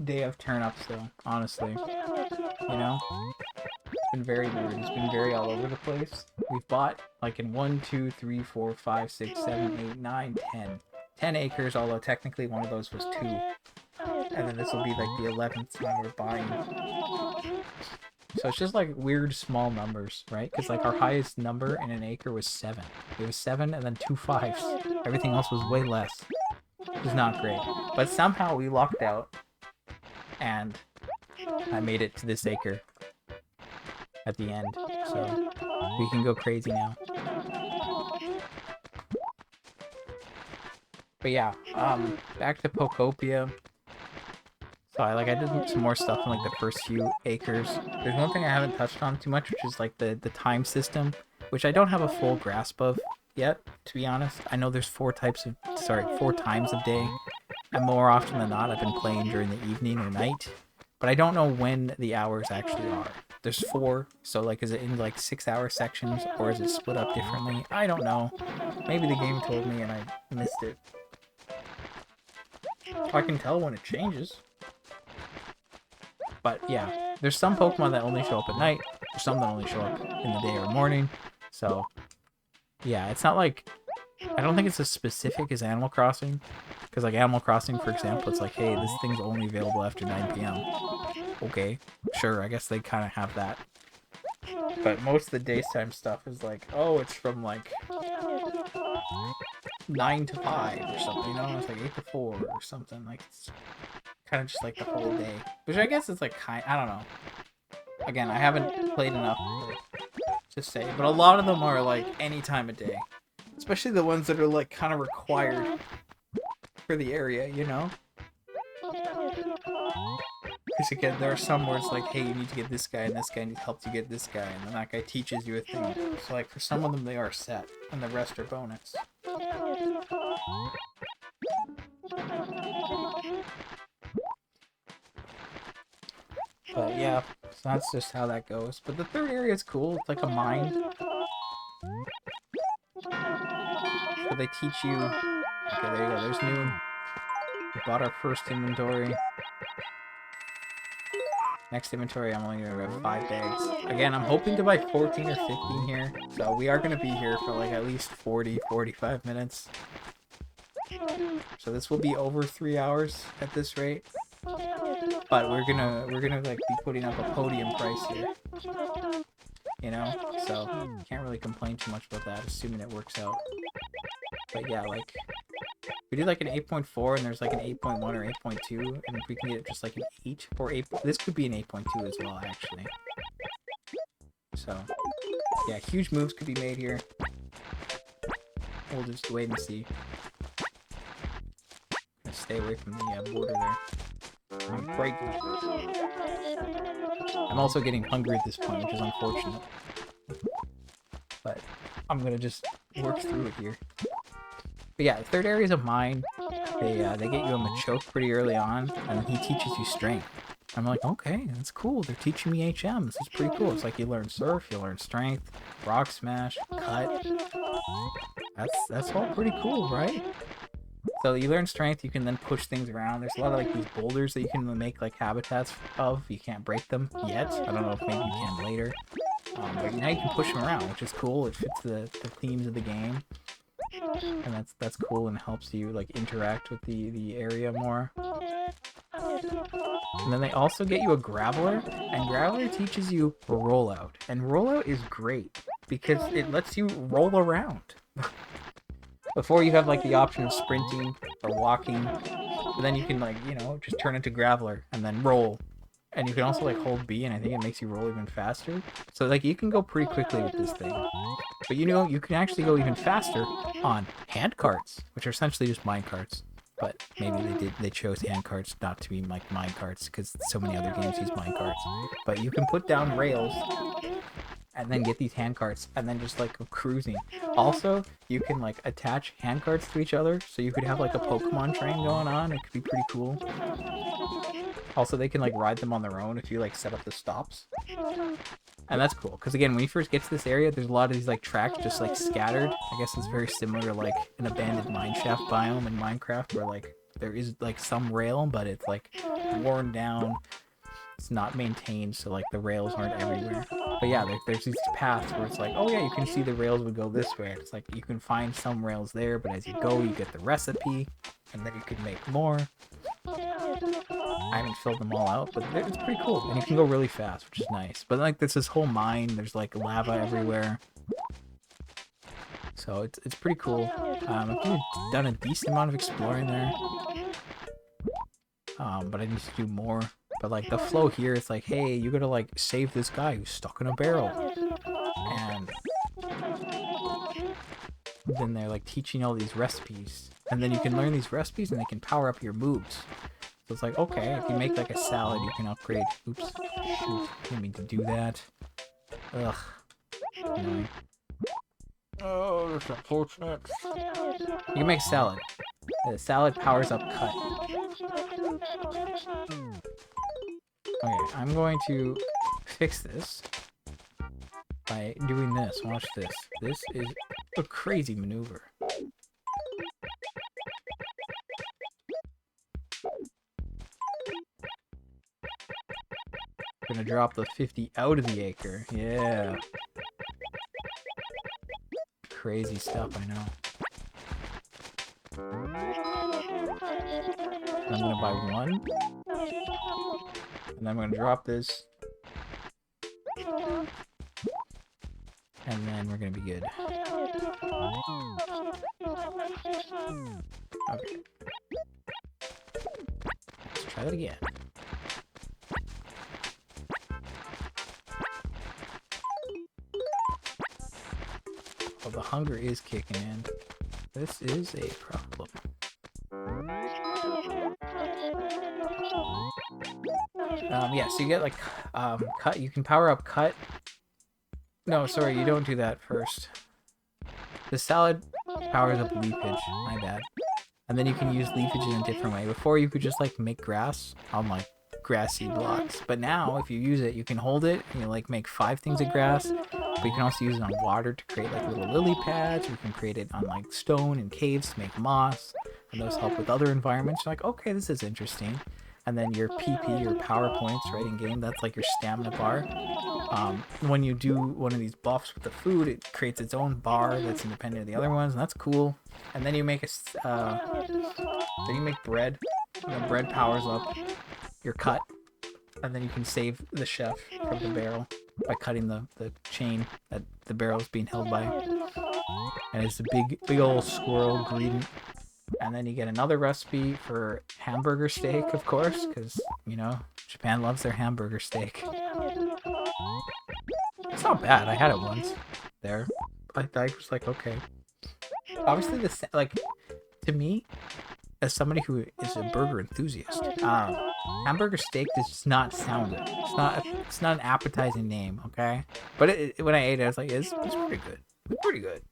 day of turn-ups though, honestly. You know? It's been very weird. It's been very all over the place. We've bought like in 1, 2, 3, 4, 5, 6, 7, 8, 9, 10. 10 acres, although technically one of those was 2. And then this will be like the 11th time we're buying. So it's just like weird small numbers, right? Because like our highest number in an acre was 7. It was 7 and then 2 5s. Everything else was way less. It was not great. But somehow we lucked out. And I made it to this acre at the end. So we can go crazy now. But yeah, back to Pokopia. So I did some more stuff in like the first few acres. There's one thing I haven't touched on too much, which is like the time system, which I don't have a full grasp of yet, to be honest. I know there's 4 times of day, and more often than not I've been playing during the evening or night, but I don't know when the hours actually are. There's 4, so like is it in like 6-hour sections or is it split up differently? I don't know. Maybe the game told me and I missed it. I can tell when it changes. But yeah, there's some Pokemon that only show up at night. There's some that only show up in the day or morning. So yeah, it's not like, I don't think it's as specific as Animal Crossing. Because like Animal Crossing, for example, it's like, hey, this thing's only available after 9 p.m. Okay, sure, I guess they kind of have that. But most of the daytime stuff is like, oh, it's from like 9 to 5 or something, you know? It's like 8 to 4 or something. Like, it's kind of just like the whole day. Which I guess is like I don't know. Again, I haven't played enough to say, but a lot of them are like any time of day. Especially the ones that are like kind of required for the area, you know? Because again, there are some where it's like, hey, you need to get this guy, and this guy helps you get this guy, and then that guy teaches you a thing. So like for some of them they are set, and the rest are bonus. But yeah, so that's just how that goes. But the third area is cool. It's like a mine. So they teach you. Okay, there you go. There's new. We bought our first inventory. Next inventory, I'm only going to grab 5 bags. Again, I'm hoping to buy 14 or 15 here. So we are going to be here for like at least 40, 45 minutes. So this will be over 3 hours at this rate. But we're gonna like be putting up a podium price here. You know? So can't really complain too much about that, assuming it works out. But yeah, like we did like an 8.4 and there's like an 8.1 or 8.2, and if we can get just like an 8 or 8, this could be an 8.2 as well, actually. So yeah, huge moves could be made here. We'll just wait and see. Stay away from the border there. I'm frightened. I'm also getting hungry at this point, which is unfortunate. But I'm gonna just work through it here. But yeah, the third area is a mine. They get you a Machoke pretty early on, and he teaches you strength. I'm like, okay, that's cool. They're teaching me HM. This is pretty cool. It's like you learn Surf, you learn Strength, Rock Smash, Cut. That's all pretty cool, right? So you learn Strength, you can then push things around. There's a lot of like these boulders that you can make like habitats of. You can't break them yet. I don't know if maybe you can later. But now you can push them around, which is cool. It fits the themes of the game. And that's cool and helps you like interact with the area more. And then they also get you a Graveler, and Graveler teaches you Rollout. And Rollout is great because it lets you roll around. Before you have like the option of sprinting or walking, but then you can like, you know, just turn into Graveler and then roll. And you can also like hold B, and I think it makes you roll even faster. So like you can go pretty quickly with this thing. But you know, you can actually go even faster on hand carts, which are essentially just mine carts. But maybe they chose hand carts not to be like mine carts because so many other games use mine carts. But you can put down rails and then get these hand carts and then just like go cruising. Also, you can like attach hand carts to each other, so you could have like a Pokemon train going on. It could be pretty cool. Also, they can like ride them on their own if you like set up the stops. And that's cool, because again, when you first get to this area, there's a lot of these like tracks just like scattered. I guess it's very similar to like an abandoned mineshaft biome in Minecraft, where like there is like some rail, but it's like worn down. It's not maintained, so like the rails aren't everywhere. But yeah, there's these paths where it's like, oh yeah, you can see the rails would go this way. It's like you can find some rails there, but as you go, you get the recipe, and then you can make more. I haven't filled them all out, but it's pretty cool. And you can go really fast, which is nice. But like there's this whole mine, there's like lava everywhere. So it's pretty cool. I've done a decent amount of exploring there. But I need to do more. But like the flow here is like, hey, you gotta like save this guy who's stuck in a barrel. And then they're like teaching all these recipes. And then you can learn these recipes and they can power up your moves. So it's like, okay, if you make like a salad, you can upgrade. Oops. Shoot. Didn't mean to do that. Ugh. Annoying. Oh, that's unfortunate. You can make salad. The salad powers up Cut. Okay, I'm going to fix this by doing this. Watch this. This is a crazy maneuver. Gonna drop the 50 out of the acre. Yeah. Crazy stuff, I know. I'm gonna buy one. And I'm gonna drop this. and then we're gonna be good. Okay. Let's try that again. Oh, the hunger is kicking in. This is a problem. Yeah, so you get like cut. You can power up cut. No, sorry, you don't do that first. The salad powers up leafage. My bad. And then you can use leafage in a different way. Before you could just like make grass on like grassy blocks, but now if you use it, you can hold it and you like make 5 things of grass. But you can also use it on water to create like little lily pads. You can create it on like stone and caves to make moss, and those help with other environments. You're like, okay, this is interesting. And then your PP, your power points, right, in game, that's like your stamina bar. When you do one of these buffs with the food, it creates its own bar that's independent of the other ones, and that's cool. And then you make then you make bread. And the bread powers up your cut, and then you can save the chef from the barrel by cutting the chain that the barrel is being held by. And it's a big old squirrel greeting. And then you get another recipe for hamburger steak, of course, because, you know, Japan loves their hamburger steak. It's not bad. I had it once there. I was like, okay. Obviously, like, to me, as somebody who is a burger enthusiast, hamburger steak does not sound good. It's not an appetizing name, okay? But when I ate it, I was like, it's pretty good. It's pretty good.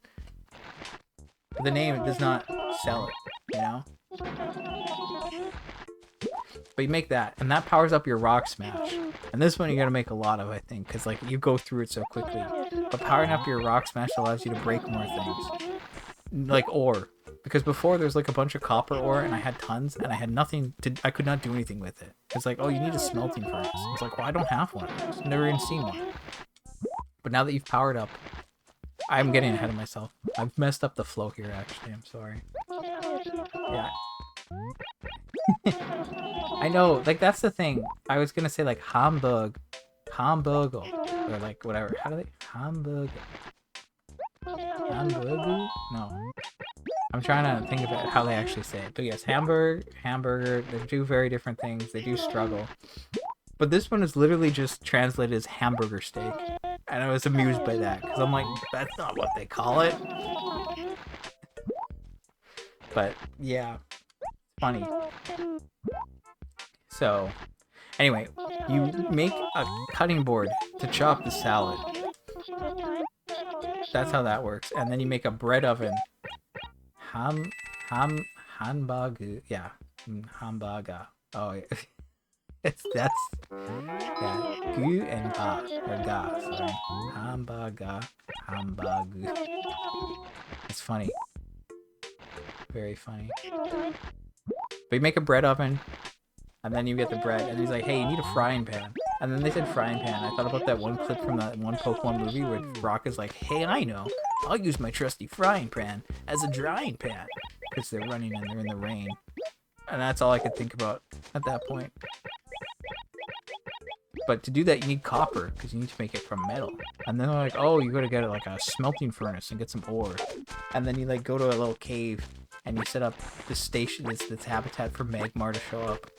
But the name does not sell it, you know? But you make that, and that powers up your rock smash. And this one you gotta make a lot of, I think, because like you go through it so quickly. But powering up your rock smash allows you to break more things, like ore. Because before there's like a bunch of copper ore, and I had tons, and I had nothing to. I could not do anything with it. It's like, oh, you need a smelting furnace. It's like, well, I don't have one. I've never even seen one. But now that you've powered up, I'm getting ahead of myself. I've messed up the flow here. Actually, I'm sorry. Yeah. I know, like, that's the thing. I was gonna say, like, hamburger, or, like, whatever. How do they? Hamburger? No. I'm trying to think of it, how they actually say it. But yes, hamburger, they do very different things. They do struggle. But this one is literally just translated as hamburger steak. And I was amused by that, because I'm like, that's not what they call it. But, yeah. Funny. So, anyway, you make a cutting board to chop the salad. That's how that works. And then you make a bread oven. Hamburger. Yeah. Hamburger. Oh, yeah. That's yeah. Gu and ba. Or ga, sorry. Hamburger. It's funny. Very funny. But you make a bread oven, and then you get the bread, and he's like, hey, you need a frying pan. And then they said frying pan. I thought about that one clip from that one Pokemon movie where Brock is like, hey, I know. I'll use my trusty frying pan as a drying pan. Because they're running and they're in the rain. And that's all I could think about at that point. But to do that, you need copper, because you need to make it from metal. And then they're like, oh, you gotta get like a smelting furnace and get some ore. And then you like go to a little cave, and you set up the station that's habitat for Magmar to show up.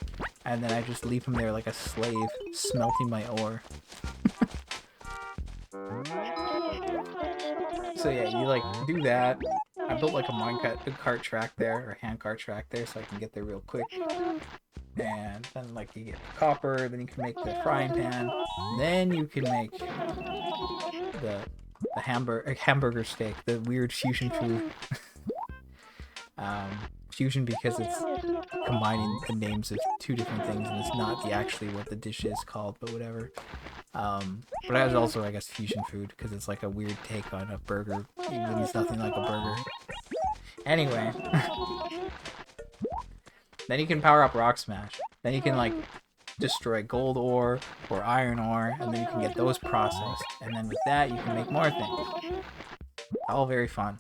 And then I just leave him there like a slave, smelting my ore. So yeah, you like do that. I built like a minecart track there, or handcart track there, so I can get there real quick. And then like you get the copper, then you can make the frying pan, then you can make the hamburger steak, the weird fusion food. Fusion because it's combining the names of 2 different things, and it's not actually what the dish is called, but whatever. But it was also, I guess, fusion food because it's like a weird take on a burger, even it's nothing like a burger. Anyway. Then you can power up Rock Smash. Then you can, like, destroy gold ore or iron ore, and then you can get those processed. And then with that, you can make more things. All very fun.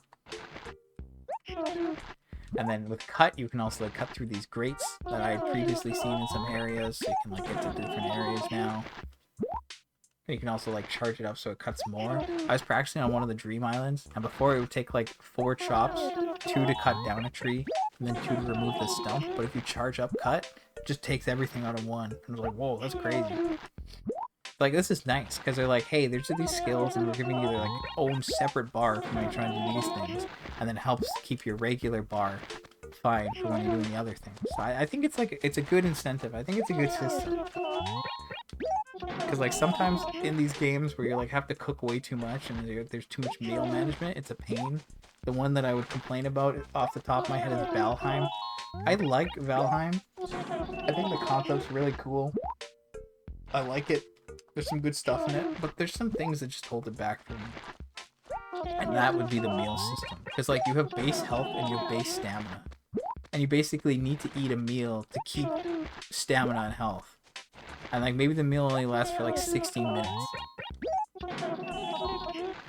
And then with cut, you can also like cut through these grates that I had previously seen in some areas, so you can like get to different areas now. And you can also like charge it up so it cuts more. I was practicing on one of the dream islands, and before it would take like 4 chops, 2 to cut down a tree, and then 2 to remove the stump. But if you charge up cut, it just takes everything out of one. And I was like, whoa, that's crazy. Like, this is nice because they're like, hey, there's these skills, and we're giving you their like own separate bar for when you're trying to do these things, and then helps keep your regular bar fine for when you're doing the other things. So I think it's like it's a good incentive. I think it's a good system. Because like sometimes in these games where you like have to cook way too much and there's too much meal management, it's a pain. The one that I would complain about off the top of my head is Valheim. I like Valheim. I think the concept's really cool. I like it. There's some good stuff in it, but there's some things that just hold it back for me. And that would be the meal system. Because like you have base health and you have base stamina. And you basically need to eat a meal to keep stamina and health. And like maybe the meal only lasts for like 16 minutes.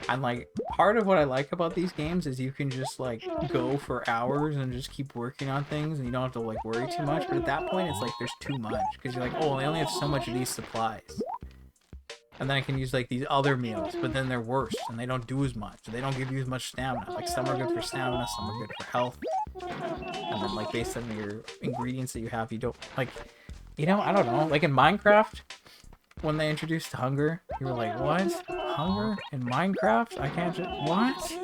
And like part of what I like about these games is you can just like go for hours and just keep working on things and you don't have to like worry too much. But at that point it's like there's too much because you're like, oh, I only have so much of these supplies. And then I can use like these other meals, but then they're worse and they don't do as much. They don't give you as much stamina. Like some are good for stamina, some are good for health. And then like based on your ingredients that you have, you don't like, you know, I don't know. Like in Minecraft, when they introduced hunger, you were like, what? Hunger in Minecraft? I can't just, what?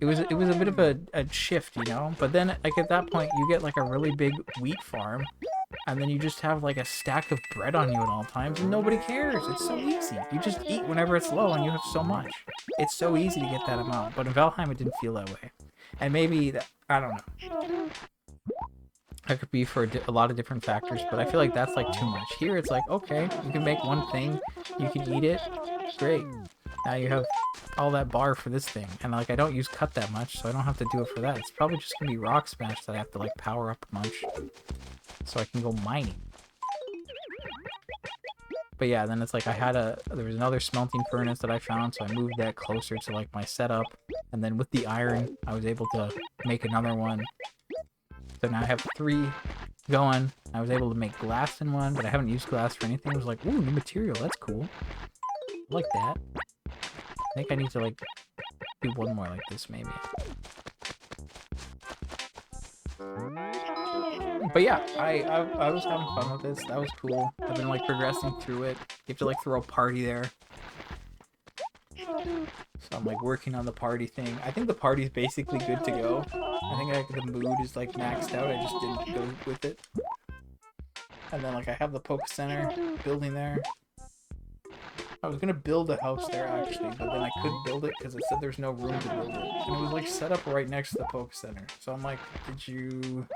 It was a bit of a shift, you know? But then like at that point you get like a really big wheat farm and then you just have like a stack of bread on you at all times and nobody cares. It's so easy. You just eat whenever it's low and you have so much. It's so easy to get that amount. But in Valheim it didn't feel that way. And maybe that, I don't know. That could be for a lot of different factors, but I feel like that's like too much. Here it's like, okay, you can make one thing, you can eat it, great. Now you have all that bar for this thing. And like I don't use cut that much, so I don't have to do it for that. It's probably just gonna be rock smash that I have to like power up a bunch so I can go mining. But yeah, then it's like there was another smelting furnace that I found, so I moved that closer to like my setup. And then with the iron, I was able to make another one. So now I have 3 going. I was able to make glass in one, but I haven't used glass for anything. I was like, ooh, new material, that's cool. I like that. I think I need to like do one more like this maybe. But yeah, I was having fun with this. That was cool. I've been like progressing through it. You have to like throw a party there. So I'm like working on the party thing. I think the party's basically good to go. I think like the mood is like maxed out. I just didn't go with it. And then like I have the Poke Center building there. I was gonna build a house there actually, but then I couldn't build it because it said there's no room to build it. And it was like set up right next to the Poke Center. So I'm like, did you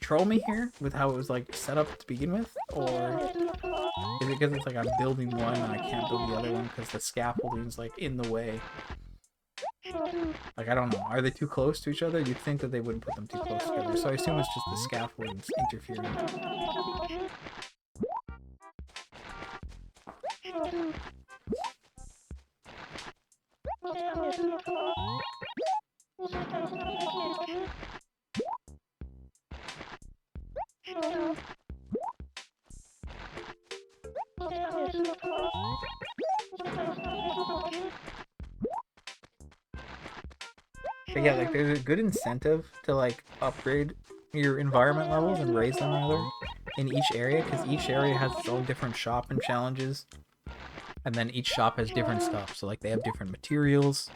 troll me here with how it was like set up to begin with? Or is it because it's like I'm building one and I can't build the other one because the scaffolding's like in the way? Like I don't know. Are they too close to each other? You'd think that they wouldn't put them too close together. So I assume it's just the scaffolding's interfering. But yeah, like there's a good incentive to like upgrade your environment levels and raise them rather in each area, because each area has its own different shop and challenges, and then each shop has different stuff. So like they have different materials,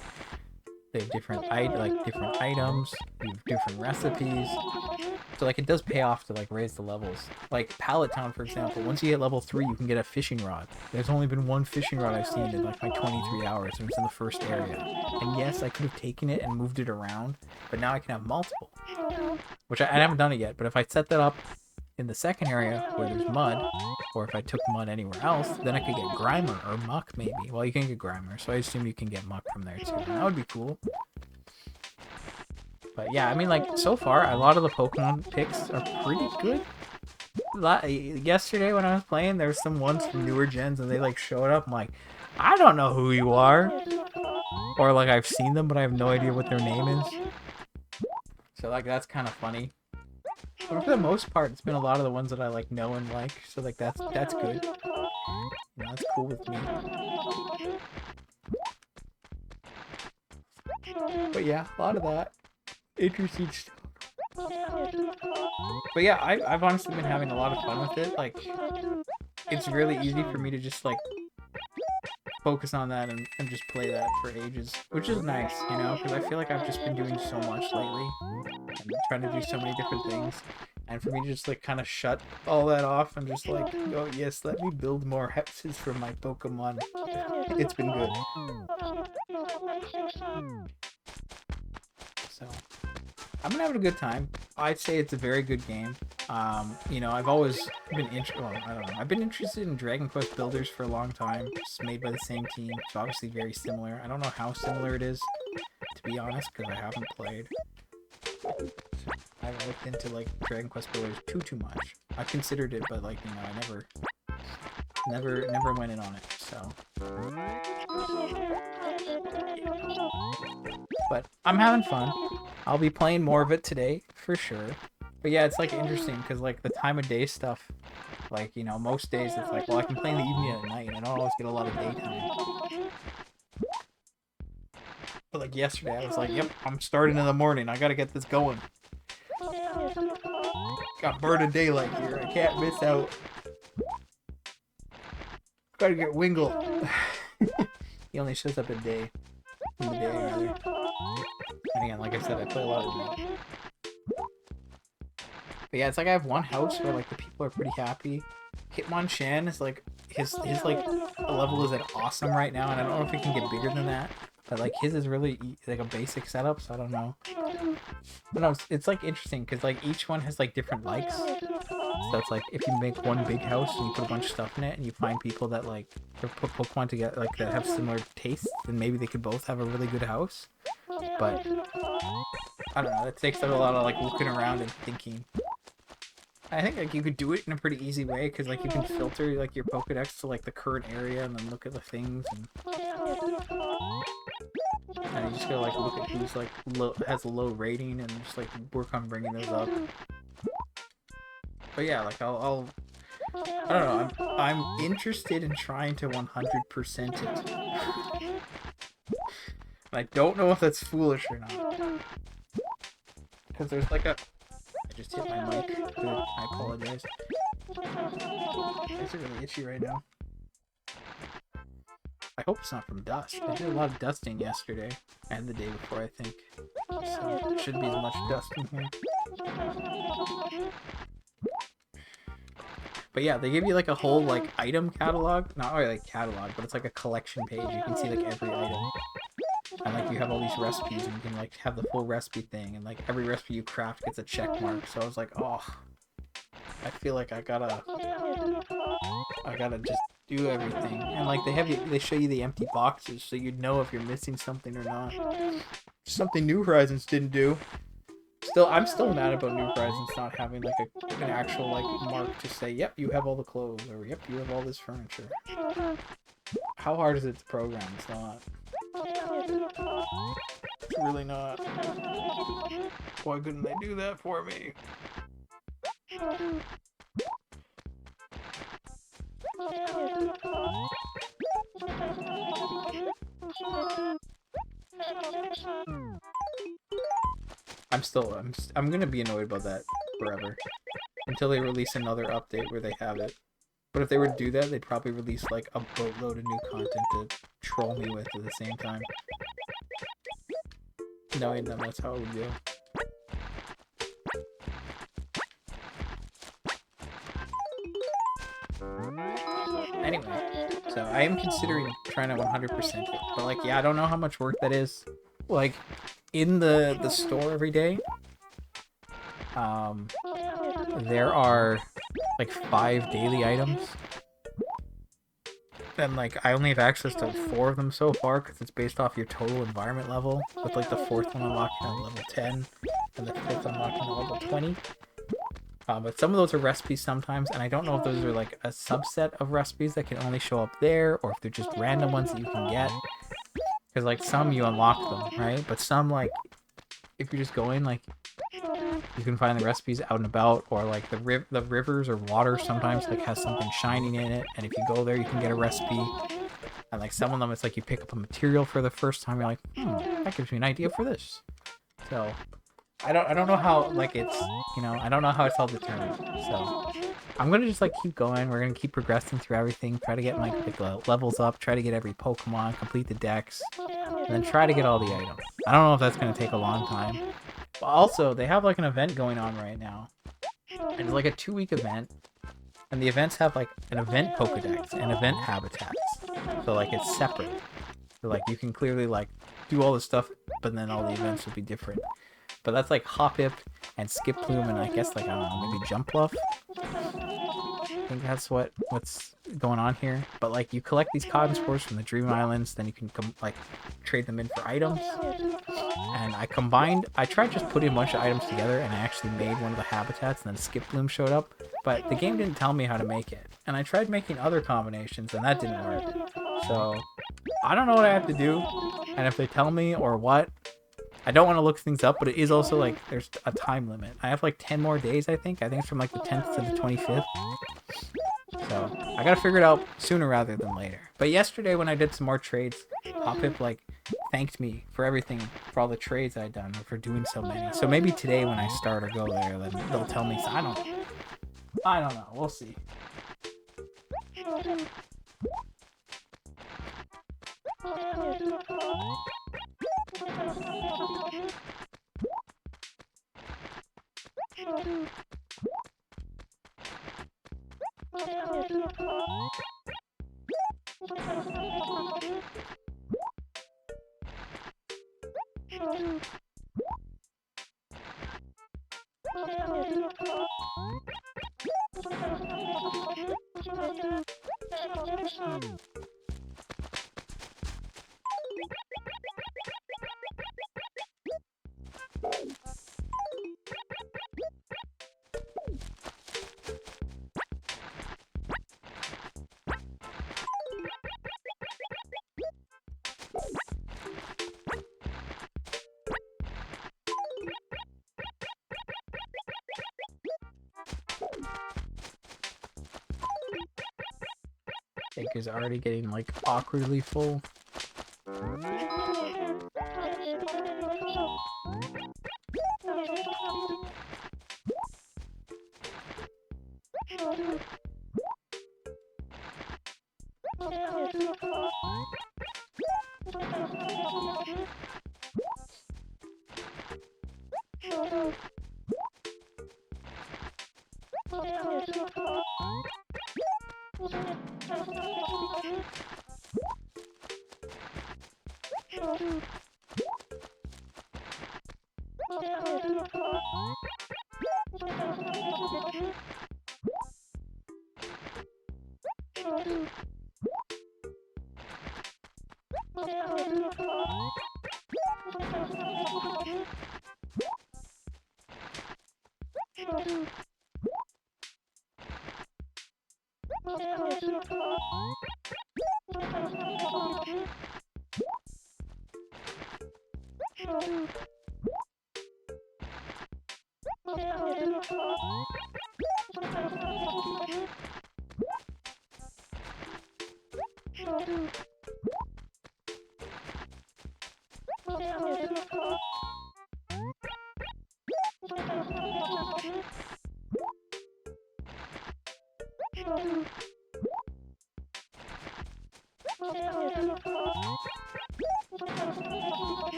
they have different items, they have different recipes. So like it does pay off to like raise the levels. Like Pallet Town, for example, once you hit level 3, you can get a fishing rod. There's only been one fishing rod I've seen in like my 23 hours, and it's in the first area. And yes, I could have taken it and moved it around, but now I can have multiple. Which I haven't done it yet, but if I set that up in the second area where there's mud, or if I took mud anywhere else, then I could get Grimer or Muck maybe. Well, you can get Grimer, so I assume you can get Muck from there too. And that would be cool. But yeah, I mean, like, so far, a lot of the Pokemon picks are pretty good. Yesterday when I was playing, there were some ones from newer gens, and they, like, showed up. I'm like, I don't know who you are. Or, like, I've seen them, but I have no idea what their name is. So, like, that's kind of funny. But for the most part, it's been a lot of the ones that I, like, know and like. So, like, that's good. You know, that's cool with me. But yeah, a lot of that. Interesting stuff. But yeah, I've honestly been having a lot of fun with it. Like, it's really easy for me to just, like, focus on that and just play that for ages. Which is nice, you know? Because I feel like I've just been doing so much lately. And trying to do so many different things. And for me to just, like, kind of shut all that off and just, like, oh, yes, let me build more hexes for my Pokemon. It's been good. So, I've been having a good time. I'd say it's a very good game. You know, I've always been I've been interested in Dragon Quest Builders for a long time. It's made by the same team. It's obviously very similar. I don't know how similar it is, to be honest, because I haven't played. I haven't looked into, like, Dragon Quest Builders too much. I considered it, but, like, you know, I never went in on it, so. But I'm having fun. I'll be playing more of it today, for sure. But yeah, it's, like, interesting, because, like, the time of day stuff, like, you know, most days it's like, well, I can play in the evening and at night, and I don't always get a lot of daytime. But, like, yesterday, I was like, yep, I'm starting in the morning. I gotta get this going. Got Bird of Daylight here. I can't miss out. Gotta get Wingle. He only shows up in the day, rather. And again, like I said, I play a lot of night. But yeah, it's like I have one house where, like, the people are pretty happy. Hitmonchan is, like, his like, level is at awesome right now, and I don't know if it can get bigger than that. But, like, his is really, like, a basic setup, so I don't know. But no, it's like, interesting, because, like, each one has, like, different likes. So it's like, if you make one big house and you put a bunch of stuff in it, and you find people that, like, or put Pokemon together, like, that have similar tastes, then maybe they could both have a really good house. But, I don't know, it takes, like, a lot of, like, looking around and thinking. I think, like, you could do it in a pretty easy way, because, like, you can filter, like, your Pokedex to, like, the current area, and then look at the things, and you just gotta, like, look at who's, like, has a low rating, and just, like, work on bringing those up. But yeah, like, I don't know, I'm interested in trying to 100% it. And I don't know if that's foolish or not. Because there's, like, I just hit my mic. Good, I apologize. It's really itchy right now. I hope it's not from dust. I did a lot of dusting yesterday. And the day before, I think. So, there shouldn't be as much dust in here. But yeah, they give you, like, a whole, like, item catalog. Not really, like, catalog, but it's like a collection page. You can see, like, every item. And, like, you have all these recipes, and you can, like, have the full recipe thing. And, like, every recipe you craft gets a check mark. So I was like, oh, I feel like I gotta just do everything. And, like, they show you the empty boxes, so you'd know if you're missing something or not. Something New Horizons didn't do. I'm still mad about New Horizons not having, like, an actual, like, mark to say, yep, you have all the clothes, or yep, you have all this furniture. How hard is it to program? It's not. It's really not. Why couldn't they do that for me? I'm gonna be annoyed about that forever. Until they release another update where they have it. But if they were to do that, they'd probably release, like, a boatload of new content to troll me with at the same time. Knowing them, that's how it would go. Anyway, so I am considering trying to 100% it. But, like, yeah, I don't know how much work that is. Like, in the store every day, there are, like, 5 daily items. And, like, I only have access to 4 of them so far, because it's based off your total environment level, with, like, the 4th one unlocking at level 10, and the 5th unlocking at level 20. But some of those are recipes sometimes, and I don't know if those are, like, a subset of recipes that can only show up there, or if they're just random ones that you can get. Because, like, some you unlock them, right? But some, like, if you're just going, like, You can find the recipes out and about, or like the rivers or water sometimes like has something shining in it, and if you go there, you can get a recipe. And like some of them, it's like you pick up a material for the first time, you're like, that gives me an idea for this. So I don't know how like it's I don't know how it's all determined. So I'm gonna just like keep going. We're gonna keep progressing through everything. Try to get my levels up. Try to get every Pokemon. Complete the decks, and then try to get all the items. I don't know if that's gonna take a long time. But also, they have like an event going on right now. And it's like a 2-week event, and the events have like an event Pokedex and event habitats. So like it's separate. So like you can clearly like do all this stuff, but then all the events will be different. But that's like Hoppip and Skip Plume and I guess like I don't know, maybe Jumpluff. I think that's what's going on here. But like you collect these cotton spores from the Dream Islands, then you can like trade them in for items. And I tried just putting a bunch of items together, and I actually made one of the habitats, and then Skip Bloom showed up. But the game didn't tell me how to make it. And I tried making other combinations, and that didn't work. So I don't know what I have to do, and if they tell me or what. I don't want to look things up, but it is also like there's a time limit. I have like 10 more days, I think. I think it's from like the 10th to the 25th. So I gotta figure it out sooner rather than later. But yesterday when I did some more trades, Hoppip like thanked me for everything, for all the trades I'd done, or for doing so many. So maybe today when I start or go there, then they'll tell me. So I don't know. We'll see. Egg is already getting like awkwardly full.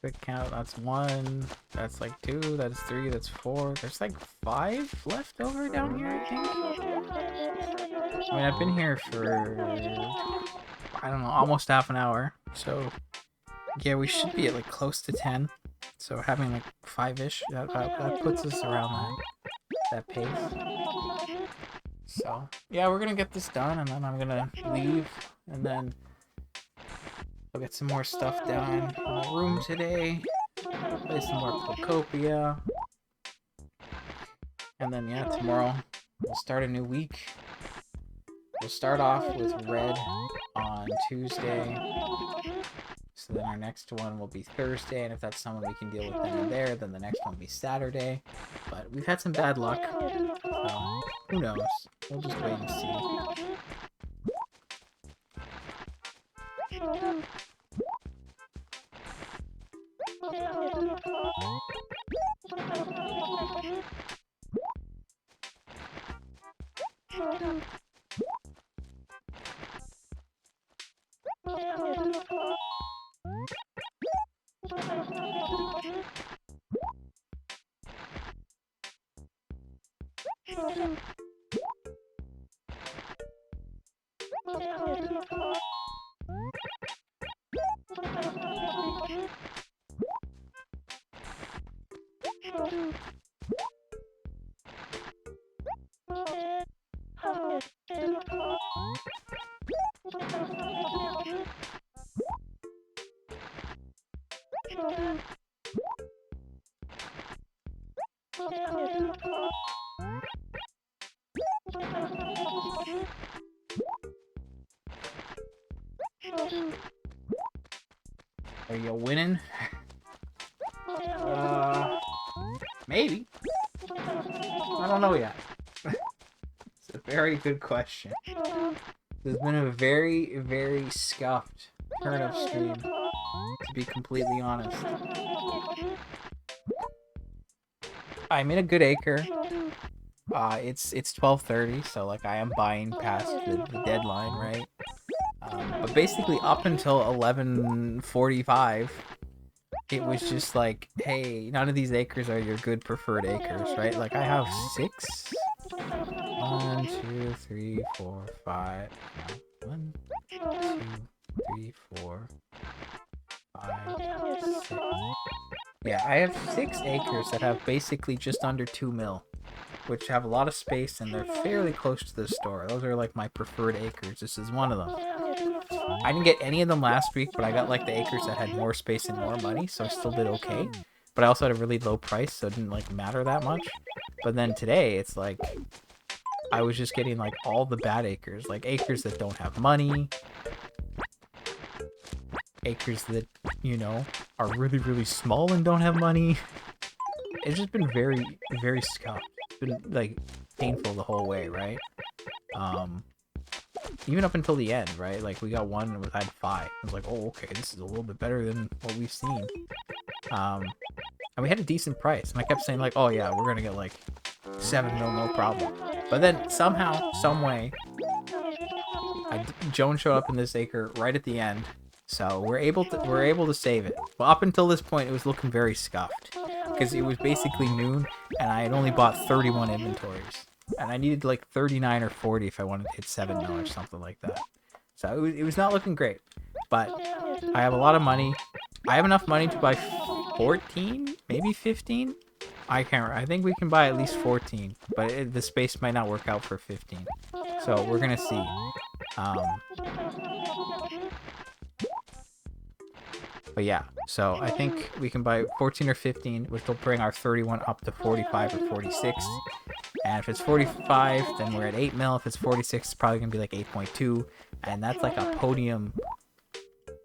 Quick count, that's 1, that's like 2, that's 3, that's 4. There's like 5 left over down here, I think. I mean, I've been here for, I don't know, almost half an hour. So, yeah, we should be at like close to 10. So having like 5-ish, that puts us around that pace. So, yeah, we're gonna get this done, and then I'm gonna leave, and then I'll get some more stuff done in my room today. Play some more Procopia. And then, yeah, tomorrow we'll start a new week. We'll start off with Red on Tuesday. So then our next one will be Thursday, and if that's someone we can deal with then and there, then the next one will be Saturday. But we've had some bad luck, so who knows? We'll just wait and see. Are you winning? Maybe. I don't know yet. It's a very good question. There's been a very, very scuffed turnip stream, to be completely honest. I'm in a good acre. It's 12:30, so like I am buying past the deadline, right? But basically up until 11:45, it was just like, hey, none of these acres are your good preferred acres, right? Like I have 6. 1, 2, 3, 4, 5. No. 1, 2, 3, 4, 5, 6. Yeah, I have 6 acres that have basically just under 2 mil, which have a lot of space and they're fairly close to the store. Those are like my preferred acres. This is one of them. I didn't get any of them last week, but I got like the acres that had more space and more money, so I still did okay. But I also had a really low price, so it didn't like matter that much. But then today, it's like I was just getting like all the bad acres, like acres that don't have money, acres that, you know, are really, really small and don't have money. It's just been very, very scuffed. It's been like painful the whole way, right? Even up until the end, right? Like we got one and we had 5. I was like, oh, okay, this is a little bit better than what we've seen. And we had a decent price, and I kept saying like, oh yeah, we're gonna get like 7 mil, no problem. But then somehow, some way, Joan showed up in this acre right at the end, so we're able to save it. Well, up until this point, it was looking very scuffed because it was basically noon, and I had only bought 31 inventories, and I needed like 39 or 40 if I wanted to hit 7 mil or something like that. So it was not looking great, but I have a lot of money. I have enough money to buy 14, maybe 15. I can't. I think we can buy at least 14, but the space might not work out for 15. So we're gonna see. But yeah, so I think we can buy 14 or 15, which will bring our 31 up to 45 or 46. And if it's 45, then we're at 8 mil. If it's 46, it's probably gonna be like 8.2, and that's like a podium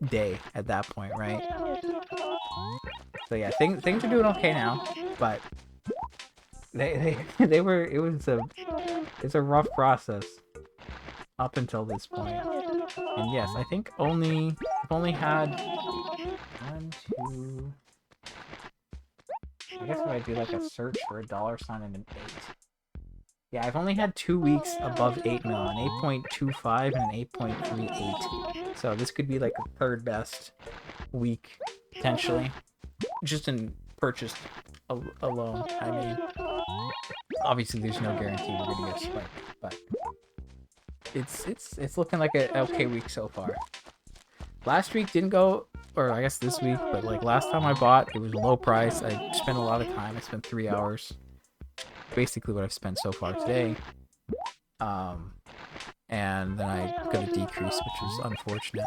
day at that point, right? So yeah, things are doing okay now, but they were it's a rough process up until this point. And yes, I think I've only had 1, 2. I guess if I do like a search for a dollar sign and an 8. Yeah, I've only had 2 weeks above 8 mil, an 8.25 and an 8.38. So this could be like the third best week, potentially. Just in purchase alone, I mean. Obviously, there's no guarantee we're gonna get a spike, but it's looking like an okay week so far. Last week didn't go, or I guess this week, but like last time I bought, it was low price. I spent a lot of time. I spent 3 hours. Basically what I've spent so far today. And then I got a decrease, which was unfortunate.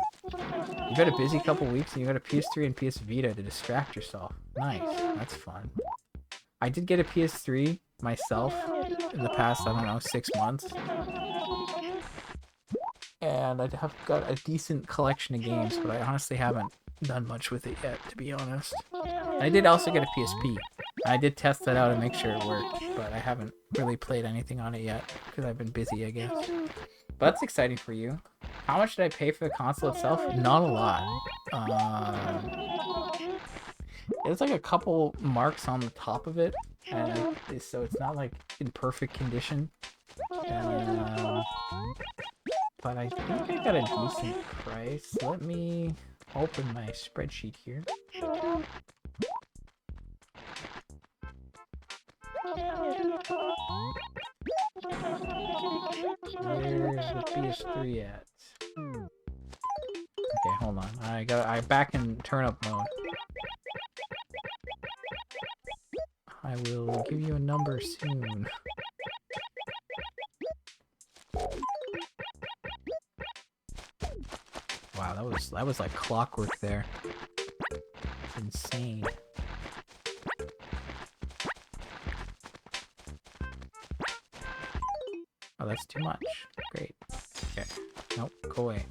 You've had a busy couple weeks, and you got a PS3 and PS Vita to distract yourself. Nice. That's fun. I did get a PS3 myself in the past, I don't know, 6 months. And I have got a decent collection of games, but I honestly haven't done much with it yet, to be honest. And I did also get a PSP. I did test that out and make sure it worked, but I haven't really played anything on it yet, because I've been busy, I guess. But that's exciting for you. How much did I pay for the console itself? Not a lot. There's like a couple marks on the top of it, and so it's not like in perfect condition. But I think I got a decent price. Let me open my spreadsheet here. Where's the PS3 at? Okay, hold on. I'm back in turn-up mode. I will give you a number soon. Wow, that was like clockwork there. It's insane. Oh, that's too much. Great. Okay. Nope, go away.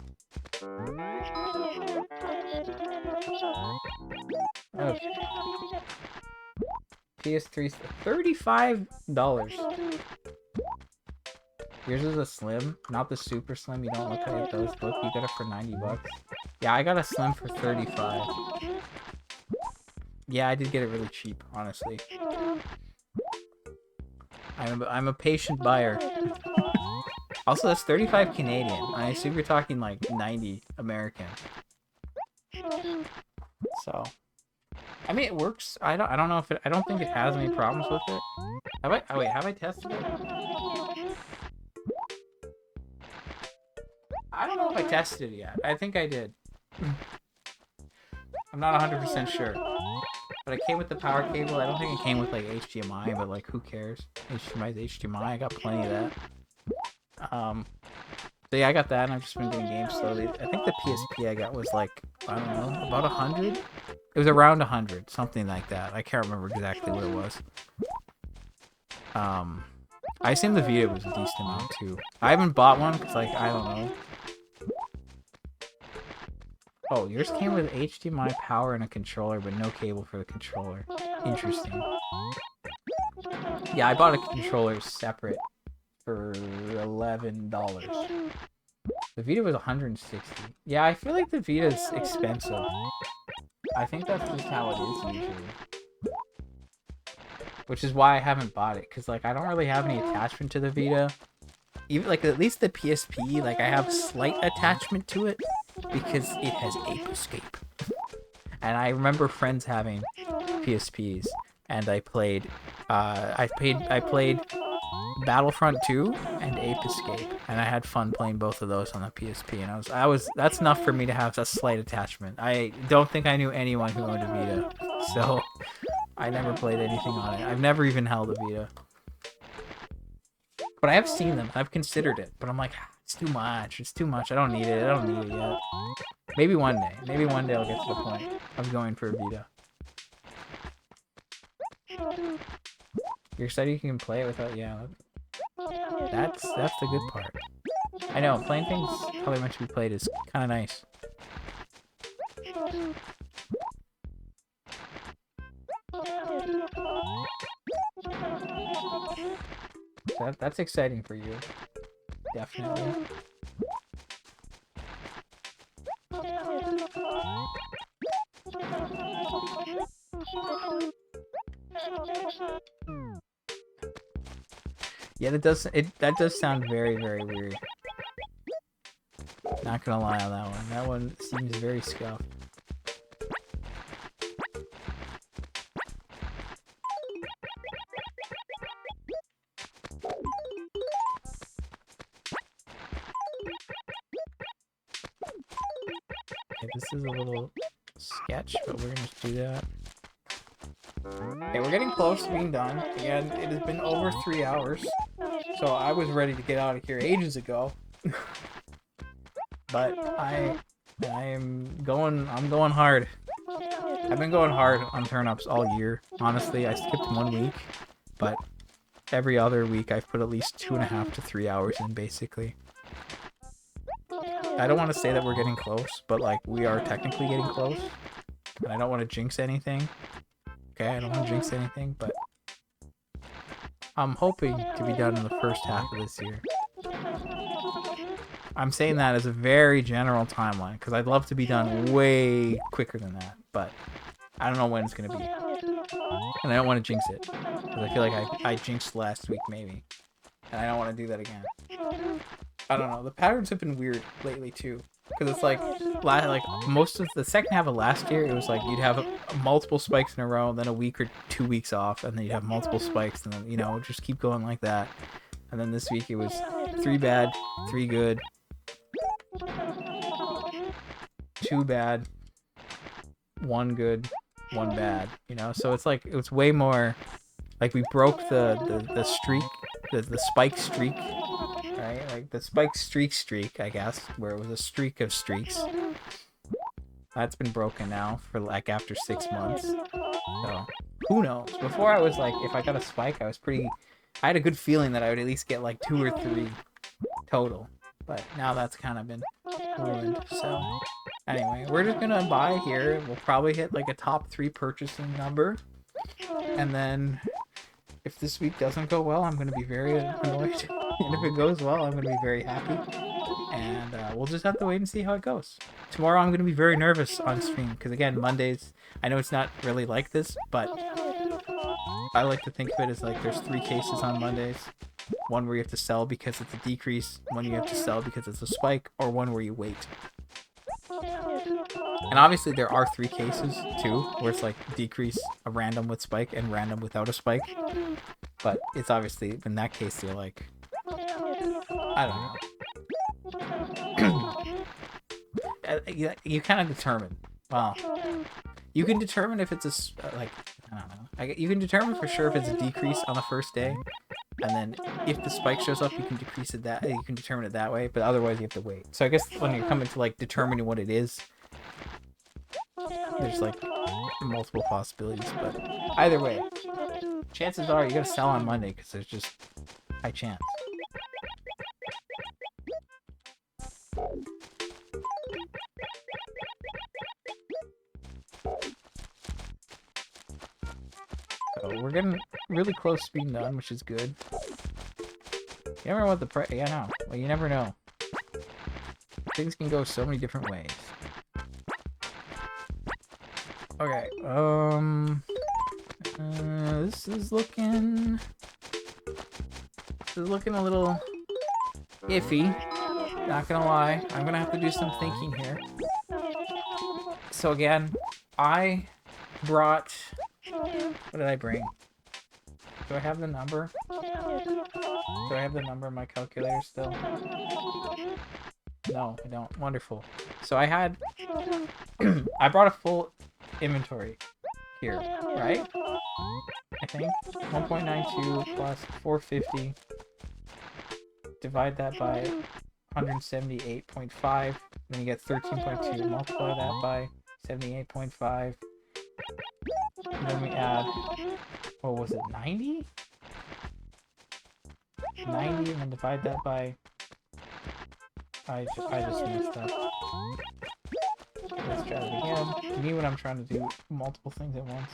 Okay. PS3's $35. Yours is a slim, not the super slim. You don't look at those look. You got it for $90. Yeah, I got a slim for 35. Yeah, I did get it really cheap, honestly. I'm a patient buyer. Also, that's 35 Canadian. I assume you're talking like 90 American. So, I mean, it works. I don't know if I don't think it has any problems with it. Have I tested it? I don't know if I tested it yet. I think I did. I'm not 100% sure. But it came with the power cable. I don't think it came with like HDMI, but like who cares? HDMI is HDMI. I got plenty of that. So yeah, I got that, and I've just been doing games slowly. I think the PSP I got was like, I don't know, about 100? It was around 100, something like that. I can't remember exactly what it was. I assume the Vita was a decent amount too. I haven't bought one because, like, I don't know. Oh, yours came with HDMI power and a controller, but no cable for the controller. Interesting. Yeah, I bought a controller separate for $11. The Vita was 160. Yeah, I feel like the Vita is expensive. I think that's just how it is usually. Which is why I haven't bought it, because like I don't really have any attachment to the Vita. Even like at least the PSP, like I have slight attachment to it because it has Ape Escape. And I remember friends having PSPs, and I played Battlefront 2 and Ape Escape, and I had fun playing both of those on the PSP, and that's enough for me to have a slight attachment. I don't think I knew anyone who owned a Vita, so I never played anything on it. I've never even held a Vita. But I have seen them. I've considered it. But I'm like, it's too much. It's too much. I don't need it. I don't need it yet. Maybe one day. Maybe one day I'll get to the point of going for a Vita. You're excited you can play it without... Yeah. That's the good part. I know, playing things how they're meant to be played is kind of nice. That's exciting for you. Definitely. Yeah, that does sound very, very weird. Not gonna lie on that one. That one seems very scuffed. Okay, this is a little sketch, but we're gonna just do that. Okay, we're getting close to being done. Again, it has been over 3 hours, so I was ready to get out of here ages ago. But I'm going hard. I've been going hard on turnips all year. Honestly, I skipped 1 week, but every other week I've put at least 2.5 to 3 hours in, basically. I don't want to say that we're getting close, but like we are technically getting close. And I don't want to jinx anything. Okay, I don't want to jinx anything, but I'm hoping to be done in the first half of this year. I'm saying that as a very general timeline, because I'd love to be done way quicker than that, but I don't know when it's going to be. And I don't want to jinx it, because I feel like I jinxed last week, maybe. And I don't want to do that again. I don't know, the patterns have been weird lately, too. Because it's like most of the second half of last year, it was like you'd have multiple spikes in a row, then a week or 2 weeks off, and then you'd have multiple spikes, and then, you know, just keep going like that. And then this week it was 3 bad, 3 good, 2 bad, 1 good, 1 bad, you know? So it's like, it's way more, like we broke the streak, the spike streak, right? Like the spike streak, I guess, where it was a streak of streaks. That's been broken now for like after 6 months. So who knows? Before I was like, if I got a spike, I had a good feeling that I would at least get like 2 or 3 total. But now that's kind of been ruined. So anyway, we're just gonna buy here. We'll probably hit like a top 3 purchasing number. And then if this week doesn't go well, I'm gonna be very annoyed. And if it goes well, I'm gonna be very happy. And we'll just have to wait and see how it goes. Tomorrow I'm gonna be very nervous on stream, because again, Mondays, I know it's not really like this, but I like to think of it as like there's 3 cases on Mondays. One where you have to sell because it's a decrease, one you have to sell because it's a spike, or one where you wait. And obviously there are 3 cases too, where it's like decrease, a random with spike, and random without a spike. But it's obviously, in that case, you're like, I don't know. You kind of determine. Well, you can determine if it's a, like, I don't know. You can determine for sure if it's a decrease on the first day. And then if the spike shows up, you can decrease it you can determine it that way, but otherwise you have to wait. So I guess when you're coming to like determining what it is, there's like multiple possibilities, but either way, chances are you gotta sell on Monday because there's just high chance. So we're getting really close to being done, which is good. You never know what the price... Yeah, no. Well, you never know. Things can go so many different ways. Okay, this is looking a little iffy. Not gonna lie. I'm gonna have to do some thinking here. So again, I brought... What did I bring? Do I have the number? Do I have the number in my calculator still? No, I don't. Wonderful. So I had... I brought a full inventory here, right? I think. 1.92 plus 450 divide that by 178.5, then you get 13.2. Multiply that by 78.5. And then we add, what was it, 90? 90, and then divide that by, I just messed up. Let's try it again. Me when I'm trying to do multiple things at once.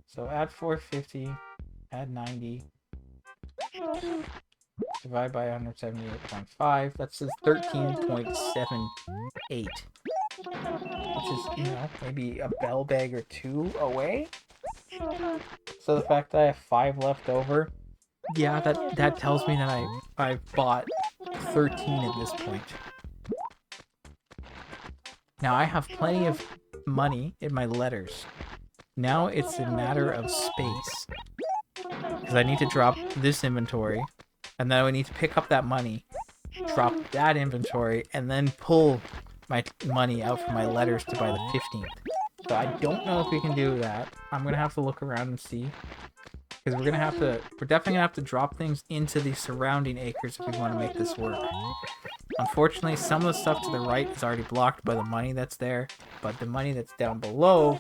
So add 450, add 90, divide by 178.5. That says 13.78. Which is, you know, maybe a bell bag or two away. So the fact that I have 5 left over, yeah, that tells me that I've bought 13 at this point. Now I have plenty of money in my letters. Now it's a matter of space. Because I need to drop this inventory, and then I need to pick up that money, drop that inventory, and then pull my money out from my letters to buy the 15th. So I don't know if we can do that. I'm going to have to look around and see. Because we're definitely going to have to drop things into the surrounding acres if we want to make this work. Unfortunately, some of the stuff to the right is already blocked by the money that's there, but the money that's down below,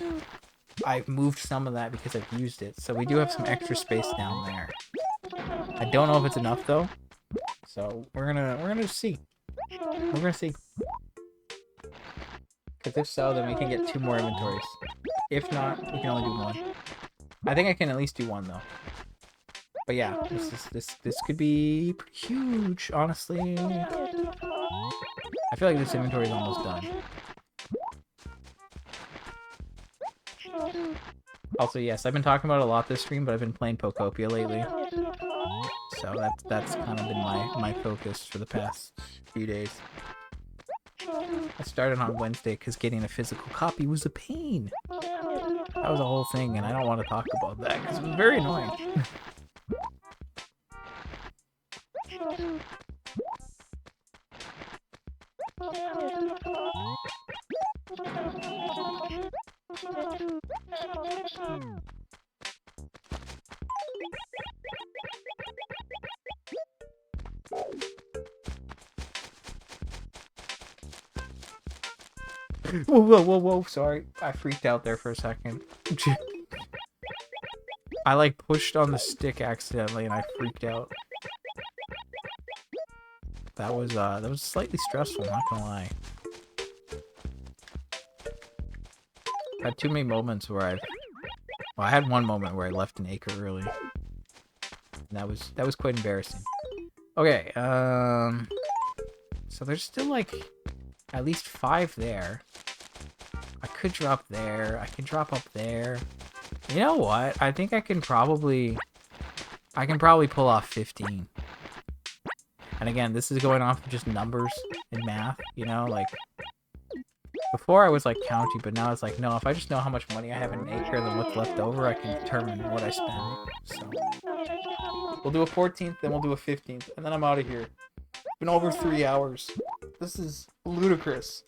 I've moved some of that because I've used it. So we do have some extra space down there. I don't know if it's enough though. So we're gonna see. We're gonna see. Because if so, then we can get 2 more inventories. If not, we can only do 1. I think I can at least do 1 though. But yeah, this could be pretty huge, honestly. I feel like this inventory is almost done. Also, yes, I've been talking about it a lot this stream, but I've been playing Pokopia lately. So that's kind of been my focus for the past few days. I started on Wednesday because getting a physical copy was a pain. That was a whole thing, and I don't want to talk about that because it was very annoying. Whoa, sorry. I freaked out there for a second. I like pushed on the stick accidentally and I freaked out. That was slightly stressful, not gonna lie. I had too many moments where I had one moment where I left an acre early. And that was quite embarrassing. Okay, so there's still like at least 5 there. I could drop there. I can drop up there. You know what? I think I can probably pull off 15. And again, this is going off of just numbers and math, you know, like before I was like counting, but now it's like, no, if I just know how much money I have in an acre and then what's left over, I can determine what I spend. So we'll do a 14th, then we'll do a 15th, and then I'm out of here. It's been over 3 hours. This is ludicrous.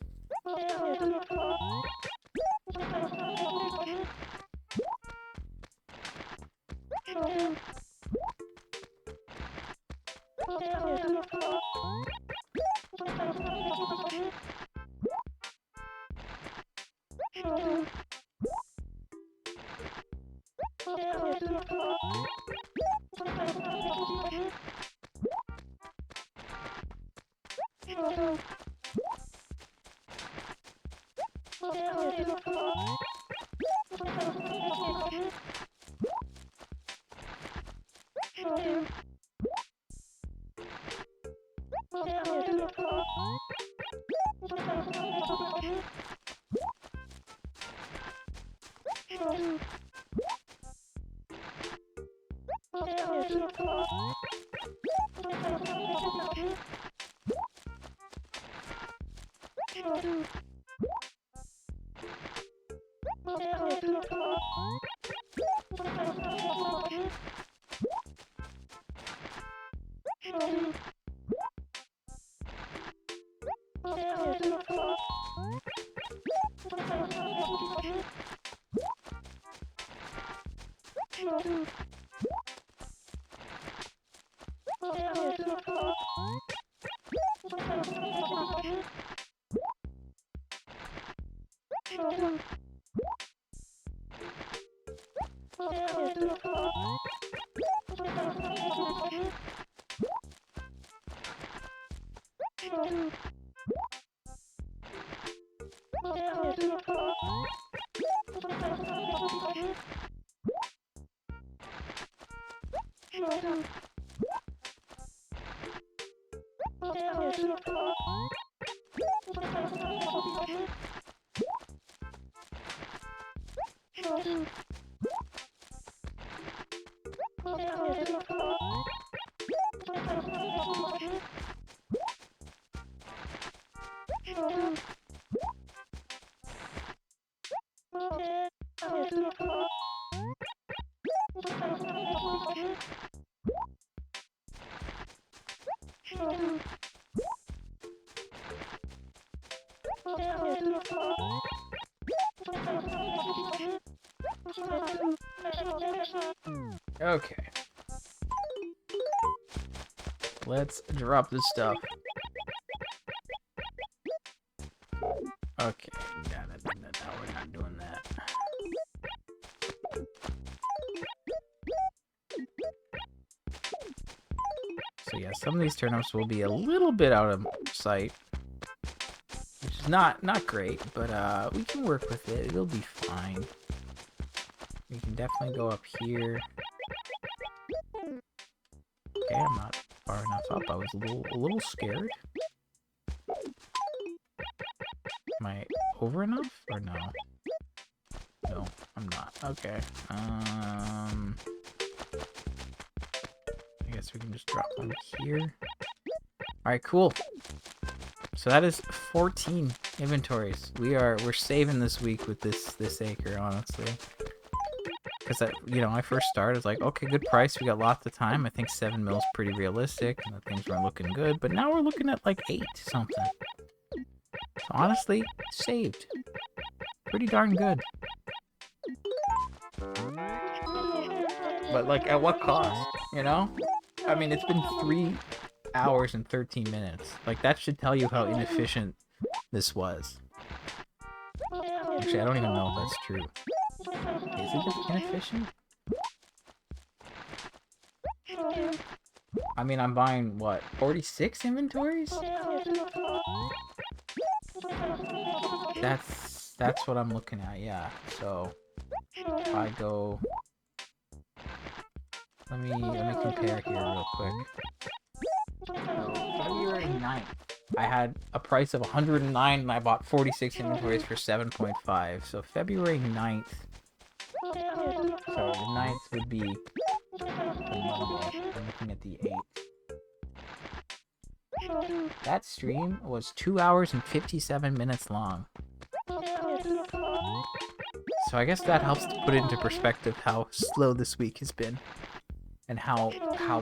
Okay. Let's drop this stuff. Okay. No, we're not doing that. So yeah, some of these turnips will be a little bit out of sight, which is not great, but we can work with it. It'll be fine. We can definitely go up here. Okay, I'm not far enough up. I was a little scared. Am I over enough or no? No, I'm not. Okay. I guess we can just drop them here. Alright, cool. So that is 14 inventories. We're saving this week with this acre, honestly. Because I first started, I was like, okay, good price. We got lots of time. I think 7 mil is pretty realistic, and the things weren't looking good. But now we're looking at like 8 something. So honestly, saved. Pretty darn good. But like, at what cost? You know? I mean, it's been 3 hours and 13 minutes. Like, that should tell you how inefficient this was. Actually, I don't even know if that's true. Is it just inefficient? I mean, I'm buying, what, 46 inventories? That's what I'm looking at, yeah. So, if I go... Let me compare here real quick. So, February 9th, I had a price of 109 and I bought 46 inventories for 7.5. So, February 9th... Sorry, the 9th would be the Monday. I'm looking at the 8th. That stream was 2 hours and 57 minutes long. So I guess that helps to put into perspective how slow this week has been. And how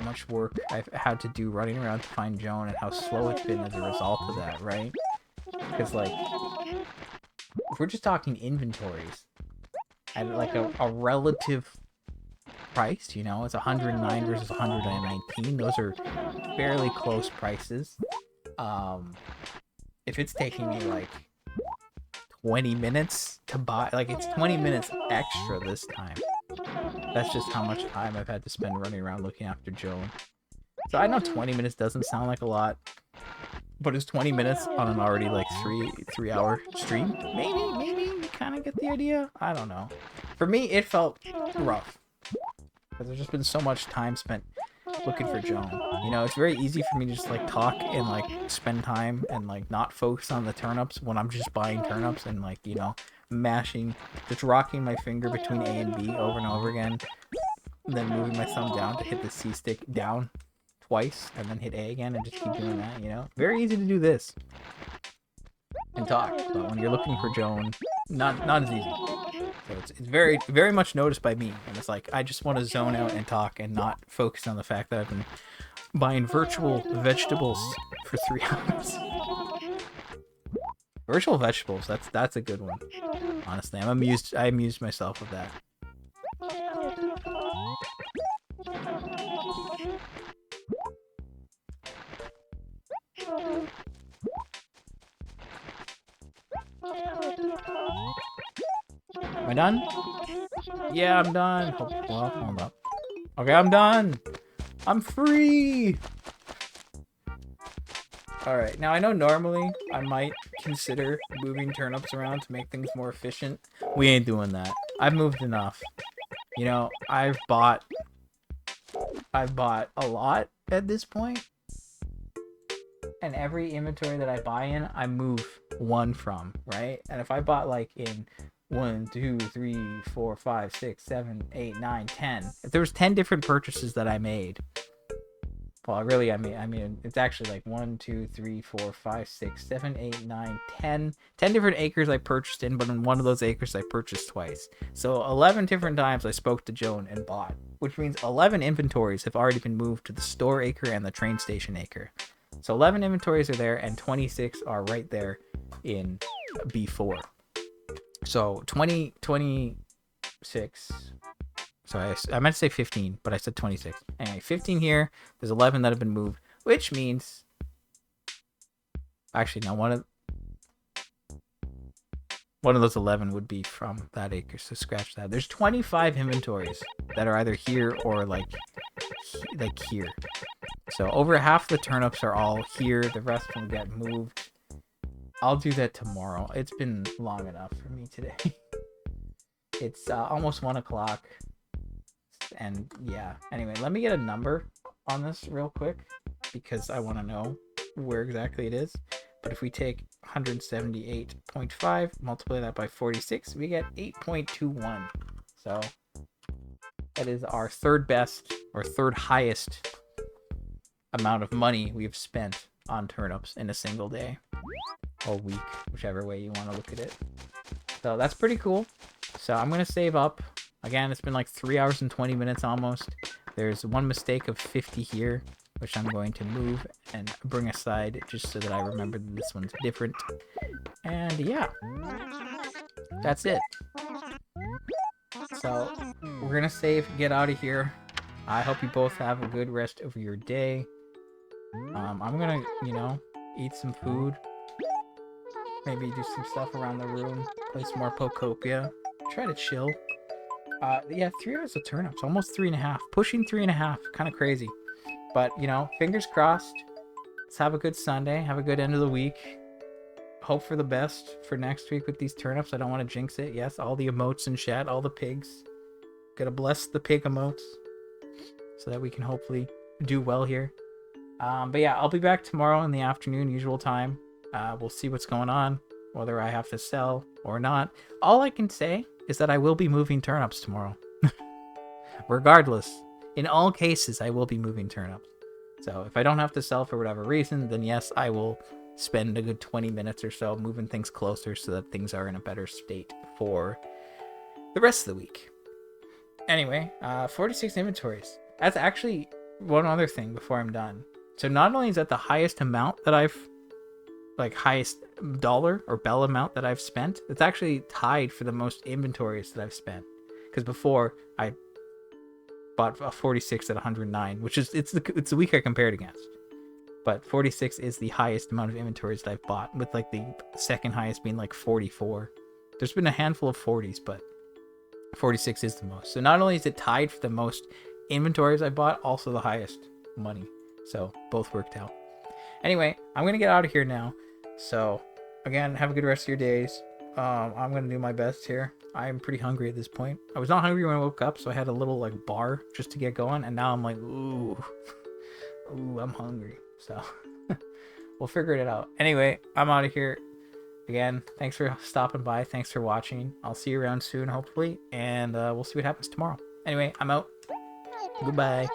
much work I've had to do running around to find Joan and how slow it's been as a result of that, right? Because, like, if we're just talking inventories, at like a relative price, you know, it's 109 versus 119. Those are fairly close prices. If it's taking me like 20 minutes to buy, like, it's 20 minutes extra this time. That's just how much time I've had to spend running around looking after Joan. So I know 20 minutes doesn't sound like a lot, but it's 20 minutes on an already like three hour stream. Maybe you kind of get the idea. I don't know. For me, it felt rough because there's just been so much time spent looking for Joan. You know, it's very easy for me to just like talk and like spend time and like not focus on the turnips when I'm just buying turnips and like, you know, just rocking my finger between A and B over and over again, and then moving my thumb down to hit the C stick down twice and then hit A again and just keep doing that, you know? Very easy to do this and talk, but when you're looking for Joan, not as easy. So it's very, very much noticed by me, and it's like I just want to zone out and talk and not focus on the fact that I've been buying virtual vegetables for 3 hours. Virtual vegetables, that's a good one. Honestly, I amused myself with that. Am I done? Yeah, I'm done. Well, hold up. Okay, I'm done. I'm free. All right. Now I know normally I might consider moving turnips around to make things more efficient. We ain't doing that. I've moved enough. You know, I've bought a lot at this point, and every inventory that I buy in, I move one from, right? And if I bought like in 1, 2, 3, 4, 5, 6, 7, 8, 9, 10, if there was 10 different purchases that I made, well, really, I mean, it's actually like 1, 2, 3, 4, 5, 6, 7, 8, 9, 10. 10 different acres I purchased in, but in one of those acres I purchased twice. So 11 different times I spoke to Joan and bought, which means 11 inventories have already been moved to the store acre and the train station acre. So 11 inventories are there, and 26 are right there in B4. So 26. Sorry, I meant to say 15, but I said 26. Anyway, 15 here. There's 11 that have been moved, which means... Actually, no, one of those 11 would be from that acre, so scratch that. There's 25 inventories that are either here or like here. So over half the turnips are all here. The rest will get moved. I'll do that tomorrow. It's been long enough for me today. It's almost 1 o'clock. And yeah, anyway, let me get a number on this real quick because I want to know where exactly it is. But if we take 178.5, multiply that by 46, we get 8.21. So that is our third best or third highest amount of money we've spent on turnips in a single day or week, whichever way you want to look at it. So that's pretty cool. So I'm going to save up. Again, it's been like 3 hours and 20 minutes almost. There's one mistake of 50 here, which I'm going to move and bring aside just so that I remember that this one's different. And yeah, that's it. So we're going to save, get out of here. I hope you both have a good rest of your day. I'm going to, eat some food. Maybe do some stuff around the room. Play some more Pokopia. Try to chill. Yeah, 3 hours of turnips. Almost 3.5. Pushing 3.5. Kind of crazy. But, fingers crossed. Let's have a good Sunday. Have a good end of the week. Hope for the best for next week with these turnips. I don't want to jinx it. Yes, all the emotes in chat. All the pigs. Gotta bless the pig emotes. So that we can hopefully do well here. But yeah, I'll be back tomorrow in the afternoon, usual time. We'll see what's going on. Whether I have to sell or not. All I can say is that I will be moving turnips tomorrow. Regardless, in all cases, I will be moving turnips. So if I don't have to sell for whatever reason, then yes, I will spend a good 20 minutes or so moving things closer so that things are in a better state for the rest of the week. Anyway, 46 inventories. That's actually one other thing before I'm done. So not only is that the highest amount that I've, highest dollar or bell amount that I've spent, it's actually tied for the most inventories that I've spent. Because before, I bought a 46 at 109, which is, it's the week I compared against. But 46 is the highest amount of inventories that I've bought, with the second highest being 44. There's been a handful of 40s, but 46 is the most. So not only is it tied for the most inventories I bought, also the highest money. So both worked out. Anyway, I'm going to get out of here now. So again, have a good rest of your days. I'm going to do my best here. I'm pretty hungry at this point. I was not hungry when I woke up, so I had a little bar just to get going. And now I'm ooh, I'm hungry. So we'll figure it out. Anyway, I'm out of here. Again, thanks for stopping by. Thanks for watching. I'll see you around soon, hopefully. And we'll see what happens tomorrow. Anyway, I'm out. Goodbye.